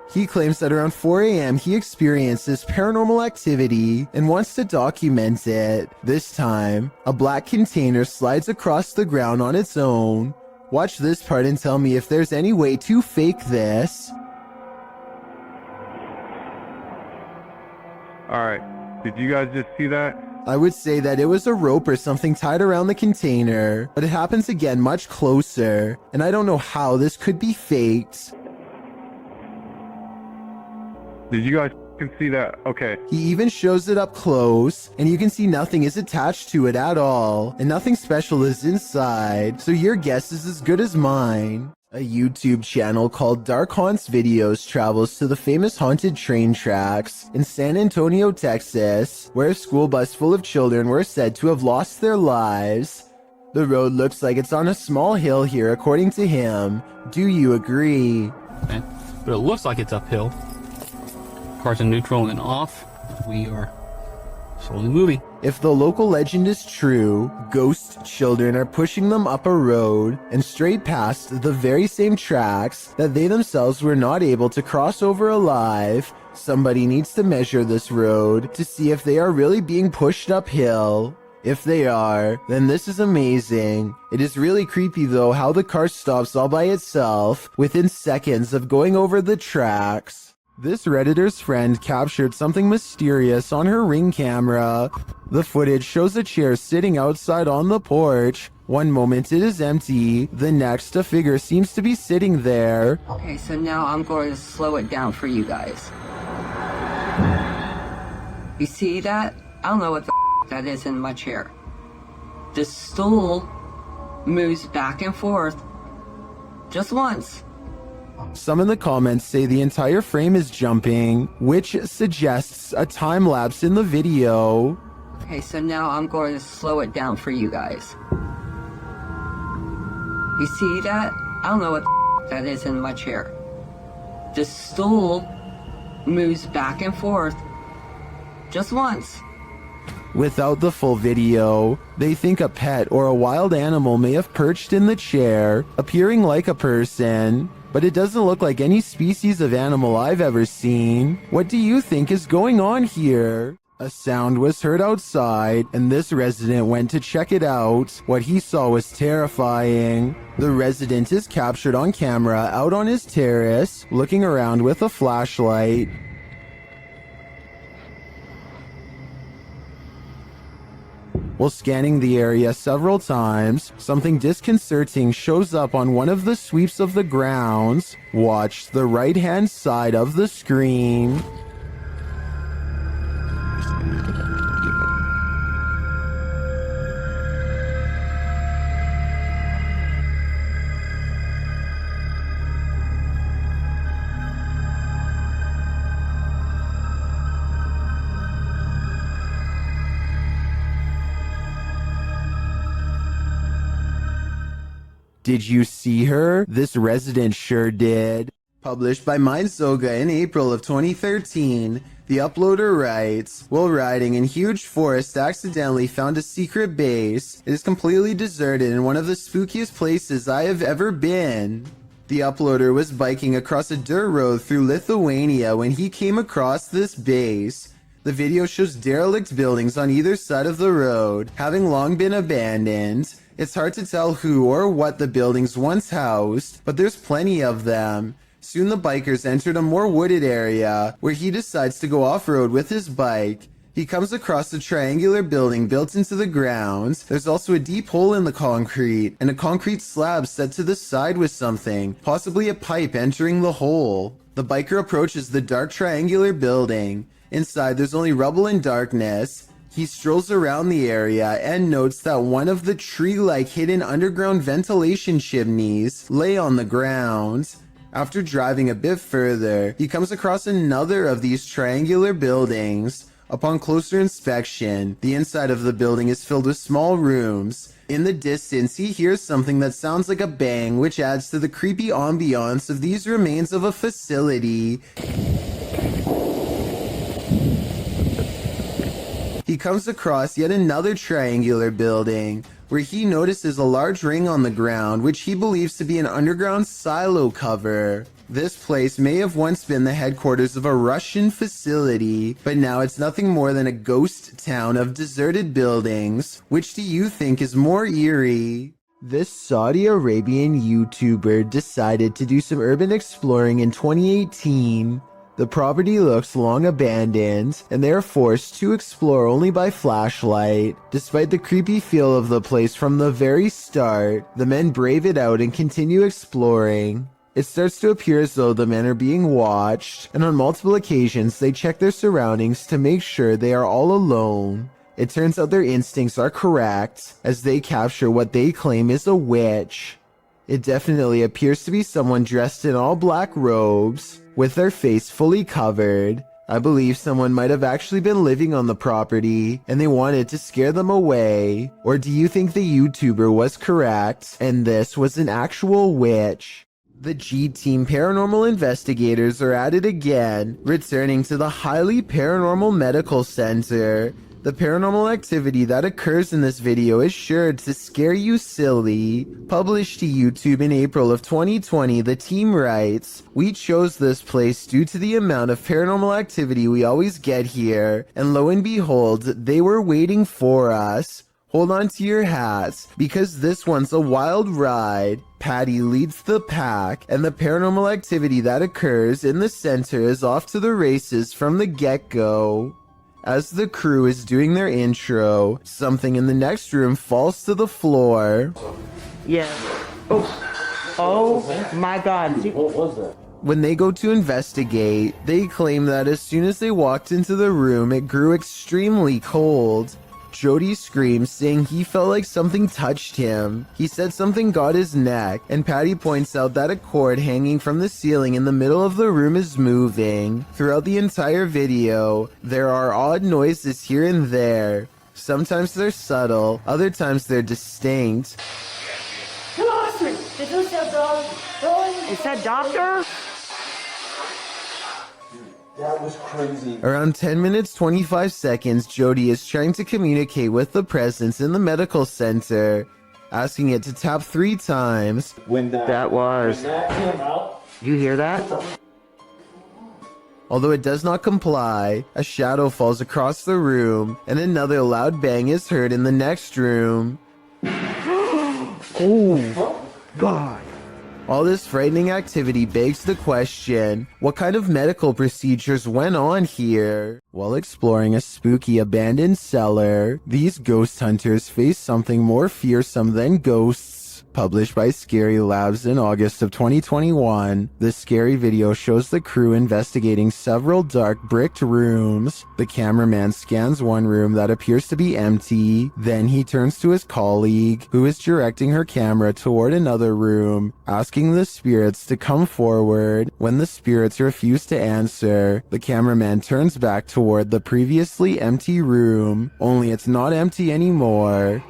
He claims that around 4 a.m. he experiences paranormal activity and wants to document it. This time, a black container slides across the ground on its own. Watch this part and tell me if there's any way to fake this. Alright, did you guys just see that? I would say that it was a rope or something tied around the container, but it happens again much closer, and I don't know how this could be faked. Did you guys can see that? Okay. He even shows it up close, and you can see nothing is attached to it at all, and nothing special is inside, so your guess is as good as mine. A YouTube channel called Dark Haunts Videos travels to the famous haunted train tracks in San Antonio, Texas, where a school bus full of children were said to have lost their lives. The road looks like it's on a small hill here, according to him. Do you agree? Okay. But it looks like it's uphill. Cars in neutral and off. We are slowly moving. If the local legend is true, ghost children are pushing them up a road and straight past the very same tracks that they themselves were not able to cross over alive. Somebody needs to measure this road to see if they are really being pushed uphill. If they are, then this is amazing. It is really creepy though how the car stops all by itself within seconds of going over the tracks. This Redditor's friend captured something mysterious on her Ring camera. The footage shows a chair sitting outside on the porch. One moment it is empty, the next a figure seems to be sitting there. Okay, so now I'm going to slow it down for you guys. You see that? I don't know what the that is in my chair. The stool moves back and forth just once. Some in the comments say the entire frame is jumping, which suggests a time lapse in the video. Okay, so now I'm going to slow it down for you guys. You see that? I don't know what that is in my chair. The stool moves back and forth just once. Without the full video, they think a pet or a wild animal may have perched in the chair, appearing like a person. But it doesn't look like any species of animal I've ever seen. What do you think is going on here? A sound was heard outside, and this resident went to check it out. What he saw was terrifying. The resident is captured on camera out on his terrace, looking around with a flashlight. While scanning the area several times, something disconcerting shows up on one of the sweeps of the grounds. Watch the right-hand side of the screen. Did you see her? This resident sure did. Published by Mindzoga in April of 2013, the uploader writes, while riding in huge forest accidentally found a secret base. It is completely deserted in one of the spookiest places I have ever been. The uploader was biking across a dirt road through Lithuania when he came across this base. The video shows derelict buildings on either side of the road, having long been abandoned. It's hard to tell who or what the buildings once housed, but there's plenty of them. Soon the bikers entered a more wooded area, where he decides to go off-road with his bike. He comes across a triangular building built into the ground. There's also a deep hole in the concrete, and a concrete slab set to the side with something, possibly a pipe entering the hole. The biker approaches the dark triangular building. Inside, there's only rubble and darkness. He strolls around the area and notes that one of the tree-like hidden underground ventilation chimneys lay on the ground. After driving a bit further, he comes across another of these triangular buildings. Upon closer inspection, the inside of the building is filled with small rooms. In the distance, he hears something that sounds like a bang, which adds to the creepy ambiance of these remains of a facility. He comes across yet another triangular building, where he notices a large ring on the ground, which he believes to be an underground silo cover. This place may have once been the headquarters of a Russian facility, but now it's nothing more than a ghost town of deserted buildings. Which do you think is more eerie? This Saudi Arabian YouTuber decided to do some urban exploring in 2018. The property looks long abandoned, and they are forced to explore only by flashlight. Despite the creepy feel of the place from the very start, the men brave it out and continue exploring. It starts to appear as though the men are being watched, and on multiple occasions they check their surroundings to make sure they are all alone. It turns out their instincts are correct, as they capture what they claim is a witch. It definitely appears to be someone dressed in all black robes, with their face fully covered. I believe someone might have actually been living on the property, and they wanted to scare them away. Or do you think the YouTuber was correct, and this was an actual witch? The G-Team paranormal investigators are at it again, returning to the highly paranormal medical center. The paranormal activity that occurs in this video is sure to scare you silly. Published to YouTube in April of 2020, the team writes, "We chose this place due to the amount of paranormal activity we always get here, and lo and behold, they were waiting for us. Hold on to your hats, because this one's a wild ride." Patty leads the pack, and the paranormal activity that occurs in the center is off to the races from the get-go. As the crew is doing their intro, something in the next room falls to the floor. Yeah. Oh my God. What was that? When they go to investigate, they claim that as soon as they walked into the room, it grew extremely cold. Jody screams, saying he felt like something touched him. He said something got his neck, and Patty points out that a cord hanging from the ceiling in the middle of the room is moving. Throughout the entire video, there are odd noises here and there. Sometimes they're subtle, other times they're distinct. Is that doctor? That was crazy. Around 10 minutes 25 seconds, Jody is trying to communicate with the presence in the medical center, asking it to tap 3 times. When that came out, You hear that? Although it does not comply, a shadow falls across the room, and another loud bang is heard in the next room. Oh, God. All this frightening activity begs the question, what kind of medical procedures went on here? While exploring a spooky abandoned cellar, these ghost hunters face something more fearsome than ghosts. Published by Scary Labs in August of 2021, this scary video shows the crew investigating several dark bricked rooms. The cameraman scans one room that appears to be empty, then he turns to his colleague, who is directing her camera toward another room, asking the spirits to come forward. When the spirits refuse to answer, the cameraman turns back toward the previously empty room, only it's not empty anymore.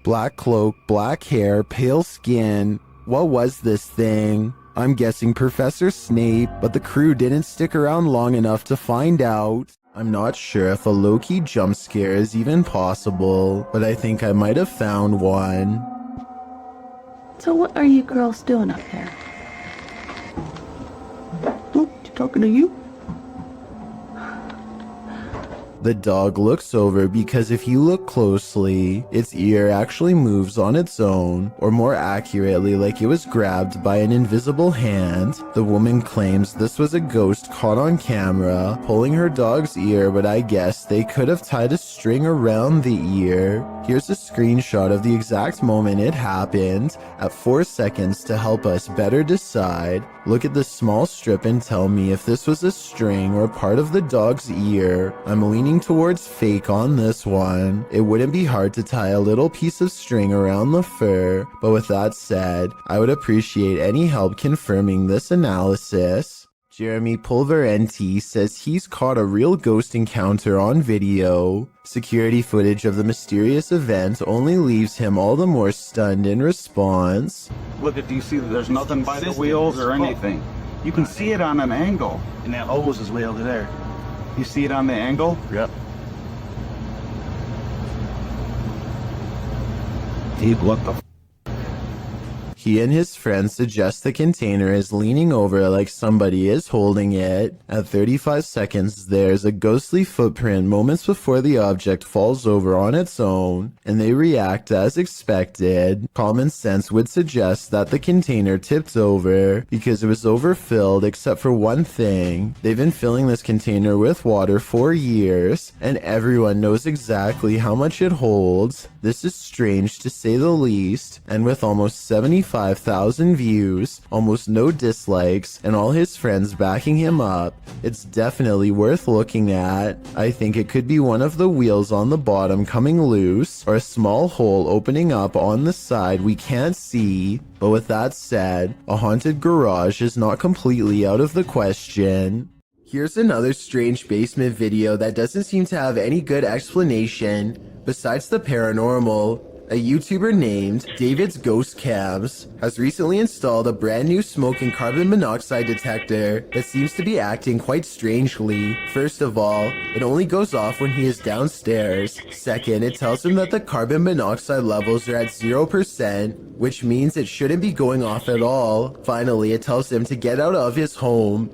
Black cloak, black hair, pale skin. What was this thing? I'm guessing Professor Snape, but the crew didn't stick around long enough to find out. I'm not sure if a low-key jump scare is even possible, but I think I might have found one. So what are you girls doing up there? Talking to you? The dog looks over because if you look closely, its ear actually moves on its own, or more accurately, like it was grabbed by an invisible hand. The woman claims this was a ghost caught on camera, pulling her dog's ear, but I guess they could have tied a string around the ear. Here's a screenshot of the exact moment it happened at 4 seconds to help us better decide. Look at this small strip and tell me if this was a string or part of the dog's ear. I'm leaning towards fake on this one. It wouldn't be hard to tie a little piece of string around the fur, but with that said, I would appreciate any help confirming this analysis. Jeremy Pulverenti says he's caught a real ghost encounter on video. Security footage of the mysterious event only leaves him all the more stunned in response. Look at, do you see that there's nothing by the wheels or anything? You can see it on an angle. And that hose is way over there. You see it on the angle? Yep. Dude, what the f? He and his friend suggest the container is leaning over like somebody is holding it. At 35 seconds, there's a ghostly footprint moments before the object falls over on its own, and they react as expected. Common sense would suggest that the container tipped over because it was overfilled except for one thing. They've been filling this container with water for years, and everyone knows exactly how much it holds. This is strange to say the least, and with almost 75,000 views, almost no dislikes, and all his friends backing him up, it's definitely worth looking at. I think it could be one of the wheels on the bottom coming loose, or a small hole opening up on the side we can't see. But with that said, a haunted garage is not completely out of the question. Here's another strange basement video that doesn't seem to have any good explanation besides the paranormal. A YouTuber named David's Ghost Cams has recently installed a brand new smoke and carbon monoxide detector that seems to be acting quite strangely. First of all, it only goes off when he is downstairs. Second, it tells him that the carbon monoxide levels are at 0%, which means it shouldn't be going off at all. Finally, it tells him to get out of his home.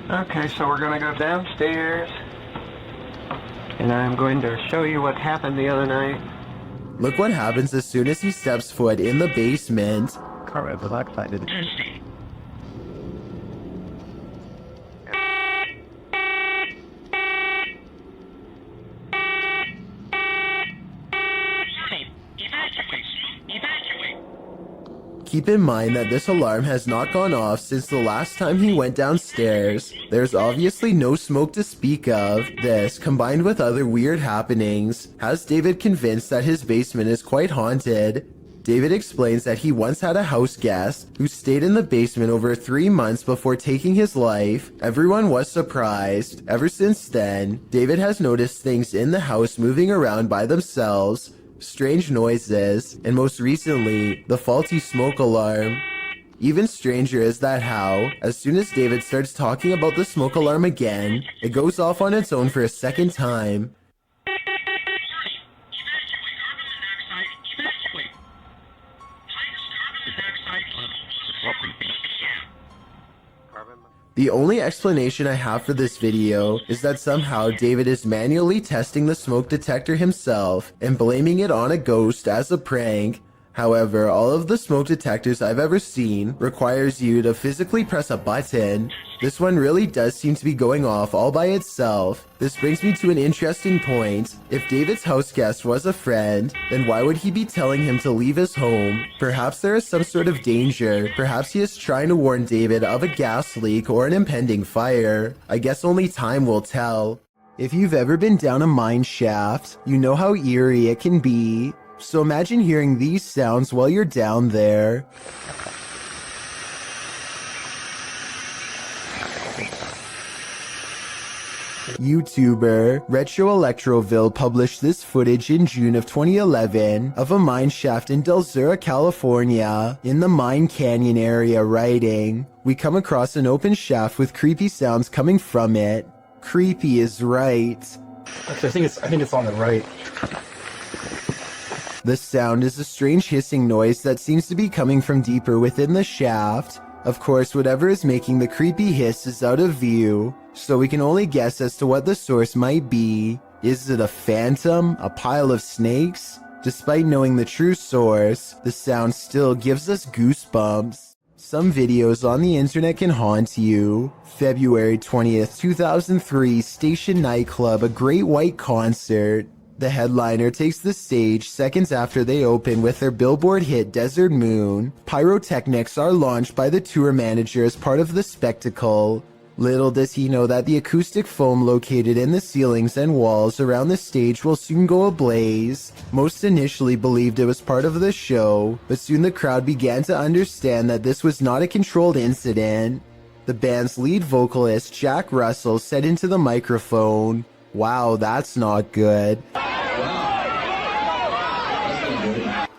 Okay, so we're gonna go downstairs, and I'm going to show you what happened the other night. Look what happens as soon as he steps foot in the basement. Carbon monoxide. Keep in mind that this alarm has not gone off since the last time he went downstairs. There's obviously no smoke to speak of. This, combined with other weird happenings, has David convinced that his basement is quite haunted. David explains that he once had a house guest who stayed in the basement over 3 months before taking his life. Everyone was surprised. Ever since then, David has noticed things in the house moving around by themselves, strange noises, and most recently, the faulty smoke alarm. Even stranger is that how, as soon as David starts talking about the smoke alarm again, it goes off on its own for a second time. The only explanation I have for this video is that somehow David is manually testing the smoke detector himself and blaming it on a ghost as a prank. However, all of the smoke detectors I've ever seen requires you to physically press a button. This one really does seem to be going off all by itself. This brings me to an interesting point. If David's house guest was a friend, then why would he be telling him to leave his home? Perhaps there is some sort of danger. Perhaps he is trying to warn David of a gas leak or an impending fire. I guess only time will tell. If you've ever been down a mine shaft, you know how eerie it can be. So imagine hearing these sounds while you're down there. YouTuber Retro Electroville published this footage in June of 2011 of a mine shaft in Del Sur, California, in the Mine Canyon area, writing, "We come across an open shaft with creepy sounds coming from it." Creepy is right. Actually, I think it's on the right. The sound is a strange hissing noise that seems to be coming from deeper within the shaft. Of course, whatever is making the creepy hiss is out of view, so we can only guess as to what the source might be. Is it a phantom? A pile of snakes? Despite knowing the true source, the sound still gives us goosebumps. Some videos on the internet can haunt you. February 20th, 2003, Station Nightclub, a Great White concert. The headliner takes the stage seconds after they open with their Billboard hit Desert Moon. Pyrotechnics are launched by the tour manager as part of the spectacle. Little does he know that the acoustic foam located in the ceilings and walls around the stage will soon go ablaze. Most initially believed it was part of the show, but soon the crowd began to understand that this was not a controlled incident. The band's lead vocalist, Jack Russell, said into the microphone, "Wow, that's not good,"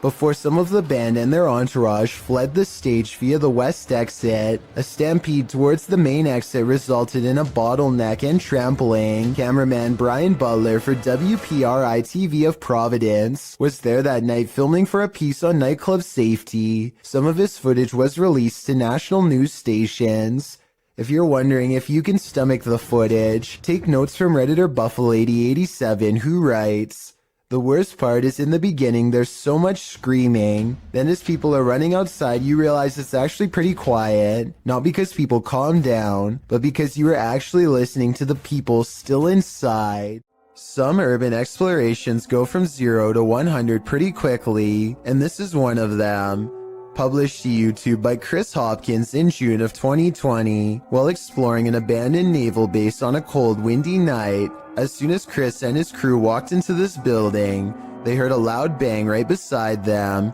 before some of the band and their entourage fled the stage via the west exit. A stampede towards the main exit resulted in a bottleneck and trampling. Cameraman Brian Butler for WPRI-TV of Providence was there that night filming for a piece on nightclub safety. Some of his footage was released to national news stations. If you're wondering if you can stomach the footage, take notes from Redditor Buffalo8087, who writes, "The worst part is in the beginning there's so much screaming. Then as people are running outside you realize it's actually pretty quiet. Not because people calm down, but because you are actually listening to the people still inside." Some urban explorations go from 0 to 100 pretty quickly, and this is one of them. Published to YouTube by Chris Hopkins in June of 2020, while exploring an abandoned naval base on a cold, windy night. As soon as Chris and his crew walked into this building, they heard a loud bang right beside them.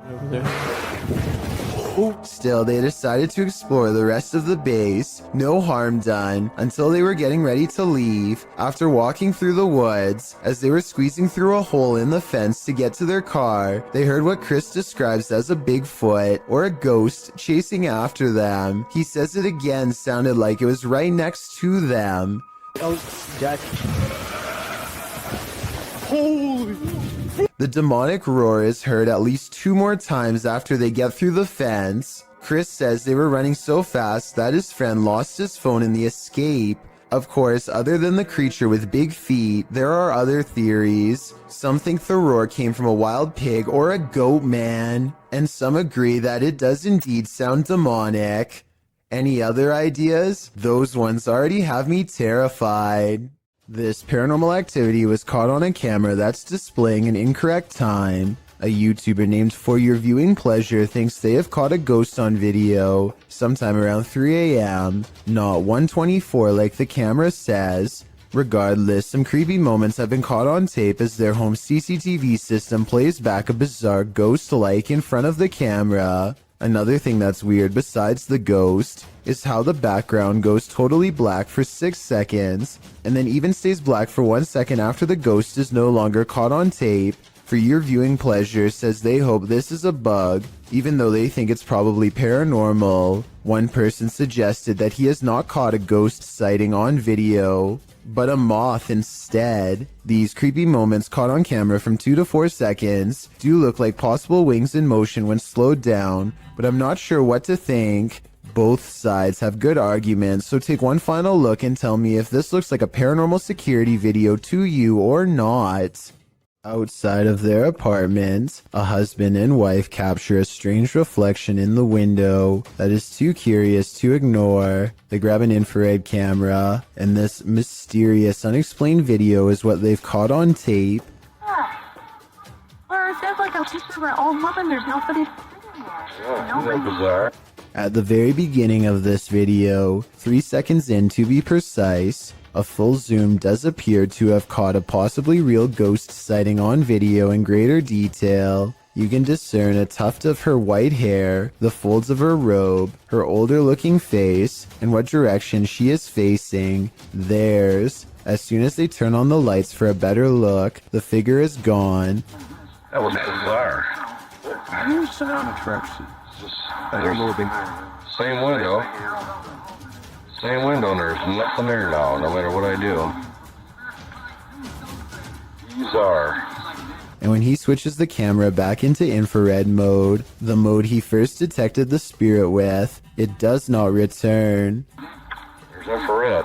Still, they decided to explore the rest of the base, no harm done, until they were getting ready to leave. After walking through the woods, as they were squeezing through a hole in the fence to get to their car, they heard what Chris describes as a Bigfoot, or a ghost, chasing after them. He says it again sounded like it was right next to them. Holy! The demonic roar is heard at least 2 more times after they get through the fence. Chris says they were running so fast that his friend lost his phone in the escape. Of course, other than the creature with big feet, there are other theories. Some think the roar came from a wild pig or a goat man, and some agree that it does indeed sound demonic. Any other ideas? Those ones already have me terrified. This paranormal activity was caught on a camera that's displaying an incorrect time. A YouTuber named For Your Viewing Pleasure thinks they have caught a ghost on video sometime around 3 a.m., not 1:24 like the camera says. Regardless, some creepy moments have been caught on tape as their home CCTV system plays back a bizarre ghost-like in front of the camera. Another thing that's weird besides the ghost is how the background goes totally black for 6 seconds and then even stays black for 1 second after the ghost is no longer caught on tape. For Your Viewing Pleasure says they hope this is a bug, even though they think it's probably paranormal. One person suggested that he has not caught a ghost sighting on video, but a moth instead. These creepy moments caught on camera from 2 to 4 seconds do look like possible wings in motion when slowed down, but I'm not sure what to think. Both sides have good arguments, so take one final look and tell me if this looks like a paranormal security video to you or not. Outside of their apartment, a husband and wife capture a strange reflection in the window that is too curious to ignore. They grab an infrared camera, and this mysterious, unexplained video is what they've caught on tape. Or is that like a picture of our old mother and there's nobody? Bizarre. At the very beginning of this video, 3 seconds in to be precise, a full zoom does appear to have caught a possibly real ghost sighting on video in greater detail. You can discern a tuft of her white hair, the folds of her robe, her older looking face, and what direction she is facing, theirs. As soon as they turn on the lights for a better look, the figure is gone. That was bizarre. Here's some attraction. Same window. Same window, and there's nothing there now, no matter what I do. Bizarre. and when he switches the camera back into infrared mode, the mode he first detected the spirit with, it does not return. There's infrared.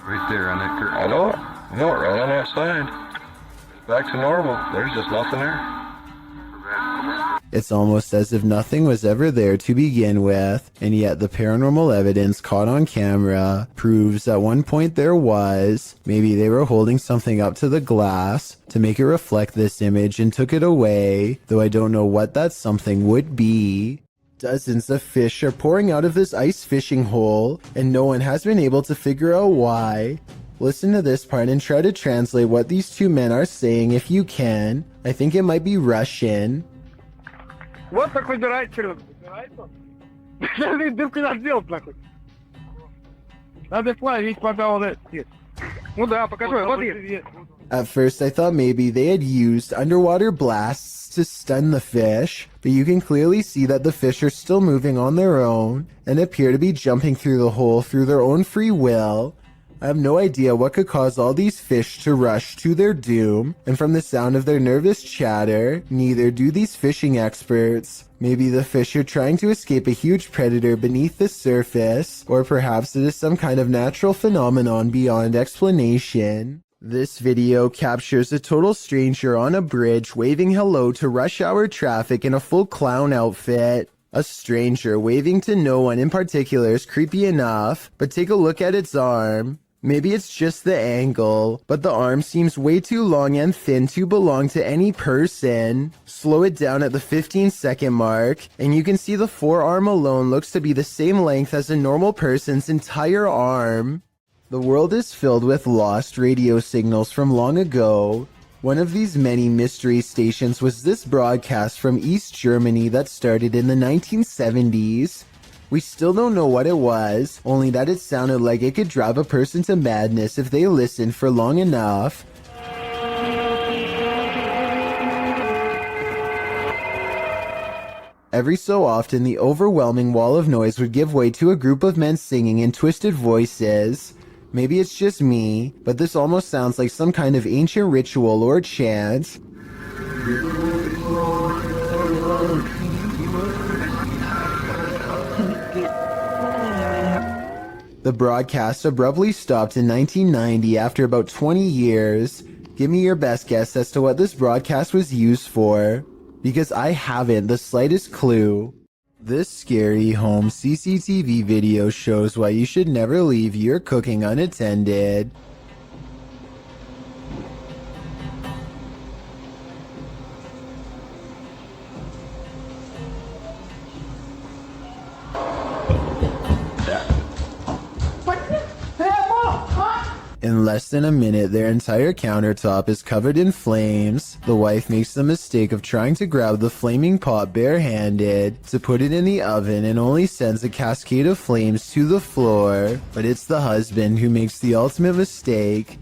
Right there on that curtain. I know it. Right on that side. It's back to normal. There's just nothing there. It's almost as if nothing was ever there to begin with, and yet the paranormal evidence caught on camera proves at one point there was. Maybe they were holding something up to the glass to make it reflect this image and took it away, though I don't know what that something would be. Dozens of fish are pouring out of this ice fishing hole, and no one has been able to figure out why. Listen to this part and try to translate what these two men are saying if you can. I think it might be Russian. Вот как выбирать череп. Дырку надо сделать, нахуй. Надо плавить, пожалуйста. Ну да, покажи, вот есть. At first I thought maybe they had used underwater blasts to stun the fish, but you can clearly see that the fish are still moving on their own and appear to be jumping through the hole through their own free will. I have no idea what could cause all these fish to rush to their doom, and from the sound of their nervous chatter, neither do these fishing experts. Maybe the fish are trying to escape a huge predator beneath the surface, or perhaps it is some kind of natural phenomenon beyond explanation. This video captures a total stranger on a bridge waving hello to rush hour traffic in a full clown outfit. A stranger waving to no one in particular is creepy enough, but take a look at its arm. Maybe it's just the angle, but the arm seems way too long and thin to belong to any person. Slow it down at the 15-second mark, and you can see the forearm alone looks to be the same length as a normal person's entire arm. The world is filled with lost radio signals from long ago. One of these many mystery stations was this broadcast from East Germany that started in the 1970s. We still don't know what it was, only that it sounded like it could drive a person to madness if they listened for long enough. Every so often, the overwhelming wall of noise would give way to a group of men singing in twisted voices. Maybe it's just me, but this almost sounds like some kind of ancient ritual or chant. The broadcast abruptly stopped in 1990 after about 20 years. Give me your best guess as to what this broadcast was used for, because I haven't the slightest clue. This scary home CCTV video shows why you should never leave your cooking unattended. In less than a minute, their entire countertop is covered in flames. The wife makes the mistake of trying to grab the flaming pot barehanded to put it in the oven and only sends a cascade of flames to the floor. But it's the husband who makes the ultimate mistake.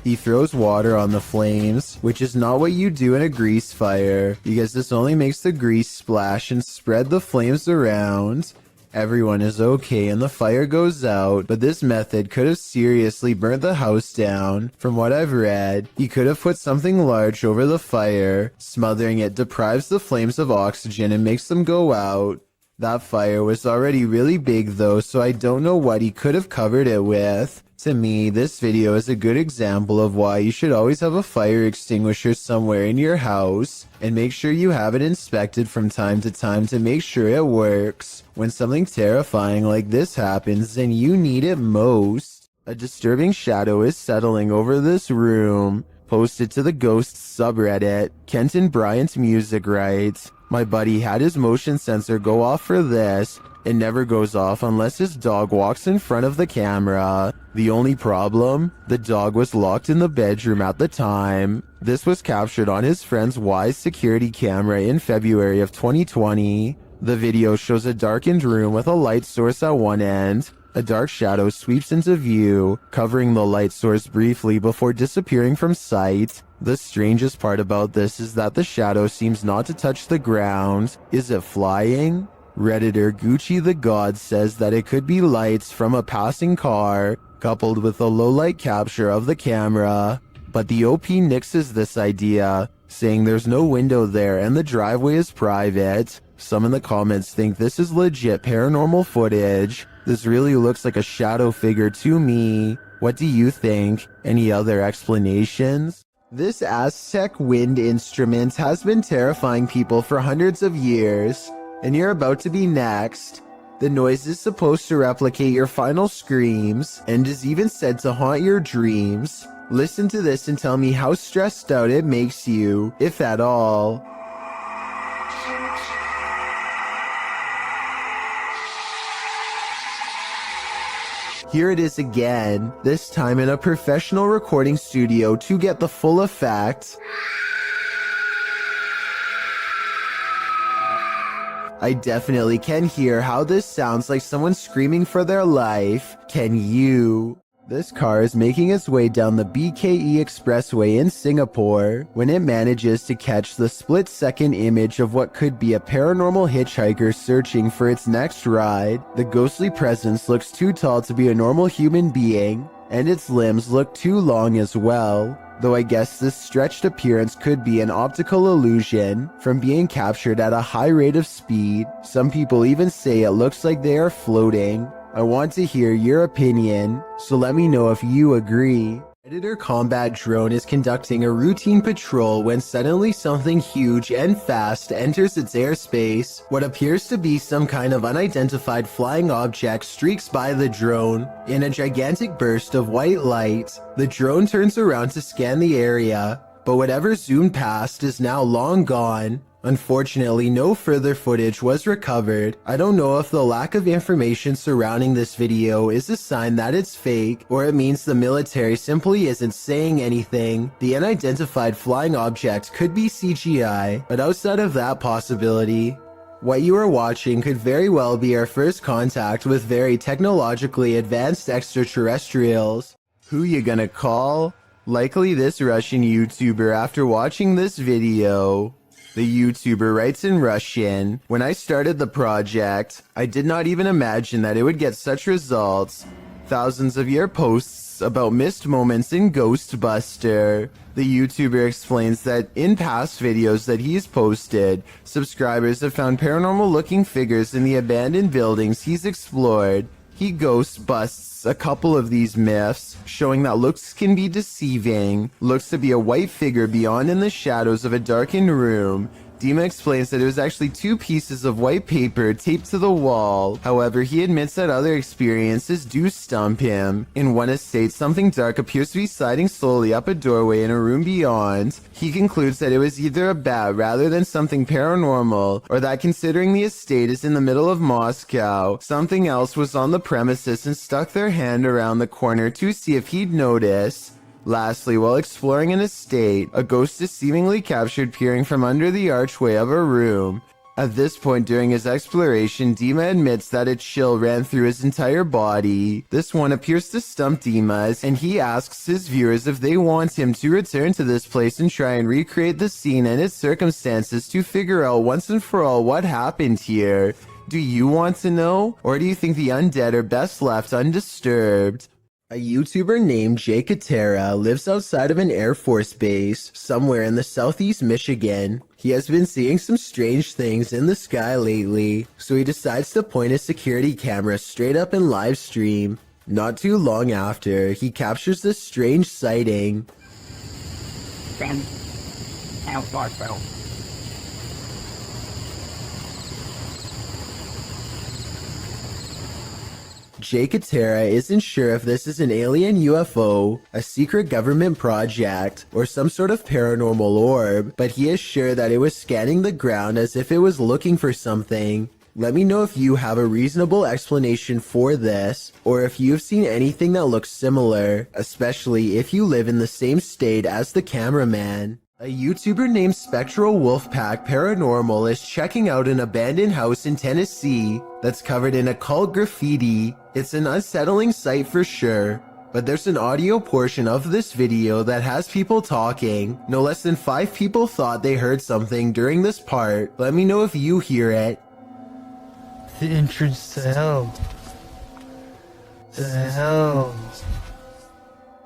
He throws water on the flames, which is not what you do in a grease fire, because this only makes the grease splash and spread the flames around. Everyone is okay and the fire goes out, but this method could have seriously burnt the house down. From what I've read, he could have put something large over the fire. Smothering it deprives the flames of oxygen and makes them go out. That fire was already really big though, so I don't know what he could have covered it with. To me, this video is a good example of why you should always have a fire extinguisher somewhere in your house, and make sure you have it inspected from time to time to make sure it works. When something terrifying like this happens, then you need it most. A disturbing shadow is settling over this room. Posted to the Ghosts subreddit. Kenton Bryant Music writes, "My buddy had his motion sensor go off for this. It never goes off unless his dog walks in front of the camera. The only problem? The dog was locked in the bedroom at the time." This was captured on his friend's Wise security camera in February of 2020. The video shows a darkened room with a light source at one end. A dark shadow sweeps into view, covering the light source briefly before disappearing from sight. The strangest part about this is that the shadow seems not to touch the ground. Is it flying? Redditor Gucci the God says that it could be lights from a passing car. coupled with a low-light capture of the camera. But the OP nixes this idea, saying there's no window there and the driveway is private. Some in the comments think this is legit paranormal footage. This really looks like a shadow figure to me. What do you think? Any other explanations? This Aztec wind instrument has been terrifying people for hundreds of years, and you're about to be next. The noise is supposed to replicate your final screams, and is even said to haunt your dreams. Listen to this and tell me how stressed out it makes you, if at all. Here it is again, this time in a professional recording studio to get the full effect. I definitely can hear how this sounds like someone screaming for their life. Can you? This car is making its way down the BKE Expressway in Singapore when it manages to catch the split-second image of what could be a paranormal hitchhiker searching for its next ride. The ghostly presence looks too tall to be a normal human being, and its limbs look too long as well. Though I guess this stretched appearance could be an optical illusion from being captured at a high rate of speed. Some people even say it looks like they are floating. I want to hear your opinion, so let me know if you agree. Predator combat drone is conducting a routine patrol when suddenly something huge and fast enters its airspace. What appears to be some kind of unidentified flying object streaks by the drone. In a gigantic burst of white light, the drone turns around to scan the area, but whatever zoomed past is now long gone. Unfortunately, no further footage was recovered. I don't know if the lack of information surrounding this video is a sign that it's fake, or it means the military simply isn't saying anything. The unidentified flying object could be CGI, but outside of that possibility, what you are watching could very well be our first contact with very technologically advanced extraterrestrials. Who you gonna call? Likely this Russian YouTuber after watching this video. The YouTuber writes in Russian, "When I started the project, I did not even imagine that it would get such results. Thousands of your posts about missed moments in Ghostbuster." The YouTuber explains that in past videos that he's posted, subscribers have found paranormal looking figures in the abandoned buildings he's explored. He ghost busts a couple of these myths, showing that looks can be deceiving. Looks to be a white figure beyond in the shadows of a darkened room. Dima explains that it was actually 2 pieces of white paper taped to the wall. However, he admits that other experiences do stump him. In one estate, something dark appears to be sliding slowly up a doorway in a room beyond. He concludes that it was either a bat rather than something paranormal, or that considering the estate is in the middle of Moscow, something else was on the premises and stuck their hand around the corner to see if he'd notice. Lastly, while exploring an estate, a ghost is seemingly captured peering from under the archway of a room. At this point during his exploration, Dima admits that a chill ran through his entire body. This one appears to stump Dima, and he asks his viewers if they want him to return to this place and try and recreate the scene and its circumstances to figure out once and for all what happened here. Do you want to know? Or do you think the undead are best left undisturbed? A YouTuber named Jay Katera lives outside of an Air Force base somewhere in the southeast Michigan. He has been seeing some strange things in the sky lately, so he decides to point his security camera straight up and live stream. Not too long after, he captures this strange sighting. Jay Katera isn't sure if this is an alien UFO, a secret government project, or some sort of paranormal orb, but he is sure that it was scanning the ground as if it was looking for something. Let me know if you have a reasonable explanation for this, or if you've seen anything that looks similar, especially if you live in the same state as the cameraman. A YouTuber named Spectral Wolfpack Paranormal is checking out an abandoned house in Tennessee that's covered in occult graffiti. It's an unsettling sight for sure, but there's an audio portion of this video that has people talking. No less than 5 people thought they heard something during this part. Let me know if you hear it. The entrance to hell. the hell?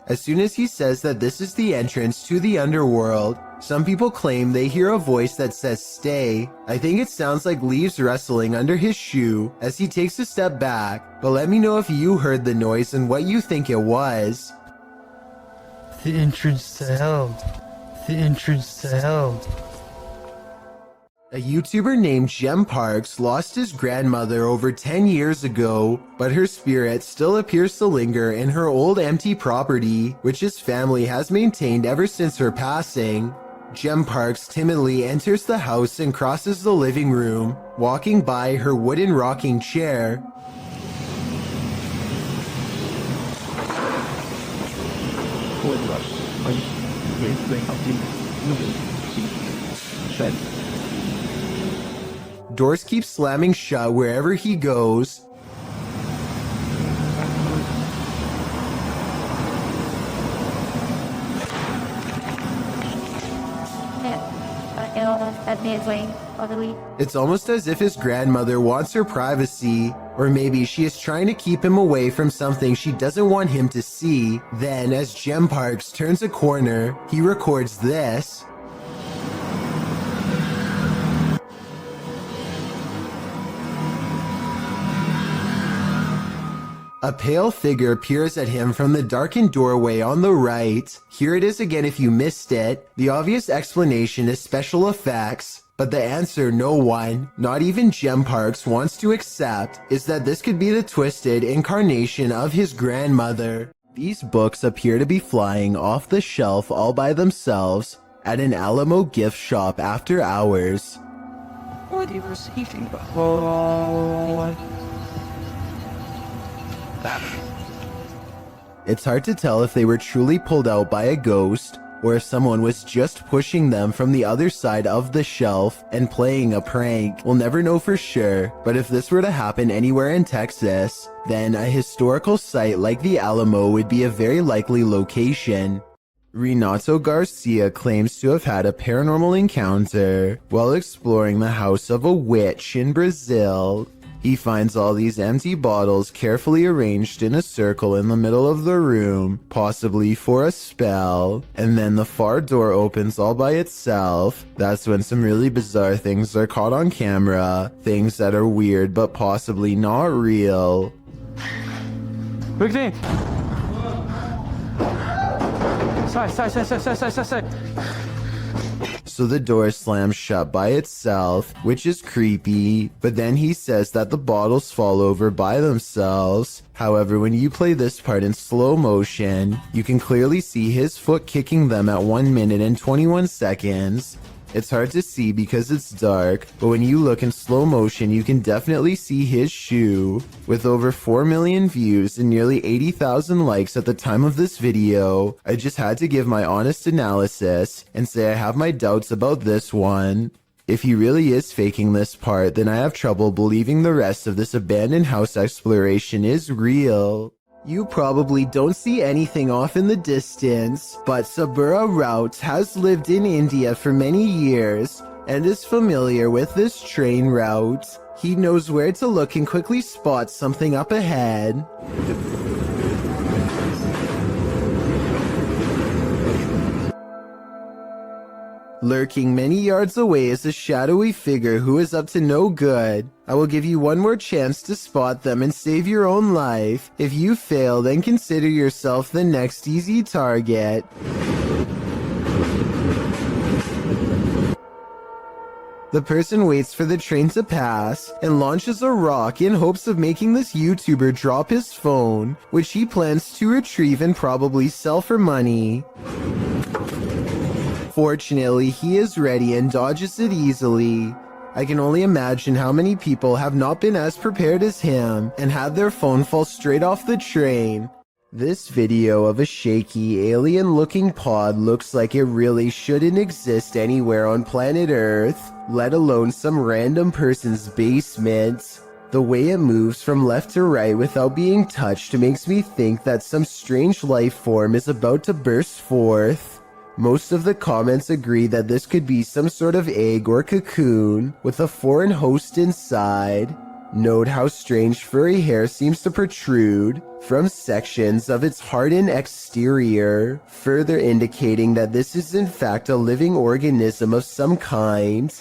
As soon as he says that this is the entrance to the underworld, some people claim they hear a voice that says stay. I think it sounds like leaves rustling under his shoe as he takes a step back, but let me know if you heard the noise and what you think it was. The entrance to hell. The entrance to hell. A YouTuber named Jem Parks lost his grandmother over 10 years ago, but her spirit still appears to linger in her old empty property, which his family has maintained ever since her passing. Jem Parks timidly enters the house and crosses the living room, walking by her wooden rocking chair. Doors keep slamming shut wherever he goes. It's almost as if his grandmother wants her privacy, or maybe she is trying to keep him away from something she doesn't want him to see. Then, as Jem Parks turns a corner, he records this. A pale figure peers at him from the darkened doorway on the right. Here it is again if you missed it. The obvious explanation is special effects, but the answer no one, not even Jem Parks, wants to accept is that this could be the twisted incarnation of his grandmother. These books appear to be flying off the shelf all by themselves at an Alamo gift shop after hours. What are you receiving? It's hard to tell if they were truly pulled out by a ghost, or if someone was just pushing them from the other side of the shelf and playing a prank. We'll never know for sure, but if this were to happen anywhere in Texas, then a historical site like the Alamo would be a very likely location. Renato Garcia claims to have had a paranormal encounter while exploring the house of a witch in Brazil. He finds all these empty bottles carefully arranged in a circle in the middle of the room, possibly for a spell, and then the far door opens all by itself. That's when some really bizarre things are caught on camera, things that are weird but possibly not real. Victor! Sai. So the door slams shut by itself, which is creepy, but then he says that the bottles fall over by themselves. However, when you play this part in slow motion, you can clearly see his foot kicking them at 1 minute and 21 seconds. It's hard to see because it's dark, but when you look in slow motion, you can definitely see his shoe. With over 4 million views and nearly 80,000 likes at the time of this video, I just had to give my honest analysis and say I have my doubts about this one. If he really is faking this part, then I have trouble believing the rest of this abandoned house exploration is real. You probably don't see anything off in the distance, but Sabura Rout has lived in India for many years and is familiar with this train route. He knows where to look and quickly spots something up ahead. Lurking many yards away is a shadowy figure who is up to no good. I will give you one more chance to spot them and save your own life. If you fail, then consider yourself the next easy target. The person waits for the train to pass and launches a rock in hopes of making this YouTuber drop his phone, which he plans to retrieve and probably sell for money. Fortunately, he is ready and dodges it easily. I can only imagine how many people have not been as prepared as him and had their phone fall straight off the train. This video of a shaky, alien-looking pod looks like it really shouldn't exist anywhere on planet Earth, let alone some random person's basement. The way it moves from left to right without being touched makes me think that some strange life form is about to burst forth. Most of the comments agree that this could be some sort of egg or cocoon with a foreign host inside. Note how strange furry hair seems to protrude from sections of its hardened exterior, further indicating that this is in fact a living organism of some kind.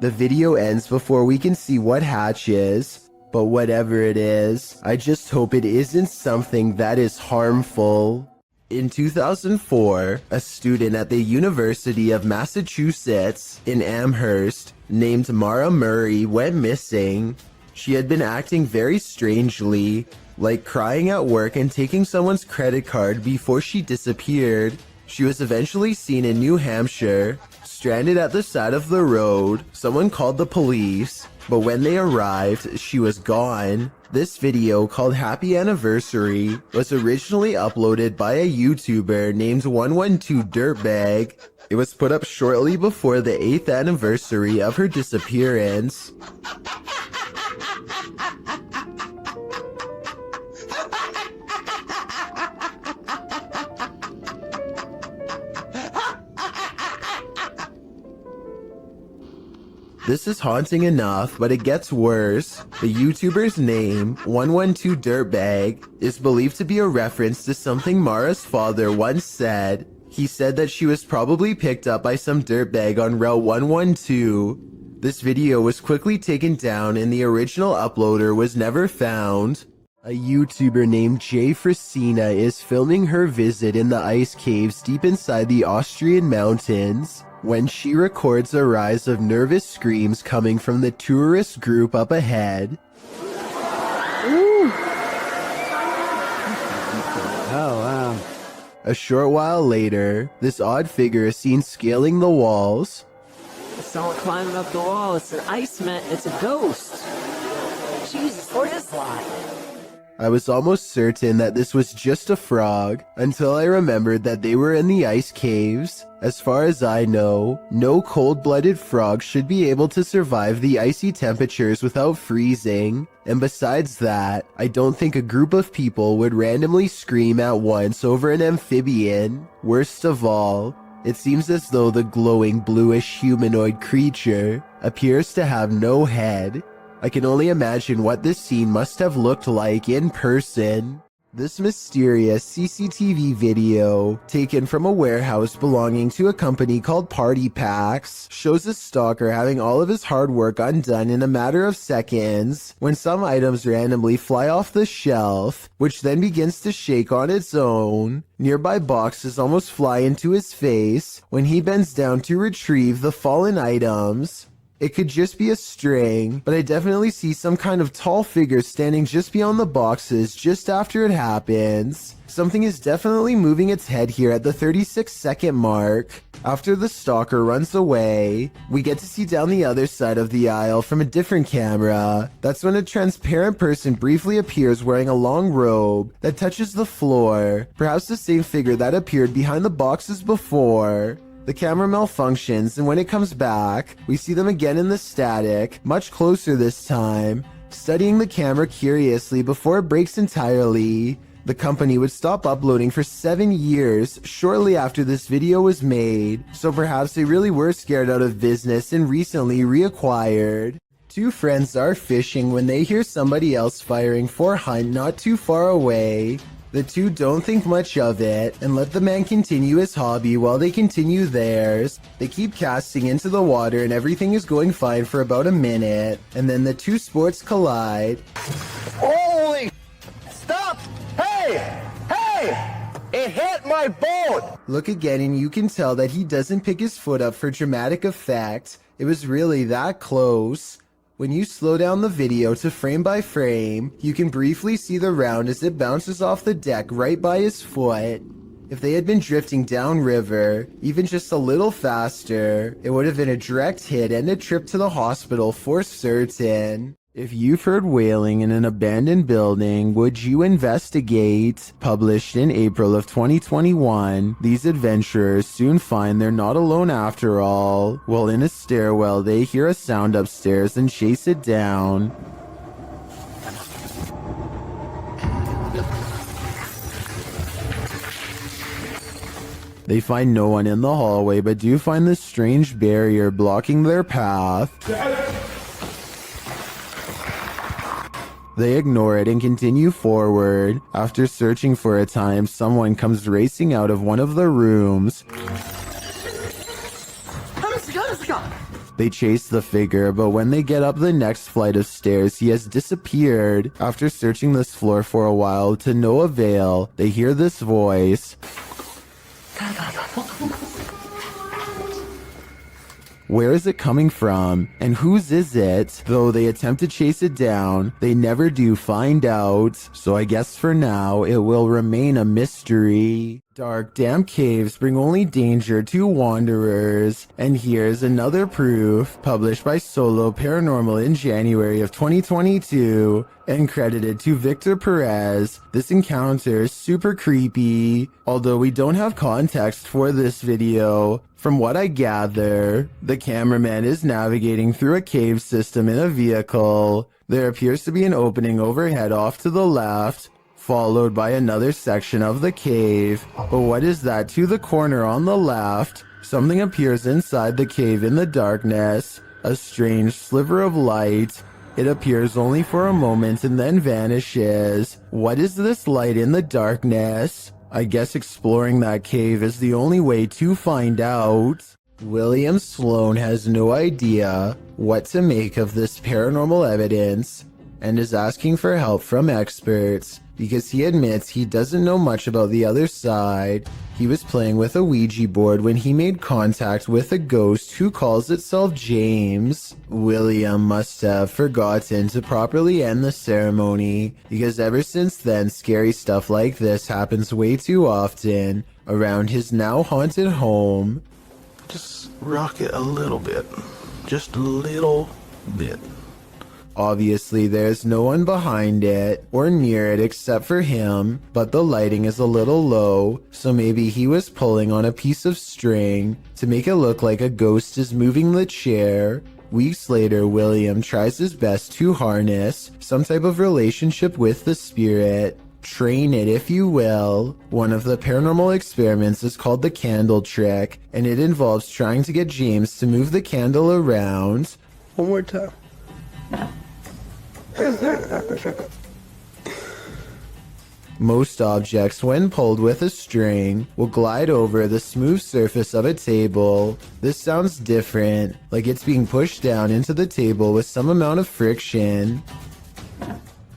The video ends before we can see what hatches, but whatever it is, I just hope it isn't something that is harmful. In 2004, a student at the University of Massachusetts in Amherst named Mara Murray went missing. She had been acting very strangely, like crying at work and taking someone's credit card before she disappeared. She was eventually seen in New Hampshire, stranded at the side of the road. Someone called the police, but when they arrived, she was gone. This video, called Happy Anniversary, was originally uploaded by a YouTuber named 112 Dirtbag. It was put up shortly before the 8th anniversary of her disappearance. This is haunting enough, but it gets worse. The YouTuber's name, 112 Dirtbag, is believed to be a reference to something Mara's father once said. He said that she was probably picked up by some dirtbag on Route 112. This video was quickly taken down and the original uploader was never found. A YouTuber named Jay Frisina is filming her visit in the ice caves deep inside the Austrian mountains when she records a rise of nervous screams coming from the tourist group up ahead. Oh, wow. A short while later, this odd figure is seen scaling the walls. Someone climbing up the wall. It's an Iceman. It's a ghost. Jesus, what is that? I was almost certain that this was just a frog until I remembered that they were in the ice caves. As far as I know, no cold-blooded frog should be able to survive the icy temperatures without freezing. And besides that, I don't think a group of people would randomly scream at once over an amphibian. Worst of all, it seems as though the glowing bluish humanoid creature appears to have no head. I can only imagine what this scene must have looked like in person. This mysterious CCTV video, taken from a warehouse belonging to a company called Party Packs, shows a stalker having all of his hard work undone in a matter of seconds when some items randomly fly off the shelf, which then begins to shake on its own. Nearby boxes almost fly into his face when he bends down to retrieve the fallen items. It could just be a string, but I definitely see some kind of tall figure standing just beyond the boxes just after it happens. Something is definitely moving its head here at the 36-second mark. After the stalker runs away, we get to see down the other side of the aisle from a different camera. That's when a transparent person briefly appears wearing a long robe that touches the floor, perhaps the same figure that appeared behind the boxes before. The camera malfunctions, and when it comes back, we see them again in the static, much closer this time, studying the camera curiously before it breaks entirely. The company would stop uploading for 7 years shortly after this video was made, so perhaps they really were scared out of business and recently reacquired. Two friends are fishing when they hear somebody else firing for a hunt not too far away. The two don't think much of it and let the man continue his hobby while they continue theirs. They keep casting into the water and everything is going fine for about a minute, and then the two sports collide. Holy! Stop! Hey! Hey! It hit my boat! Look again and you can tell that he doesn't pick his foot up for dramatic effect. It was really that close. When you slow down the video to frame by frame, you can briefly see the round as it bounces off the deck right by his foot. If they had been drifting downriver, even just a little faster, it would have been a direct hit and a trip to the hospital for certain. If you've heard wailing in an abandoned building, would you investigate? Published in April of 2021, these adventurers soon find they're not alone after all. While in a stairwell, they hear a sound upstairs and chase it down. They find no one in the hallway, but do find this strange barrier blocking their path. They ignore it and continue forward. After searching for a time, someone comes racing out of one of the rooms. They chase the figure, but when they get up the next flight of stairs, he has disappeared. After searching this floor for a while to no avail, they hear this voice. Where is it coming from? And whose is it? Though they attempt to chase it down, they never do find out. So I guess for now, it will remain a mystery. Dark, damp caves bring only danger to wanderers. And here's another proof, published by Solo Paranormal in January of 2022, and credited to Victor Perez. This encounter is super creepy, although we don't have context for this video. From what I gather, the cameraman is navigating through a cave system in a vehicle. There appears to be an opening overhead off to the left, followed by another section of the cave. But what is that to the corner on the left? Something appears inside the cave in the darkness, a strange sliver of light. It appears only for a moment and then vanishes. What is this light in the darkness? I guess exploring that cave is the only way to find out. William Sloan has no idea what to make of this paranormal evidence and is asking for help from experts because he admits he doesn't know much about the other side. He was playing with a Ouija board when he made contact with a ghost who calls itself James. William must have forgotten to properly end the ceremony because ever since then, scary stuff like this happens way too often around his now haunted home. Just rock it a little bit. Just a little bit. Obviously, there's no one behind it or near it except for him, but the lighting is a little low, so maybe he was pulling on a piece of string to make it look like a ghost is moving the chair. Weeks later, William tries his best to harness some type of relationship with the spirit. Train it, if you will. One of the paranormal experiments is called the candle trick, and it involves trying to get James to move the candle around. One more time. Most objects, when pulled with a string, will glide over the smooth surface of a table. This sounds different, like it's being pushed down into the table with some amount of friction.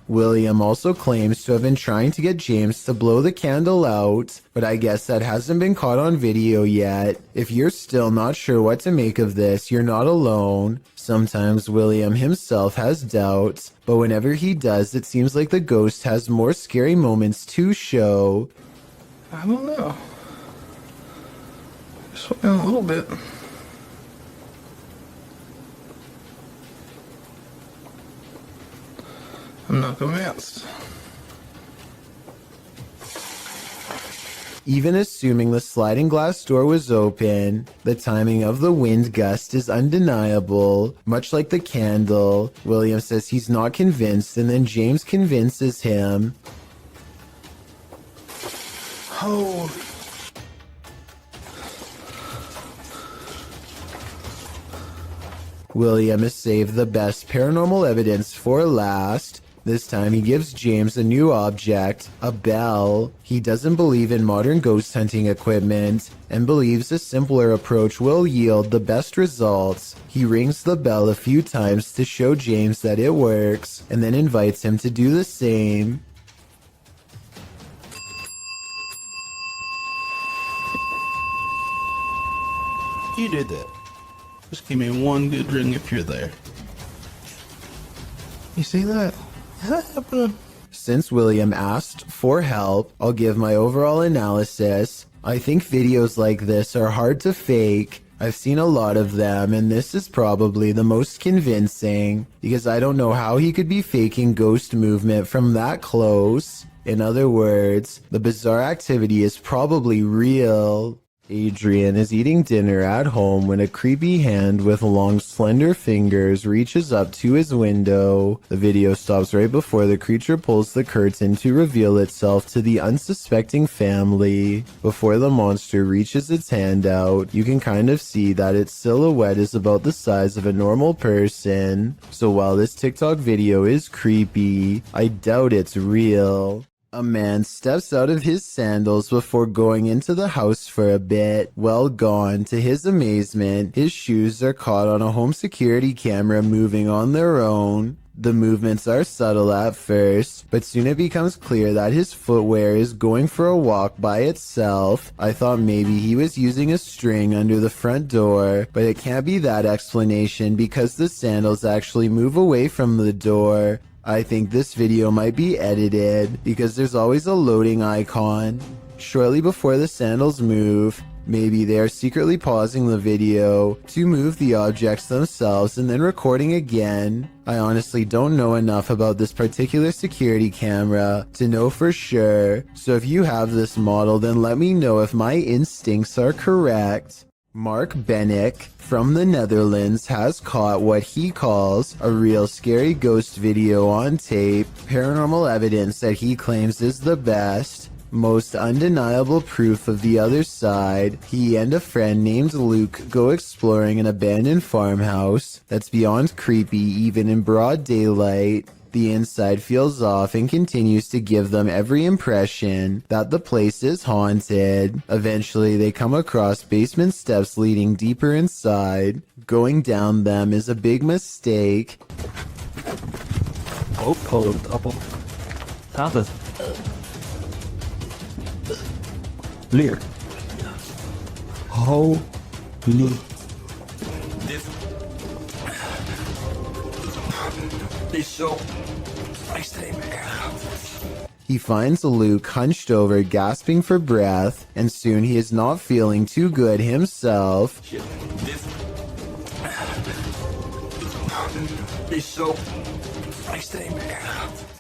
William also claims to have been trying to get James to blow the candle out, but I guess that hasn't been caught on video yet. If you're still not sure what to make of this, you're not alone. Sometimes William himself has doubts, but whenever he does, it seems like the ghost has more scary moments to show. I don't know. Just a little bit. I'm not convinced. Even assuming the sliding glass door was open, the timing of the wind gust is undeniable. Much like the candle, William says he's not convinced, and then James convinces him. Oh. William has saved the best paranormal evidence for last. This time he gives James a new object, a bell. He doesn't believe in modern ghost hunting equipment and believes a simpler approach will yield the best results. He rings the bell a few times to show James that it works and then invites him to do the same. You did that. Just give me one good ring if you're there. You see that? Since William asked for help, I'll give my overall analysis. I think videos like this are hard to fake. I've seen a lot of them, and this is probably the most convincing, because I don't know how he could be faking ghost movement from that close. In other words, the bizarre activity is probably real. Adrian is eating dinner at home when a creepy hand with long slender fingers reaches up to his window. The video stops right before the creature pulls the curtain to reveal itself to the unsuspecting family. Before the monster reaches its hand out, you can kind of see that its silhouette is about the size of a normal person. So while this TikTok video is creepy, I doubt it's real. A man steps out of his sandals before going into the house for a bit. Well gone. To his amazement, his shoes are caught on a home security camera moving on their own. The movements are subtle at first, but soon it becomes clear that his footwear is going for a walk by itself. I thought maybe he was using a string under the front door, but it can't be that explanation because the sandals actually move away from the door. I think this video might be edited because there's always a loading icon. Shortly before the sandals move, maybe they are secretly pausing the video to move the objects themselves and then recording again. I honestly don't know enough about this particular security camera to know for sure, so if you have this model then let me know if my instincts are correct. Mark Bennick from the Netherlands has caught what he calls a real scary ghost video on tape, paranormal evidence that he claims is the best, most undeniable proof of the other side. He and a friend named Luke go exploring an abandoned farmhouse that's beyond creepy even in broad daylight. The inside feels off and continues to give them every impression that the place is haunted. Eventually, they come across basement steps leading deeper inside. Going down them is a big mistake. Appel. Gaat het? Leer. Holy. Dit is zo extreem erg. He finds Luke hunched over, gasping for breath, and soon he is not feeling too good himself. Dit is zo extreem erg.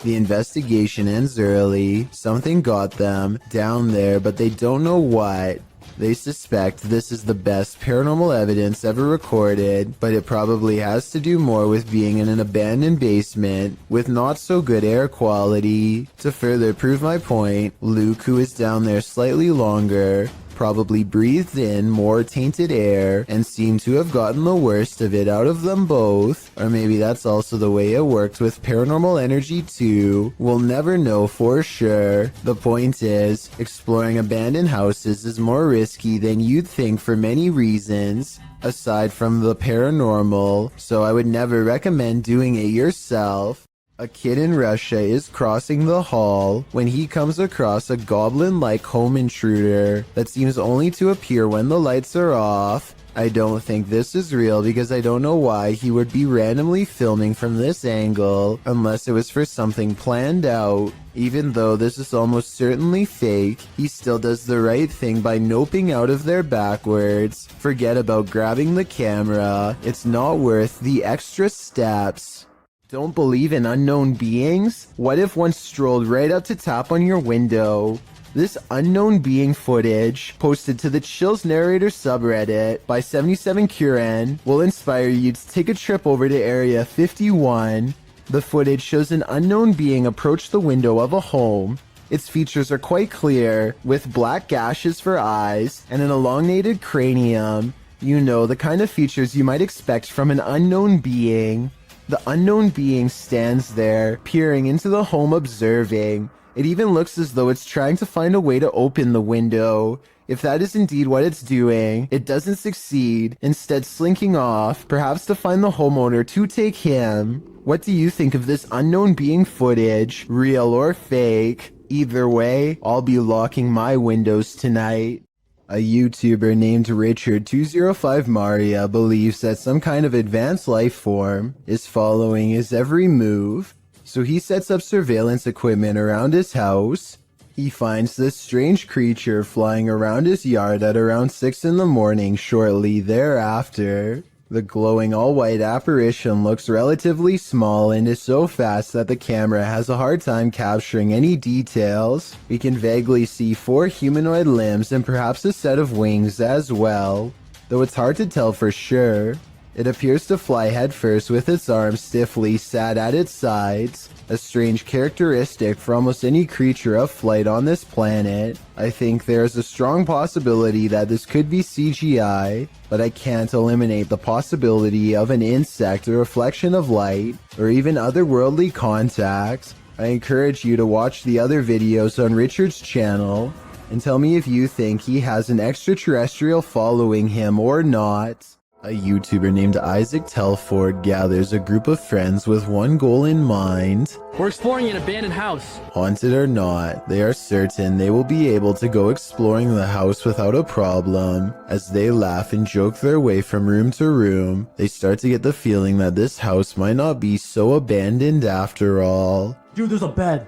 The investigation ends early. Something got them down there, but they don't know what. They suspect this is the best paranormal evidence ever recorded, but it probably has to do more with being in an abandoned basement with not so good air quality. To further prove my point, Luke, who is down there slightly longer, probably breathed in more tainted air and seemed to have gotten the worst of it out of them both. Or maybe that's also the way it worked with paranormal energy too. We'll never know for sure. The point is, exploring abandoned houses is more risky than you'd think for many reasons, aside from the paranormal, so I would never recommend doing it yourself. A kid in Russia is crossing the hall when he comes across a goblin-like home intruder that seems only to appear when the lights are off. I don't think this is real because I don't know why he would be randomly filming from this angle unless it was for something planned out. Even though this is almost certainly fake, he still does the right thing by noping out of there backwards. Forget about grabbing the camera. It's not worth the extra steps. Don't believe in unknown beings? What if one strolled right up to tap on your window? This unknown being footage, posted to the Chills Narrator subreddit by 77Kuren, will inspire you to take a trip over to Area 51. The footage shows an unknown being approach the window of a home. Its features are quite clear, with black gashes for eyes and an elongated cranium. You know, the kind of features you might expect from an unknown being. The unknown being stands there, peering into the home, observing. It even looks as though it's trying to find a way to open the window. If that is indeed what it's doing, it doesn't succeed, instead slinking off, perhaps to find the homeowner to take him. What do you think of this unknown being footage, real or fake? Either way, I'll be locking my windows tonight. A YouTuber named Richard205Maria believes that some kind of advanced life form is following his every move, so he sets up surveillance equipment around his house. He finds this strange creature flying around his yard at around 6 in the morning shortly thereafter. The glowing all-white apparition looks relatively small and is so fast that the camera has a hard time capturing any details. We can vaguely see 4 humanoid limbs and perhaps a set of wings as well, though it's hard to tell for sure. It appears to fly headfirst with its arms stiffly sat at its sides, a strange characteristic for almost any creature of flight on this planet. I think there is a strong possibility that this could be CGI, but I can't eliminate the possibility of an insect, a reflection of light, or even otherworldly contact. I encourage you to watch the other videos on Richard's channel and tell me if you think he has an extraterrestrial following him or not. A YouTuber named Isaac Telford gathers a group of friends with one goal in mind. We're exploring an abandoned house. Haunted or not, they are certain they will be able to go exploring the house without a problem. As they laugh and joke their way from room to room, they start to get the feeling that this house might not be so abandoned after all. Dude, there's a bed.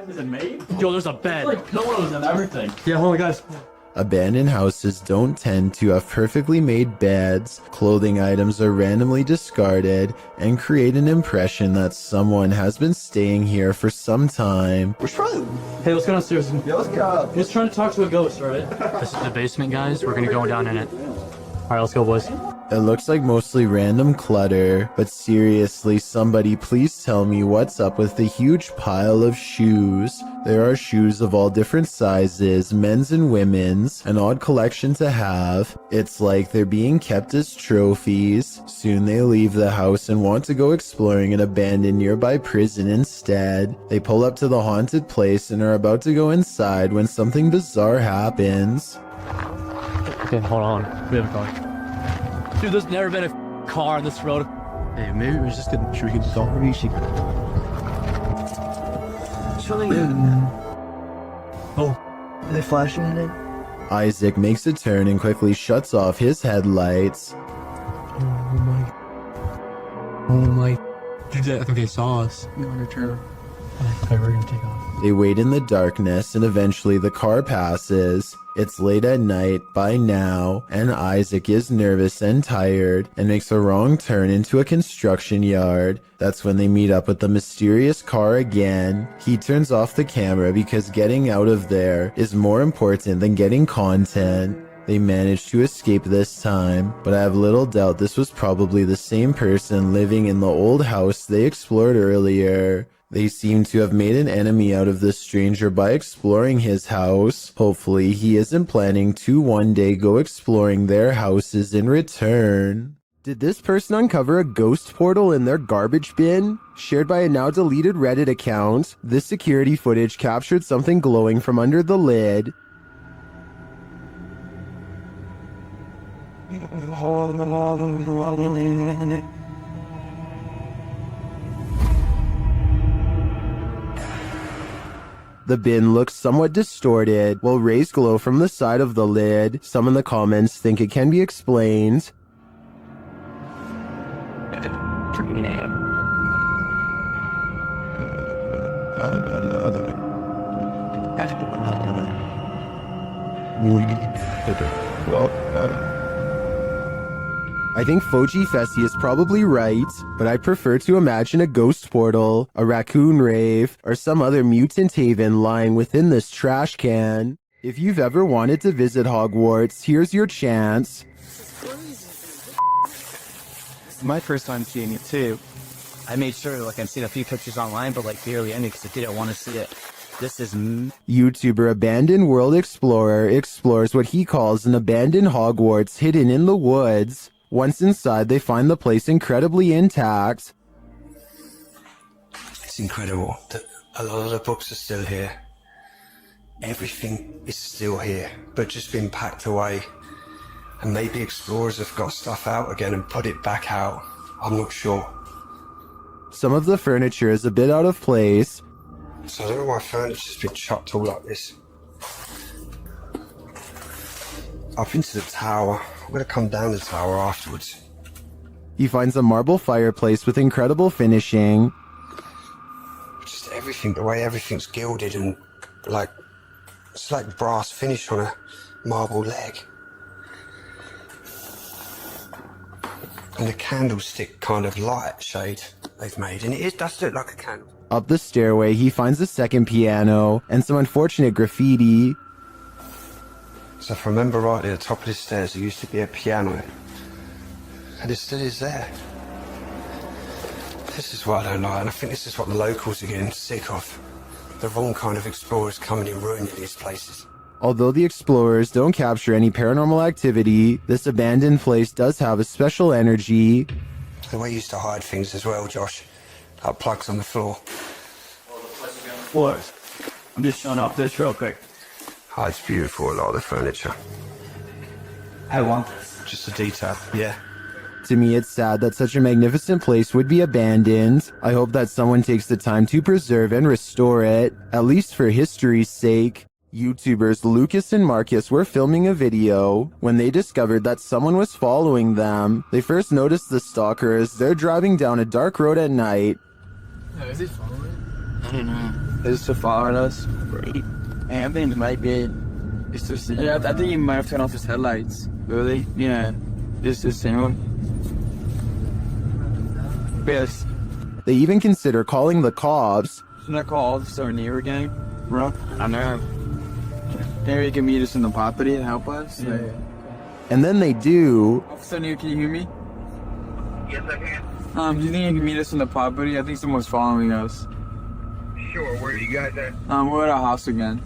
Is it made? Yo, there's a bed. Like pillows and everything. Yeah, hold on, guys. Abandoned houses don't tend to have perfectly made beds, clothing items are randomly discarded, and create an impression that someone has been staying here for some time. Hey, let's go downstairs. Yeah, let's go. Just trying to talk to a ghost, alright? This is the basement, guys. We're gonna go down in it. Alright, let's go, boys. It looks like mostly random clutter, but seriously, somebody please tell me what's up with the huge pile of shoes. There are shoes of all different sizes, men's and women's, an odd collection to have. It's like they're being kept as trophies. Soon they leave the house and want to go exploring an abandoned nearby prison instead. They pull up to the haunted place and are about to go inside when something bizarre happens. Okay, hold on. We have a car. Dude, there's never been a car on this road. Hey, maybe we just should we get the dog releasing? Oh, are they flashing in it? Isaac makes a turn and quickly shuts off his headlights. Oh my. Dude, I think they saw us. We're gonna turn. Okay, we're gonna take off. They wait in the darkness and eventually the car passes. It's late at night by now, and Isaac is nervous and tired and makes a wrong turn into a construction yard. That's when they meet up with the mysterious car again. He turns off the camera because getting out of there is more important than getting content. They manage to escape this time, but I have little doubt this was probably the same person living in the old house they explored earlier. They seem to have made an enemy out of this stranger by exploring his house. Hopefully, he isn't planning to one day go exploring their houses in return. Did this person uncover a ghost portal in their garbage bin? Shared by a now deleted Reddit account, this security footage captured something glowing from under the lid. The bin looks somewhat distorted, while rays glow from the side of the lid. Some in the comments think it can be explained. I think Foji Fessy is probably right, but I prefer to imagine a ghost portal, a raccoon rave, or some other mutant haven lying within this trash can. If you've ever wanted to visit Hogwarts, here's your chance. It's my first time seeing it too. I made sure I've seen a few pictures online, but barely any because I didn't want to see it. This is YouTuber Abandoned World Explorer explores what he calls an abandoned Hogwarts hidden in the woods. Once inside, they find the place incredibly intact. It's incredible that a lot of the books are still here. Everything is still here, but just been packed away. And maybe explorers have got stuff out again and put it back out. I'm not sure. Some of the furniture is a bit out of place. So I don't know why furniture's been chucked all like this. I've been to the tower. I'm gonna come down the tower afterwards. He finds a marble fireplace with incredible finishing. Just everything, the way everything's gilded and it's like brass finish on a marble leg. and the candlestick kind of light shade they've made, and it does look like a candle. Up the stairway, he finds a second piano and some unfortunate graffiti. So if I remember rightly, at the top of the stairs there used to be a piano, and it still is there. This is what I don't like, and I think this is what the locals are getting sick of. The wrong kind of explorers coming and ruining these places. Although the explorers don't capture any paranormal activity, this abandoned place does have a special energy. The way you used to hide things as well, Josh. Like plugs on the floor. Floors. I'm just showing off this real quick. Oh, it's beautiful, a lot of the furniture. I want just a detail, yeah. To me, it's sad that such a magnificent place would be abandoned. I hope that someone takes the time to preserve and restore it, at least for history's sake. YouTubers Lucas and Marcus were filming a video when they discovered that someone was following them. They first noticed the stalker as they're driving down a dark road at night. Is it following? I don't know. Is it following us? I think it might be. It's just, yeah, I think he might have turned off his headlights. Really? Yeah. It's the same one. Yes. They even consider calling the cops. Shouldn't I call Officer Near again, bro? I know. Maybe you can meet us in the property and help us. Yeah. And then they do. Officer Near, can you hear me? Yes, I can. Do you think you can meet us in the property? I think someone's following us. Sure, where are you guys at? We're at our house again.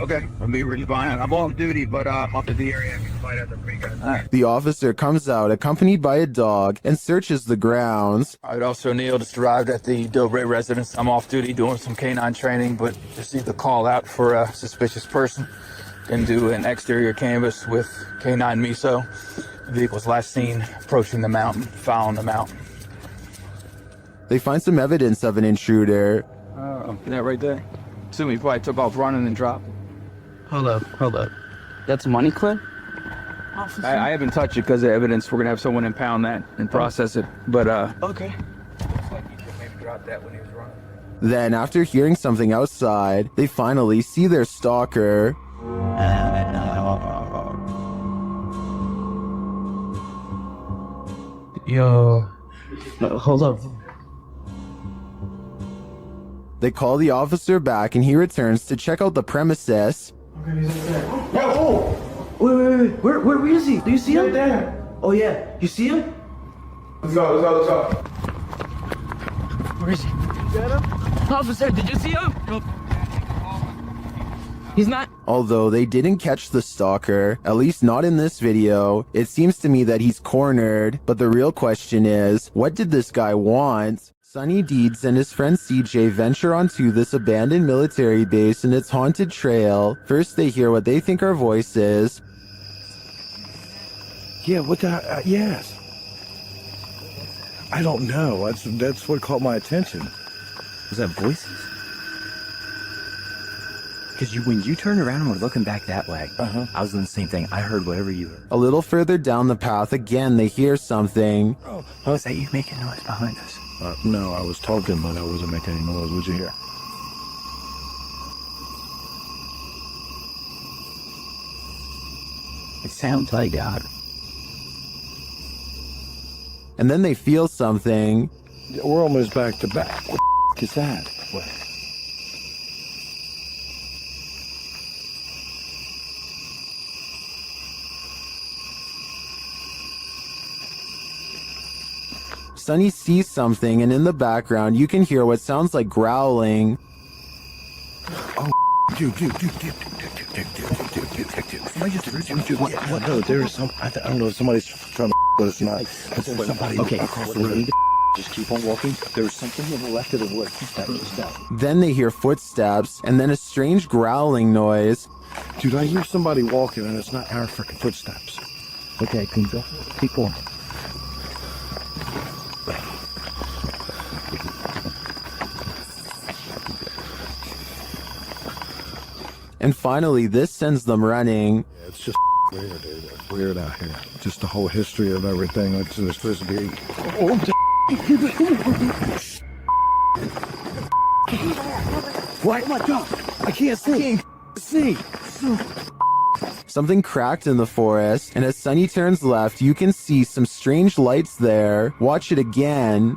Okay, I'll be really fine. I'm on duty, but I'm up to the area. I can find out the free guys. The officer comes out accompanied by a dog and searches the grounds. All right, Officer O'Neill just arrived at the Delray residence. I'm off duty doing some canine training, but received a call out for a suspicious person. Can do an exterior canvass with canine miso. The vehicle was last seen approaching the mountain, following the mountain. They find some evidence of an intruder. That right there. Assume he probably took off running and dropped. Hold up. That's money clip? I haven't touched it because of evidence. We're gonna have someone impound that and process it. But okay. Looks like he maybe dropped that when he was running. Then, after hearing something outside, they finally see their stalker. Yo. Hold up. They call the officer back and he returns to check out the premises. Oh! Wait. Where is he? Do you see him? Right there. Oh, yeah. You see him? Let's go. Where is he? Officer, did you see him? He's not. Although they didn't catch the stalker, at least not in this video, it seems to me that he's cornered. But the real question is, what did this guy want? Sonny Deeds and his friend CJ venture onto this abandoned military base and its haunted trail. First, they hear what they think are voices. Yeah, what the, yes. I don't know, that's what caught my attention. Was that voices? Because when you turned around and were looking back that way, I was doing the same thing. I heard whatever you heard. A little further down the path, again, they hear something. Oh, is that you making noise behind us? No, I was talking, but I wasn't making any noise. What'd you hear? It sounds like God. And then they feel something. We're almost back to back. What the is that? What? Sonny sees something, and in the background, you can hear what sounds like growling. Oh, dude. What? No, there's some. I don't know if somebody's trying to, but it's not. But there's somebody across the road. Just keep on walking. There's something to the left of the wood. Just that. Then they hear footsteps, and then a strange growling noise. Dude, I hear somebody walking, and it's not our freaking footsteps. Okay, keep going. And finally, this sends them running. Yeah, it's just weird, dude. It's weird out here. Just the whole history of everything. It's supposed to be. What? Oh my God! I can't see. Something cracked in the forest, and as Sunny turns left, you can see some strange lights there. Watch it again.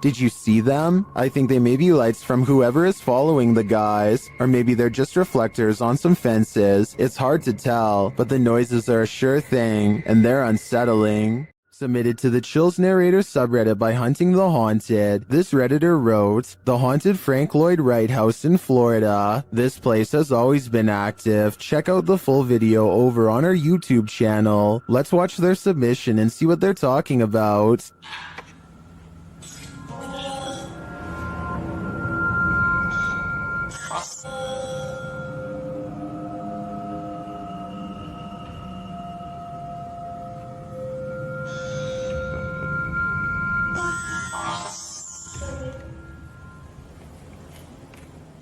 Did you see them? I think they may be lights from whoever is following the guys, or maybe they're just reflectors on some fences. It's hard to tell, but the noises are a sure thing, and they're unsettling. Submitted to the Chills Narrator subreddit by Hunting the Haunted, this Redditor wrote, "The haunted Frank Lloyd Wright house in Florida. This place has always been active. Check out the full video over on our YouTube channel. Let's watch their submission and see what they're talking about."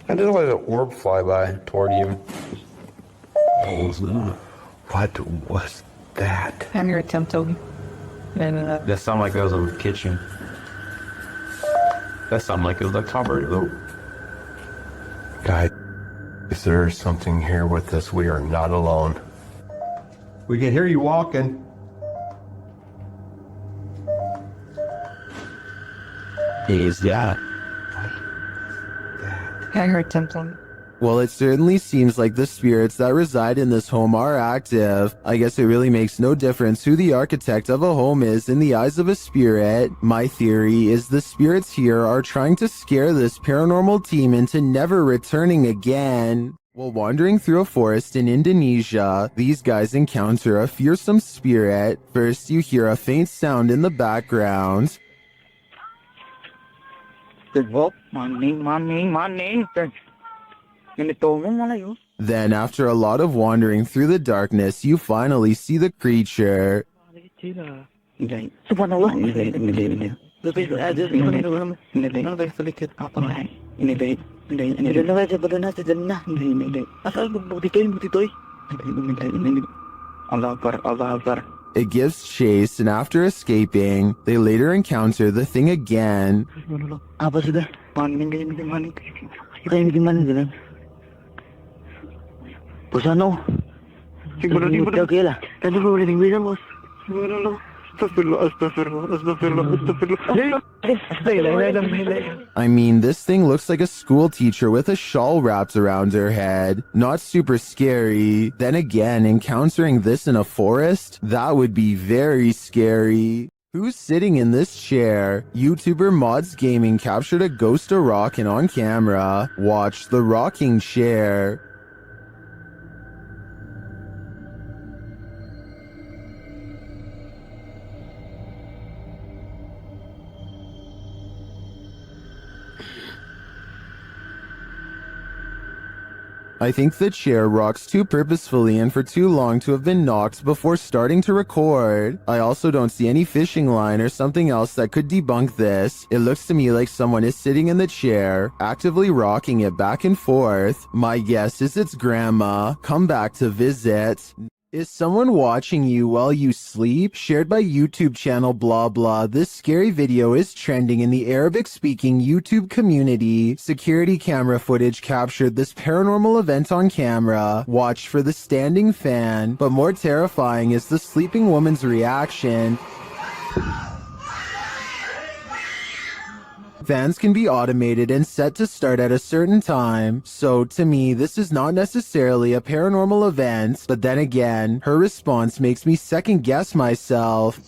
I just let an orb fly by toward you. What was that? I'm your attempt, Toby. That sounded like it was in the kitchen. That sounded like it was like Tom Brady, though. Guys, if there's something here with us, we are not alone. We can hear you walking. Is that? I'm your attempt, Toby. Well, it certainly seems like the spirits that reside in this home are active. I guess it really makes no difference who the architect of a home is in the eyes of a spirit. My theory is the spirits here are trying to scare this paranormal team into never returning again. While wandering through a forest in Indonesia, these guys encounter a fearsome spirit. First, you hear a faint sound in the background. Then, after a lot of wandering through the darkness, you finally see the creature. It gives chase, and after escaping, they later encounter the thing again. I mean, this thing looks like a school teacher with a shawl wrapped around her head. Not super scary. Then again, encountering this in a forest? That would be very scary. Who's sitting in this chair? YouTuber Mods Gaming captured a ghost of rockin' on camera. Watch the rocking chair. I think the chair rocks too purposefully and for too long to have been knocked before starting to record. I also don't see any fishing line or something else that could debunk this. It looks to me like someone is sitting in the chair, actively rocking it back and forth. My guess is it's grandma. Come back to visit. Is someone watching you while you sleep? Shared by YouTube channel blah blah. This scary video is trending in the Arabic-speaking YouTube community. Security camera footage captured this paranormal event on camera. Watch for the standing fan. But more terrifying is the sleeping woman's reaction. Fans can be automated and set to start at a certain time, so to me this is not necessarily a paranormal event, but then again, her response makes me second guess myself.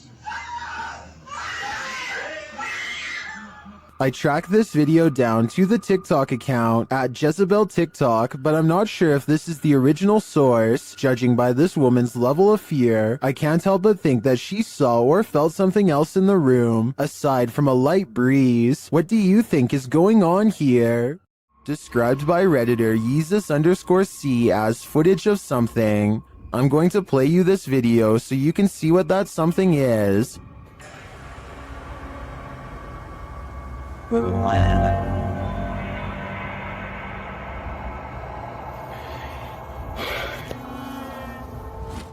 I tracked this video down to the TikTok account at Jezebel TikTok, but I'm not sure if this is the original source. Judging by this woman's level of fear, I can't help but think that she saw or felt something else in the room, aside from a light breeze. What do you think is going on here? Described by Redditor Yeezus_C as footage of something. I'm going to play you this video so you can see what that something is.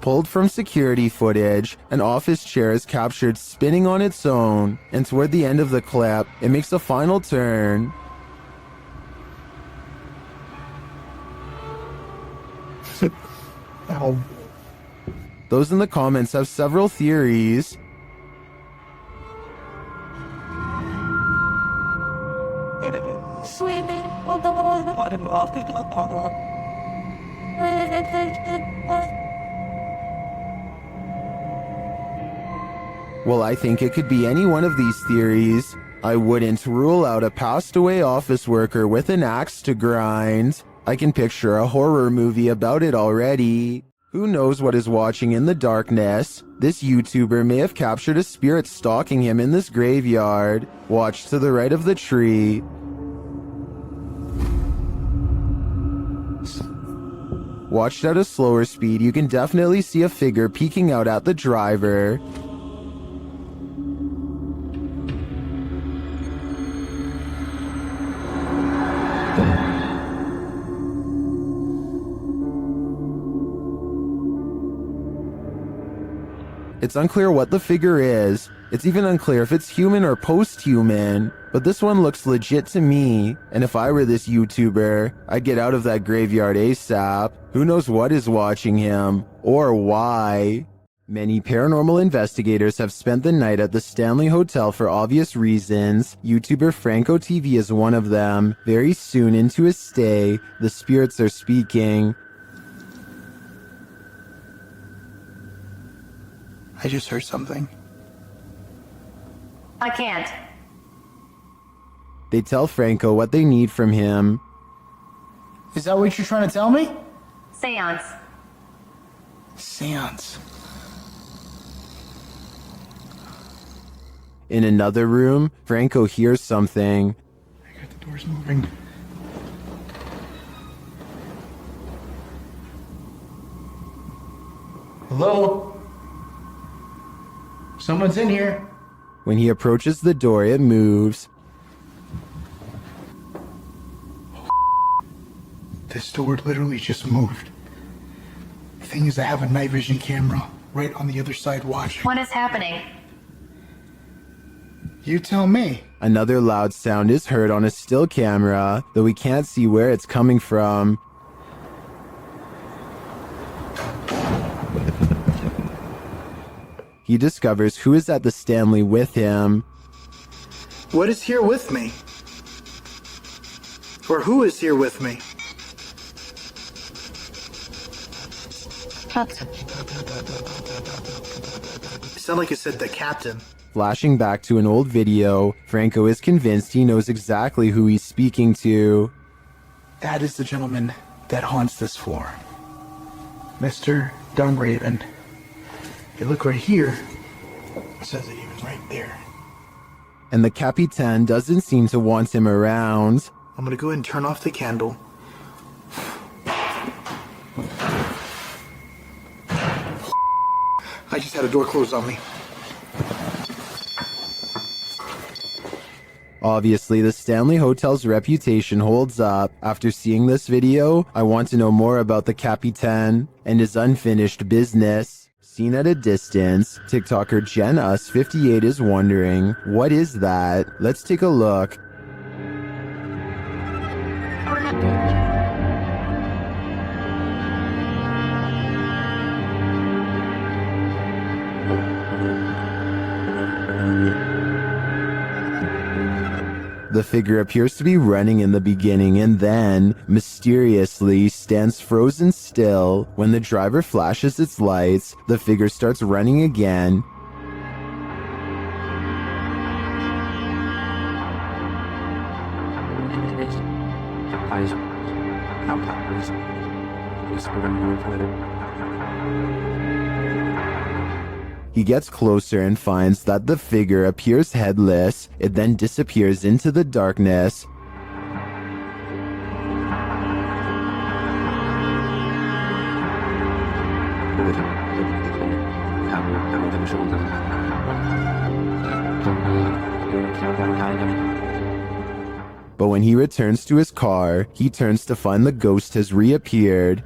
Pulled from security footage, an office chair is captured spinning on its own, and toward the end of the clip, it makes a final turn. Ow. Those in the comments have several theories. Well, I think it could be any one of these theories. I wouldn't rule out a passed away office worker with an axe to grind. I can picture a horror movie about it already. Who knows what is watching in the darkness? This YouTuber may have captured a spirit stalking him in this graveyard. Watch to the right of the tree. Watched at a slower speed, you can definitely see a figure peeking out at the driver. It's unclear what the figure is. It's even unclear if it's human or post-human. But this one looks legit to me. And if I were this YouTuber, I'd get out of that graveyard ASAP. Who knows what is watching him? Or why? Many paranormal investigators have spent the night at the Stanley Hotel for obvious reasons. YouTuber Franco TV is one of them. Very soon into his stay, the spirits are speaking. I just heard something. I can't. They tell Franco what they need from him. Is that what you're trying to tell me? Seance. Seance. In another room, Franco hears something. The door's moving. Hello? Someone's in here. When he approaches the door, it moves. This door literally just moved. The thing is, I have a night vision camera right on the other side watching. What is happening? You tell me. Another loud sound is heard on a still camera, though we can't see where it's coming from. He discovers who is at the Stanley with him. What is here with me? Or who is here with me? Captain. It sounded like it said the captain. Flashing back to an old video, Franco is convinced he knows exactly who he's speaking to. That is the gentleman that haunts this floor. Mr. Dunraven. You look right here, it says it even right there. And the Capitan doesn't seem to want him around. I'm gonna go ahead and turn off the candle. I just had a door closed on me. Obviously, the Stanley Hotel's reputation holds up. After seeing this video, I want to know more about the Capitan and his unfinished business. Seen at a distance, TikToker JenUs58 is wondering, what is that? Let's take a look. The figure appears to be running in the beginning and then, mysteriously, stands frozen still. When the driver flashes its lights, the figure starts running again. He gets closer and finds that the figure appears headless. It then disappears into the darkness. But when he returns to his car, he turns to find the ghost has reappeared.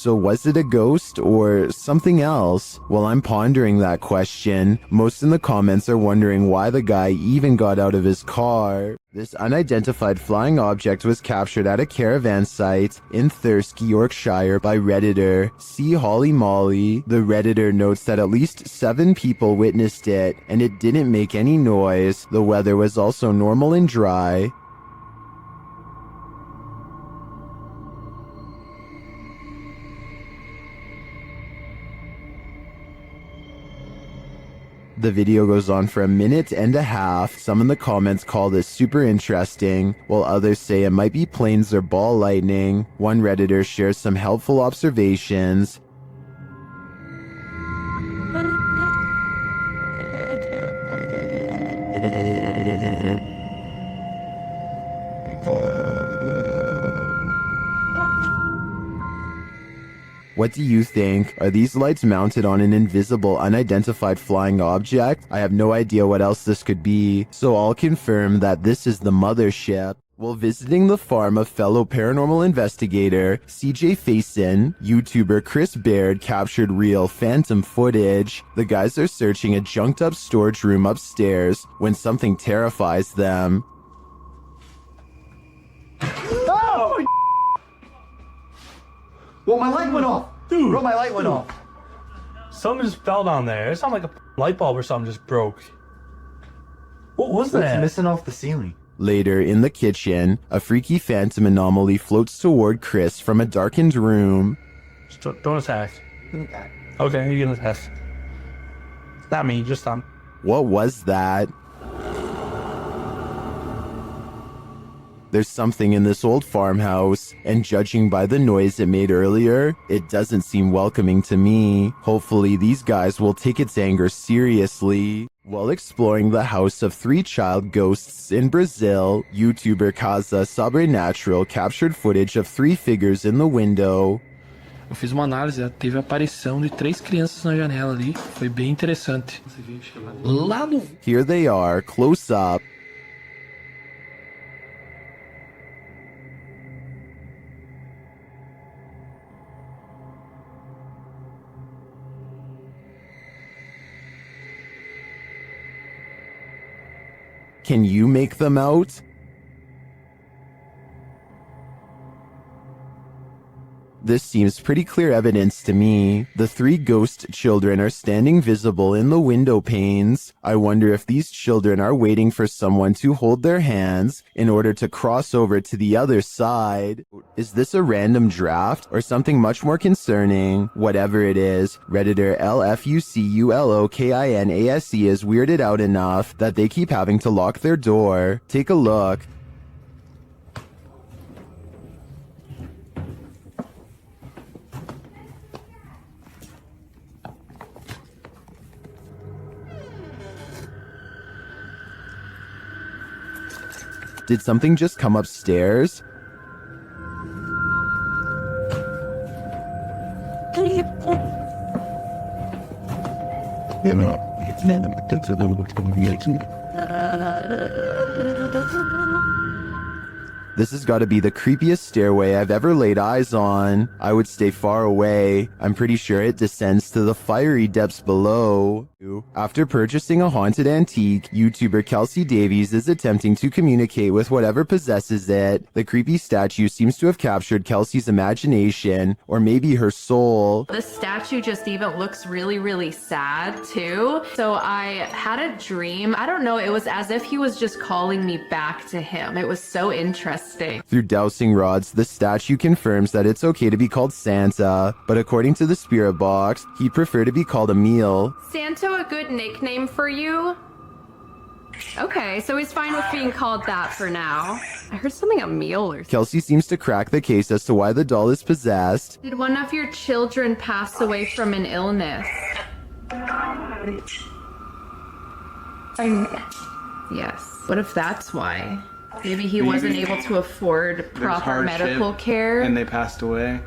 So was it a ghost or something else? While I'm pondering that question, most in the comments are wondering why the guy even got out of his car. This unidentified flying object was captured at a caravan site in Thirsk, Yorkshire by Redditor C. Holly Molly. The Redditor notes that at least 7 people witnessed it, and it didn't make any noise. The weather was also normal and dry. The video goes on for 1.5 minutes. Some in the comments call this super interesting, while others say it might be planes or ball lightning. One Redditor shares some helpful observations. What do you think? Are these lights mounted on an invisible, unidentified flying object? I have no idea what else this could be, so I'll confirm that this is the mothership. While visiting the farm of fellow paranormal investigator CJ Faison, YouTuber Chris Baird captured real phantom footage. The guys are searching a junked up storage room upstairs when something terrifies them. Oh! Well, my light went off. Dude. Bro, my light went off. Something just fell down there. It sounded like a light bulb or something just broke. What was that? What's missing off the ceiling? Later, in the kitchen, a freaky phantom anomaly floats toward Chris from a darkened room. Just don't attack. Okay, you can attack. Not me, just What was that? There's something in this old farmhouse, and judging by the noise it made earlier, it doesn't seem welcoming to me. Hopefully these guys will take its anger seriously. While exploring the house of 3 child ghosts in Brazil, YouTuber Casa Sobrenatural captured footage of 3 figures in the window. Eu fiz uma análise, teve a aparição de 3 crianças na janela ali, foi bem interessante. Lá no... Here they are, close up. Can you make them out? This seems pretty clear evidence to me. The 3 ghost children are standing visible in the window panes. I wonder if these children are waiting for someone to hold their hands in order to cross over to the other side. Is this a random draft or something much more concerning? Whatever it is, Redditor LFUCULOKINASE is weirded out enough that they keep having to lock their door. Take a look. Did something just come upstairs? This has got to be the creepiest stairway I've ever laid eyes on. I would stay far away. I'm pretty sure it descends to the fiery depths below. After purchasing a haunted antique, YouTuber Kelsey Davies is attempting to communicate with whatever possesses it. The creepy statue seems to have captured Kelsey's imagination, or maybe her soul. The statue just even looks really, really sad too. So I had a dream. I don't know, it was as if he was just calling me back to him. It was so interesting. Through dowsing rods, the statue confirms that it's okay to be called Santa, but according to the spirit box, he'd prefer to be called Emil. Santa a good nickname for you? Okay, so he's fine with being called that for now. I heard something Emil or something. Kelsey seems to crack the case as to why the doll is possessed. Did one of your children pass away from an illness? Yes. What if that's why? Maybe he wasn't able to afford proper medical care. And they passed away.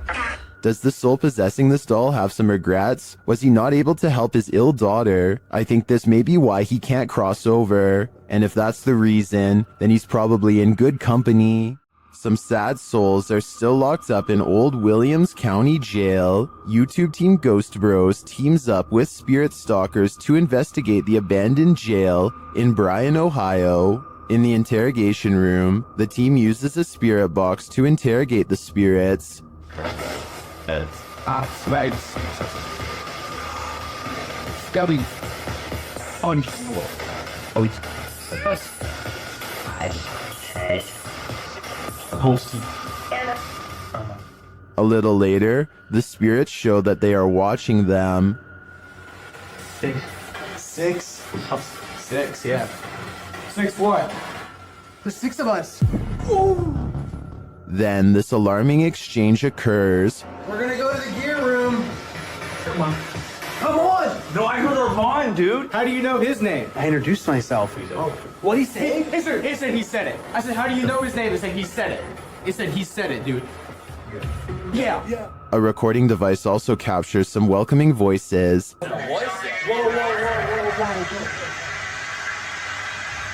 Does the soul possessing this doll have some regrets? Was he not able to help his ill daughter? I think this may be why he can't cross over. And if that's the reason, then he's probably in good company. Some sad souls are still locked up in Old Williams County Jail. YouTube team Ghost Bros teams up with spirit stalkers to investigate the abandoned jail in Bryan, Ohio. In the interrogation room, the team uses a spirit box to interrogate the spirits. Scubby. On. A little later, the spirits show that they are watching them. Six, yeah. 6 what? The 6 of us. Ooh. Then this alarming exchange occurs. We're gonna go to the gear room. Come on. Come on! No, I heard Armand, dude. How do you know his name? I introduced myself. Oh. What'd he say? He said he said it. I said, how do you know his name? He said he said it. He said he said it, dude. Yeah. A recording device also captures some welcoming voices.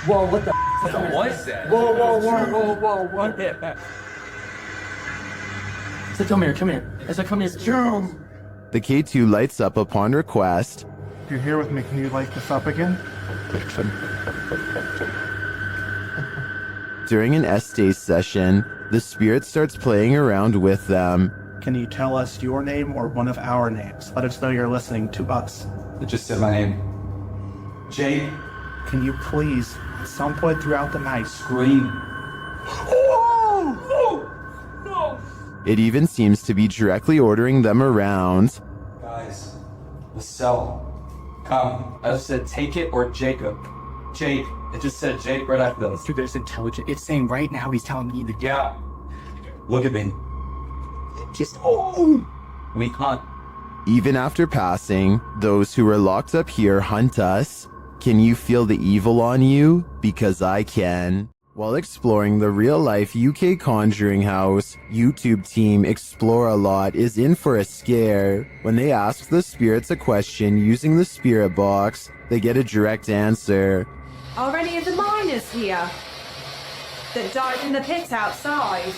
Whoa, what the was that? Whoa, what? I said, come here. I said, come here. Jerome. The K2 lights up upon request. If you're here with me, can you light this up again? During an S-Day session, the spirit starts playing around with them. Can you tell us your name or one of our names? Let us know you're listening to us. It just said my name. Jake. Can you please, at some point throughout the night, Scream. It even seems to be directly ordering them around. Guys, the cell. Come. I just said take it or Jacob. Jake. It just said Jake right after this. Dude, there's intelligent. It's saying right now he's telling me the Yeah. Look at me. just We hunt. Even after passing, those who are locked up here hunt us. Can you feel the evil on you? Because I can. While exploring the real-life UK Conjuring House, YouTube team Explore a Lot is in for a scare. When they ask the spirits a question using the spirit box, they get a direct answer. Are any of the miners here that died in the pit outside?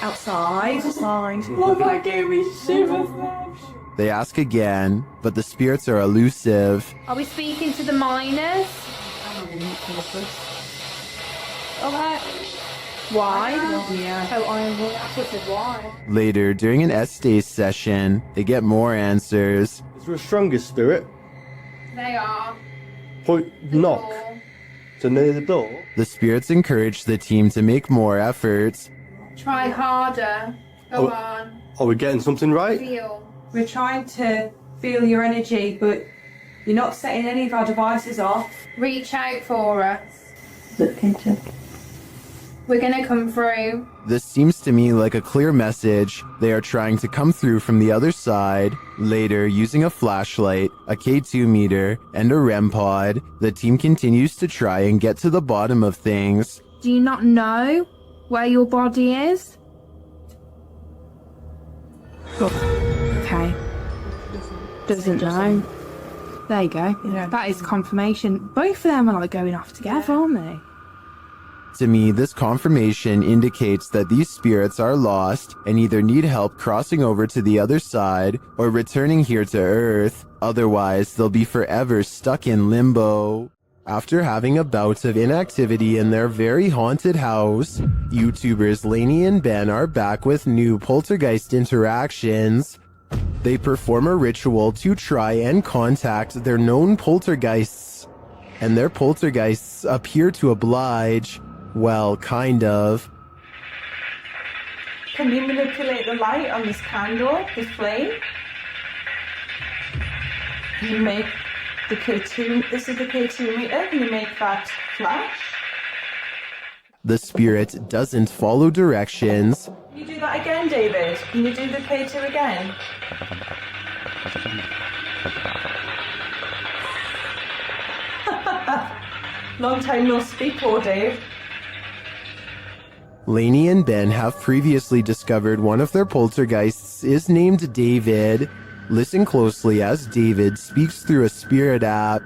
Outside? Look, that gave me shivers. They ask again, but the spirits are elusive. Are we speaking to the miners? Okay. Why? Yeah. Oh, why? Later, during an S-Day session, they get more answers. Is there a stronger spirit? They are. Point knock. So near the door. The spirits encourage the team to make more efforts. Try harder. Go on. Are we getting something right? Feel. We're trying to feel your energy, but you're not setting any of our devices off. Reach out for us. Look into. We're gonna come through. This seems to me like a clear message. They are trying to come through from the other side. Later, using a flashlight, a K2 meter, and a REM pod, the team continues to try and get to the bottom of things. Do you not know where your body is? Okay. Doesn't know. There you go. That is confirmation. Both of them are like going off together, aren't they? To me, this confirmation indicates that these spirits are lost and either need help crossing over to the other side or returning here to Earth. Otherwise, they'll be forever stuck in limbo. After having a bout of inactivity in their very haunted house, YouTubers Lainey and Ben are back with new poltergeist interactions. They perform a ritual to try and contact their known poltergeists, and their poltergeists appear to oblige. Well, kind of. Can you manipulate the light on this candle, this flame? You make the K2, this is the K2 meter, you make that flash. The spirit doesn't follow directions. Can you do that again, David? Can you do the K2 again? Long time no speak, poor Dave. Lainey and Ben have previously discovered one of their poltergeists is named David. Listen closely as David speaks through a spirit app.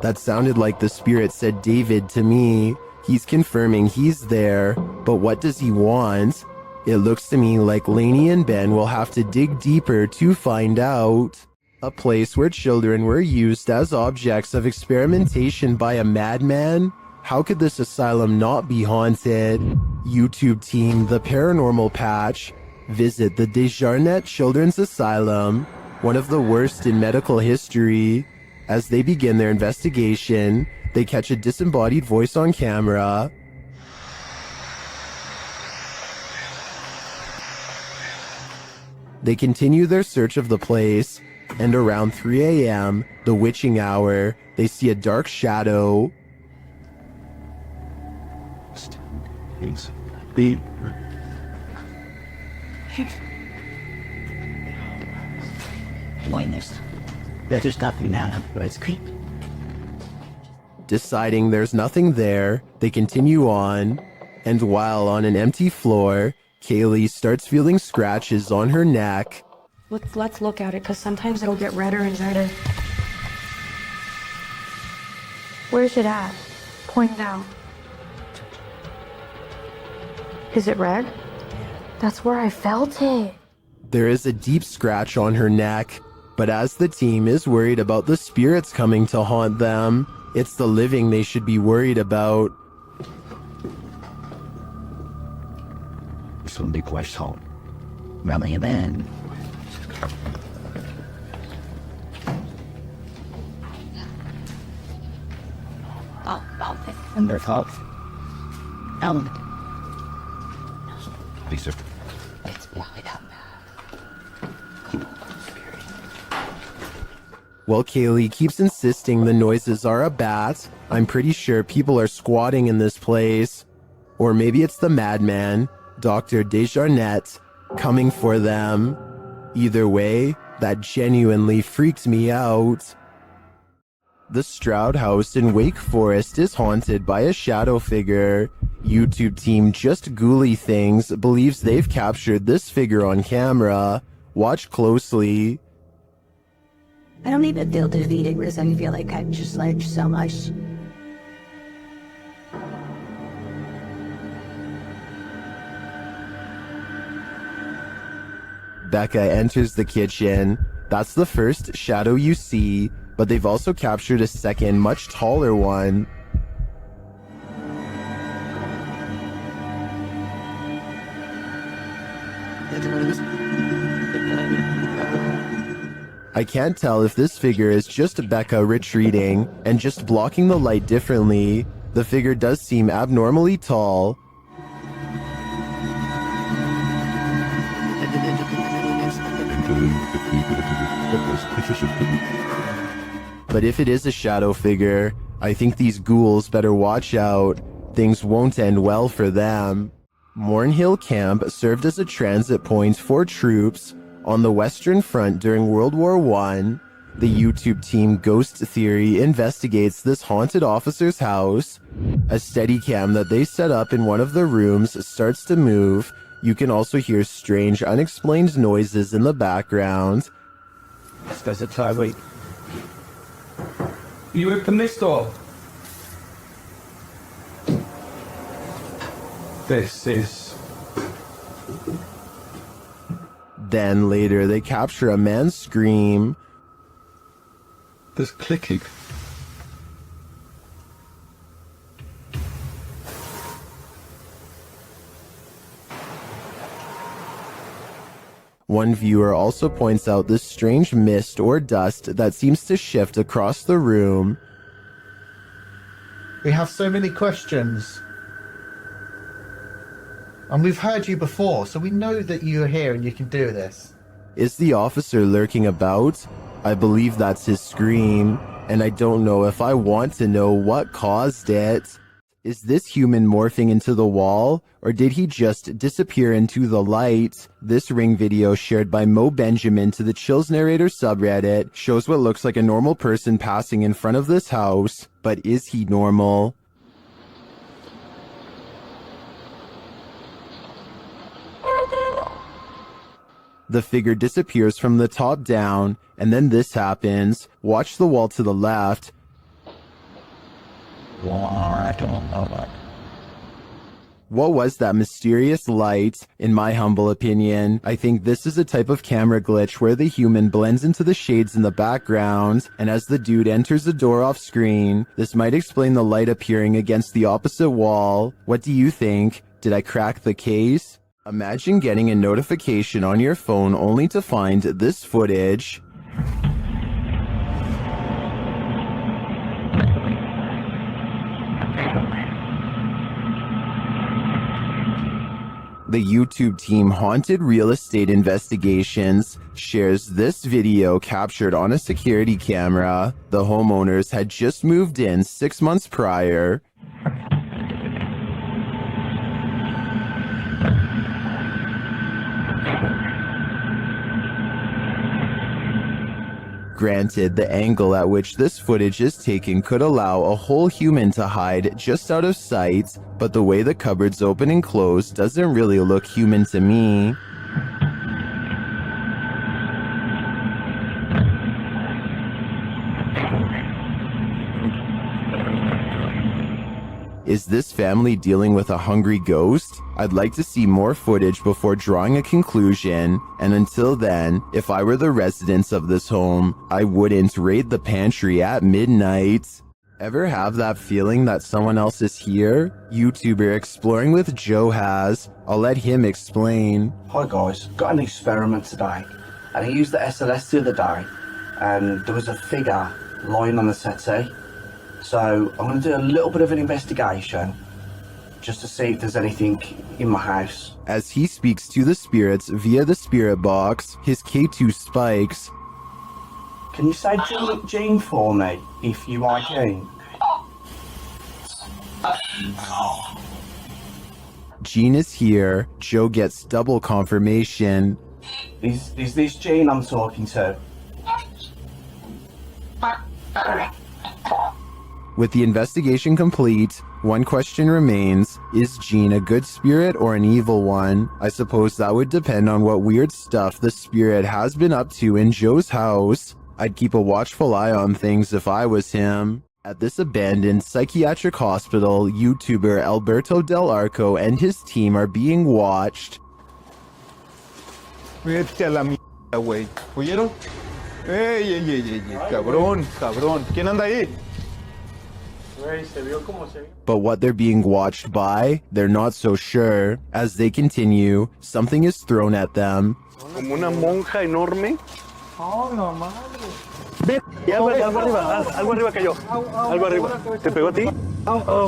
That sounded like the spirit said David to me. He's confirming he's there, but what does he want? It looks to me like Lainey and Ben will have to dig deeper to find out. A place where children were used as objects of experimentation by a madman? How could this asylum not be haunted? YouTube team, The Paranormal Patch. Visit the Desjardins Children's Asylum, one of the worst in medical history. As they begin their investigation, they catch a disembodied voice on camera. They continue their search of the place, and around 3 a.m., the witching hour, they see a dark shadow. Blindness. Better stop you now, it's creepy. Deciding there's nothing there, they continue on, and while on an empty floor, Kaylee starts feeling scratches on her neck. Let's look at it, because sometimes it'll get redder and redder. Where's it at? Point down. Is it red? That's where I felt it. There is a deep scratch on her neck, but as the team is worried about the spirits coming to haunt them, it's the living they should be worried about. Some big question. Running in. And their thoughts. Alan. Lisa. It's blowing up. While Kaylee keeps insisting the noises are a bat, I'm pretty sure people are squatting in this place. Or maybe it's the madman, Dr. Desjardins, coming for them. Either way, that genuinely freaked me out. The Stroud House in Wake Forest is haunted by a shadow figure. YouTube team Just Ghouly Things believes they've captured this figure on camera. Watch closely. I don't even feel defeated because I feel like I've just learned so much. Becca enters the kitchen. That's the first shadow you see, but they've also captured a second, much taller one. I can't tell if this figure is just Becca retreating and just blocking the light differently. The figure does seem abnormally tall. But if it is a shadow figure, I think these ghouls better watch out. Things won't end well for them. Mornhill Camp served as a transit point for troops on the Western Front during World War I. The YouTube team Ghost Theory investigates this haunted officer's house. A Steadicam that they set up in one of the rooms starts to move. You can also hear strange, unexplained noises in the background. Ska se ta wait. You öppnar this door. This is... Then later they capture a man's scream. There's clicking. One viewer also points out this strange mist or dust that seems to shift across the room. We have so many questions. And we've heard you before, so we know that you're here and you can do this. Is the officer lurking about? I believe that's his scream, and I don't know if I want to know what caused it. Is this human morphing into the wall, or did he just disappear into the light? This Ring video shared by Mo Benjamin to the Chills Narrator subreddit shows what looks like a normal person passing in front of this house, but is he normal? The figure disappears from the top down, and then this happens. Watch the wall to the left. What was that mysterious light? In my humble opinion, I think this is a type of camera glitch where the human blends into the shades in the background, and as the dude enters the door off screen, this might explain the light appearing against the opposite wall. What do you think? Did I crack the case? Imagine getting a notification on your phone only to find this footage. The YouTube team Haunted Real Estate Investigations shares this video captured on a security camera. The homeowners had just moved in 6 months prior. Granted, the angle at which this footage is taken could allow a whole human to hide just out of sight, but the way the cupboards open and close doesn't really look human to me. Is this family dealing with a hungry ghost? I'd like to see more footage before drawing a conclusion, and until then, if I were the residents of this home, I wouldn't raid the pantry at midnight. Ever have that feeling that someone else is here? YouTuber Exploring with Joe has. I'll let him explain. Hi guys, got an experiment today, and I used the SLS the other day, and there was a figure lying on the settee. So I'm going to do a little bit of an investigation just to see if there's anything in my house. As he speaks to the spirits via the spirit box, his K2 spikes. Can you say Jean for me, if you are Jean? Jean is here. Joe gets double confirmation. Is this Jean I'm talking to? With the investigation complete, one question remains. Is Jean a good spirit or an evil one? I suppose that would depend on what weird stuff the spirit has been up to in Joe's house. I'd keep a watchful eye on things if I was him. At this abandoned psychiatric hospital, YouTuber Alberto Del Arco and his team are being watched. Vete a la mierda, güey. ¿Oyeron? ¡Ey, ey, ey, ey! ¡Cabrón, cabrón! ¿Quién anda ahí? But what they're being watched by, they're not so sure. As they continue, something is thrown at them. Como una monja enorme. Oh, no madre. Algo arriba cayó. Algo arriba. ¿Te pegó a ti?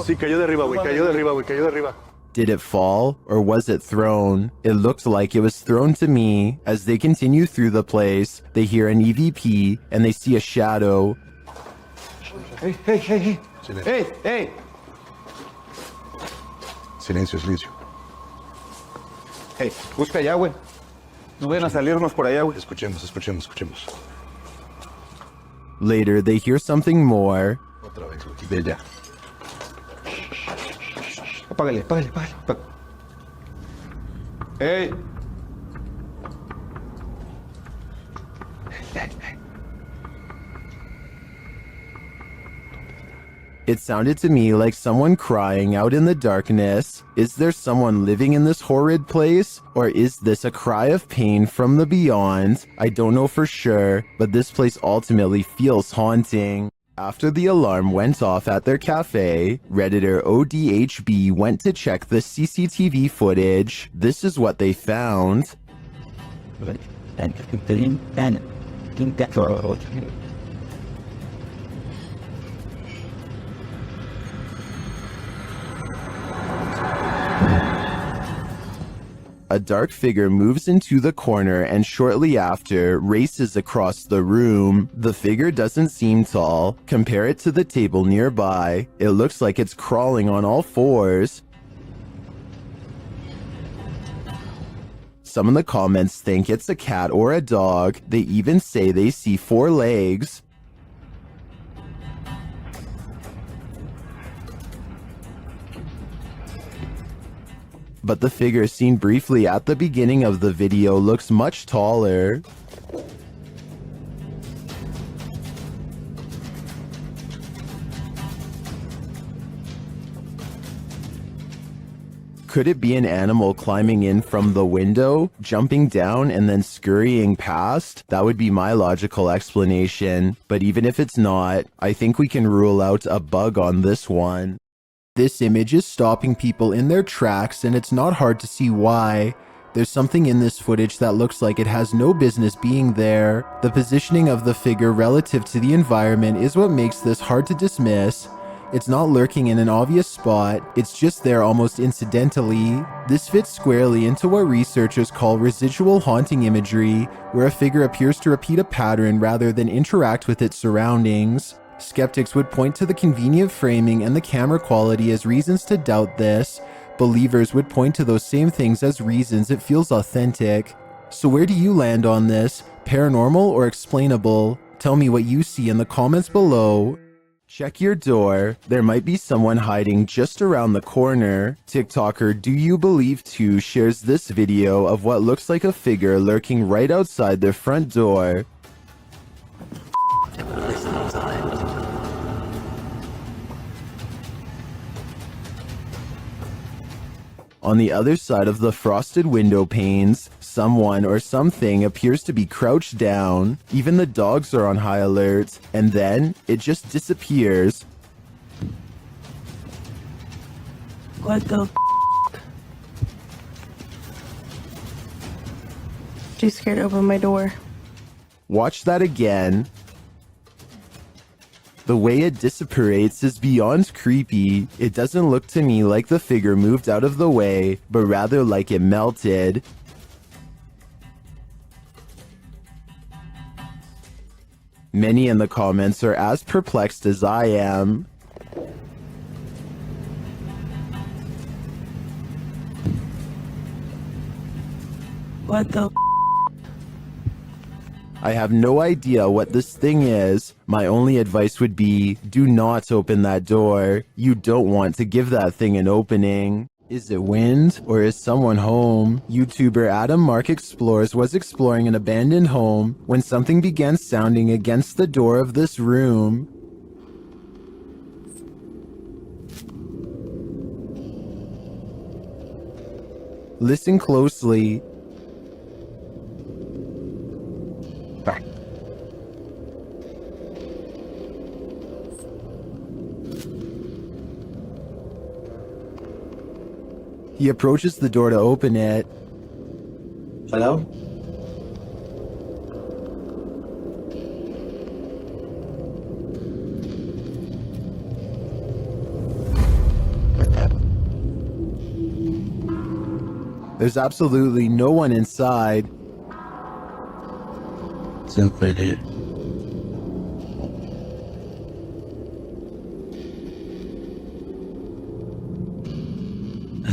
Sí, cayó de arriba, güey. Cayó de arriba, güey. Cayó de arriba. Did it fall, or was it thrown? It looked like it was thrown to me. As they continue through the place, they hear an EVP, and they see a shadow. Hey, hey, hey, hey. Silencio. Hey, hey. Silencio, silencio. Hey, busca allá, güey. No vayan a salirnos por allá, güey. Escuchemos. Later, they hear something more. Otra vez, Lucky. Ve ya. Apágale. Hey. It sounded to me like someone crying out in the darkness. Is there someone living in this horrid place? Or is this a cry of pain from the beyond? I don't know for sure, but this place ultimately feels haunting. After the alarm went off at their cafe, Redditor ODHB went to check the CCTV footage. This is what they found. A dark figure moves into the corner and shortly after races across the room. The figure doesn't seem tall. Compare it to the table nearby. It looks like it's crawling on all fours. Some in the comments think it's a cat or a dog. They even say they see 4 legs. But the figure seen briefly at the beginning of the video looks much taller. Could it be an animal climbing in from the window, jumping down, and then scurrying past? That would be my logical explanation. But even if it's not, I think we can rule out a bug on this one. This image is stopping people in their tracks, and it's not hard to see why. There's something in this footage that looks like it has no business being there. The positioning of the figure relative to the environment is what makes this hard to dismiss. It's not lurking in an obvious spot, it's just there almost incidentally. This fits squarely into what researchers call residual haunting imagery, where a figure appears to repeat a pattern rather than interact with its surroundings. Skeptics would point to the convenient framing and the camera quality as reasons to doubt this. Believers would point to those same things as reasons it feels authentic. So where do you land on this? Paranormal or explainable? Tell me what you see in the comments below. Check your door. There might be someone hiding just around the corner. TikToker Do You Believe 2 shares this video of what looks like a figure lurking right outside their front door. On the other side of the frosted window panes, someone or something appears to be crouched down. Even the dogs are on high alert, and then it just disappears. What the Too scared to open my door. Watch that again. The way it disapparates is beyond creepy. It doesn't look to me like the figure moved out of the way, but rather like it melted. Many in the comments are as perplexed as I am. What the I have no idea what this thing is. My only advice would be, do not open that door. You don't want to give that thing an opening. Is it wind, or is someone home? YouTuber Adam Mark Explores was exploring an abandoned home when something began sounding against the door of this room. Listen closely. He approaches the door to open it. Hello? There's absolutely no one inside. Simply did.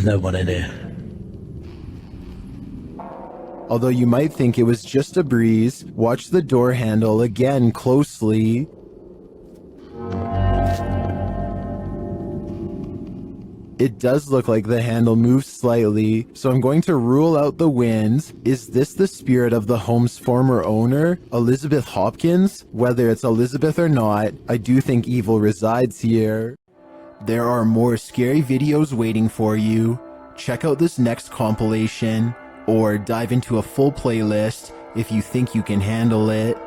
There's nobody there. Although you might think it was just a breeze, watch the door handle again closely. It does look like the handle moves slightly, so I'm going to rule out the wind. Is this the spirit of the home's former owner, Elizabeth Hopkins? Whether it's Elizabeth or not, I do think evil resides here. There are more scary videos waiting for you. Check out this next compilation, or dive into a full playlist if you think you can handle it.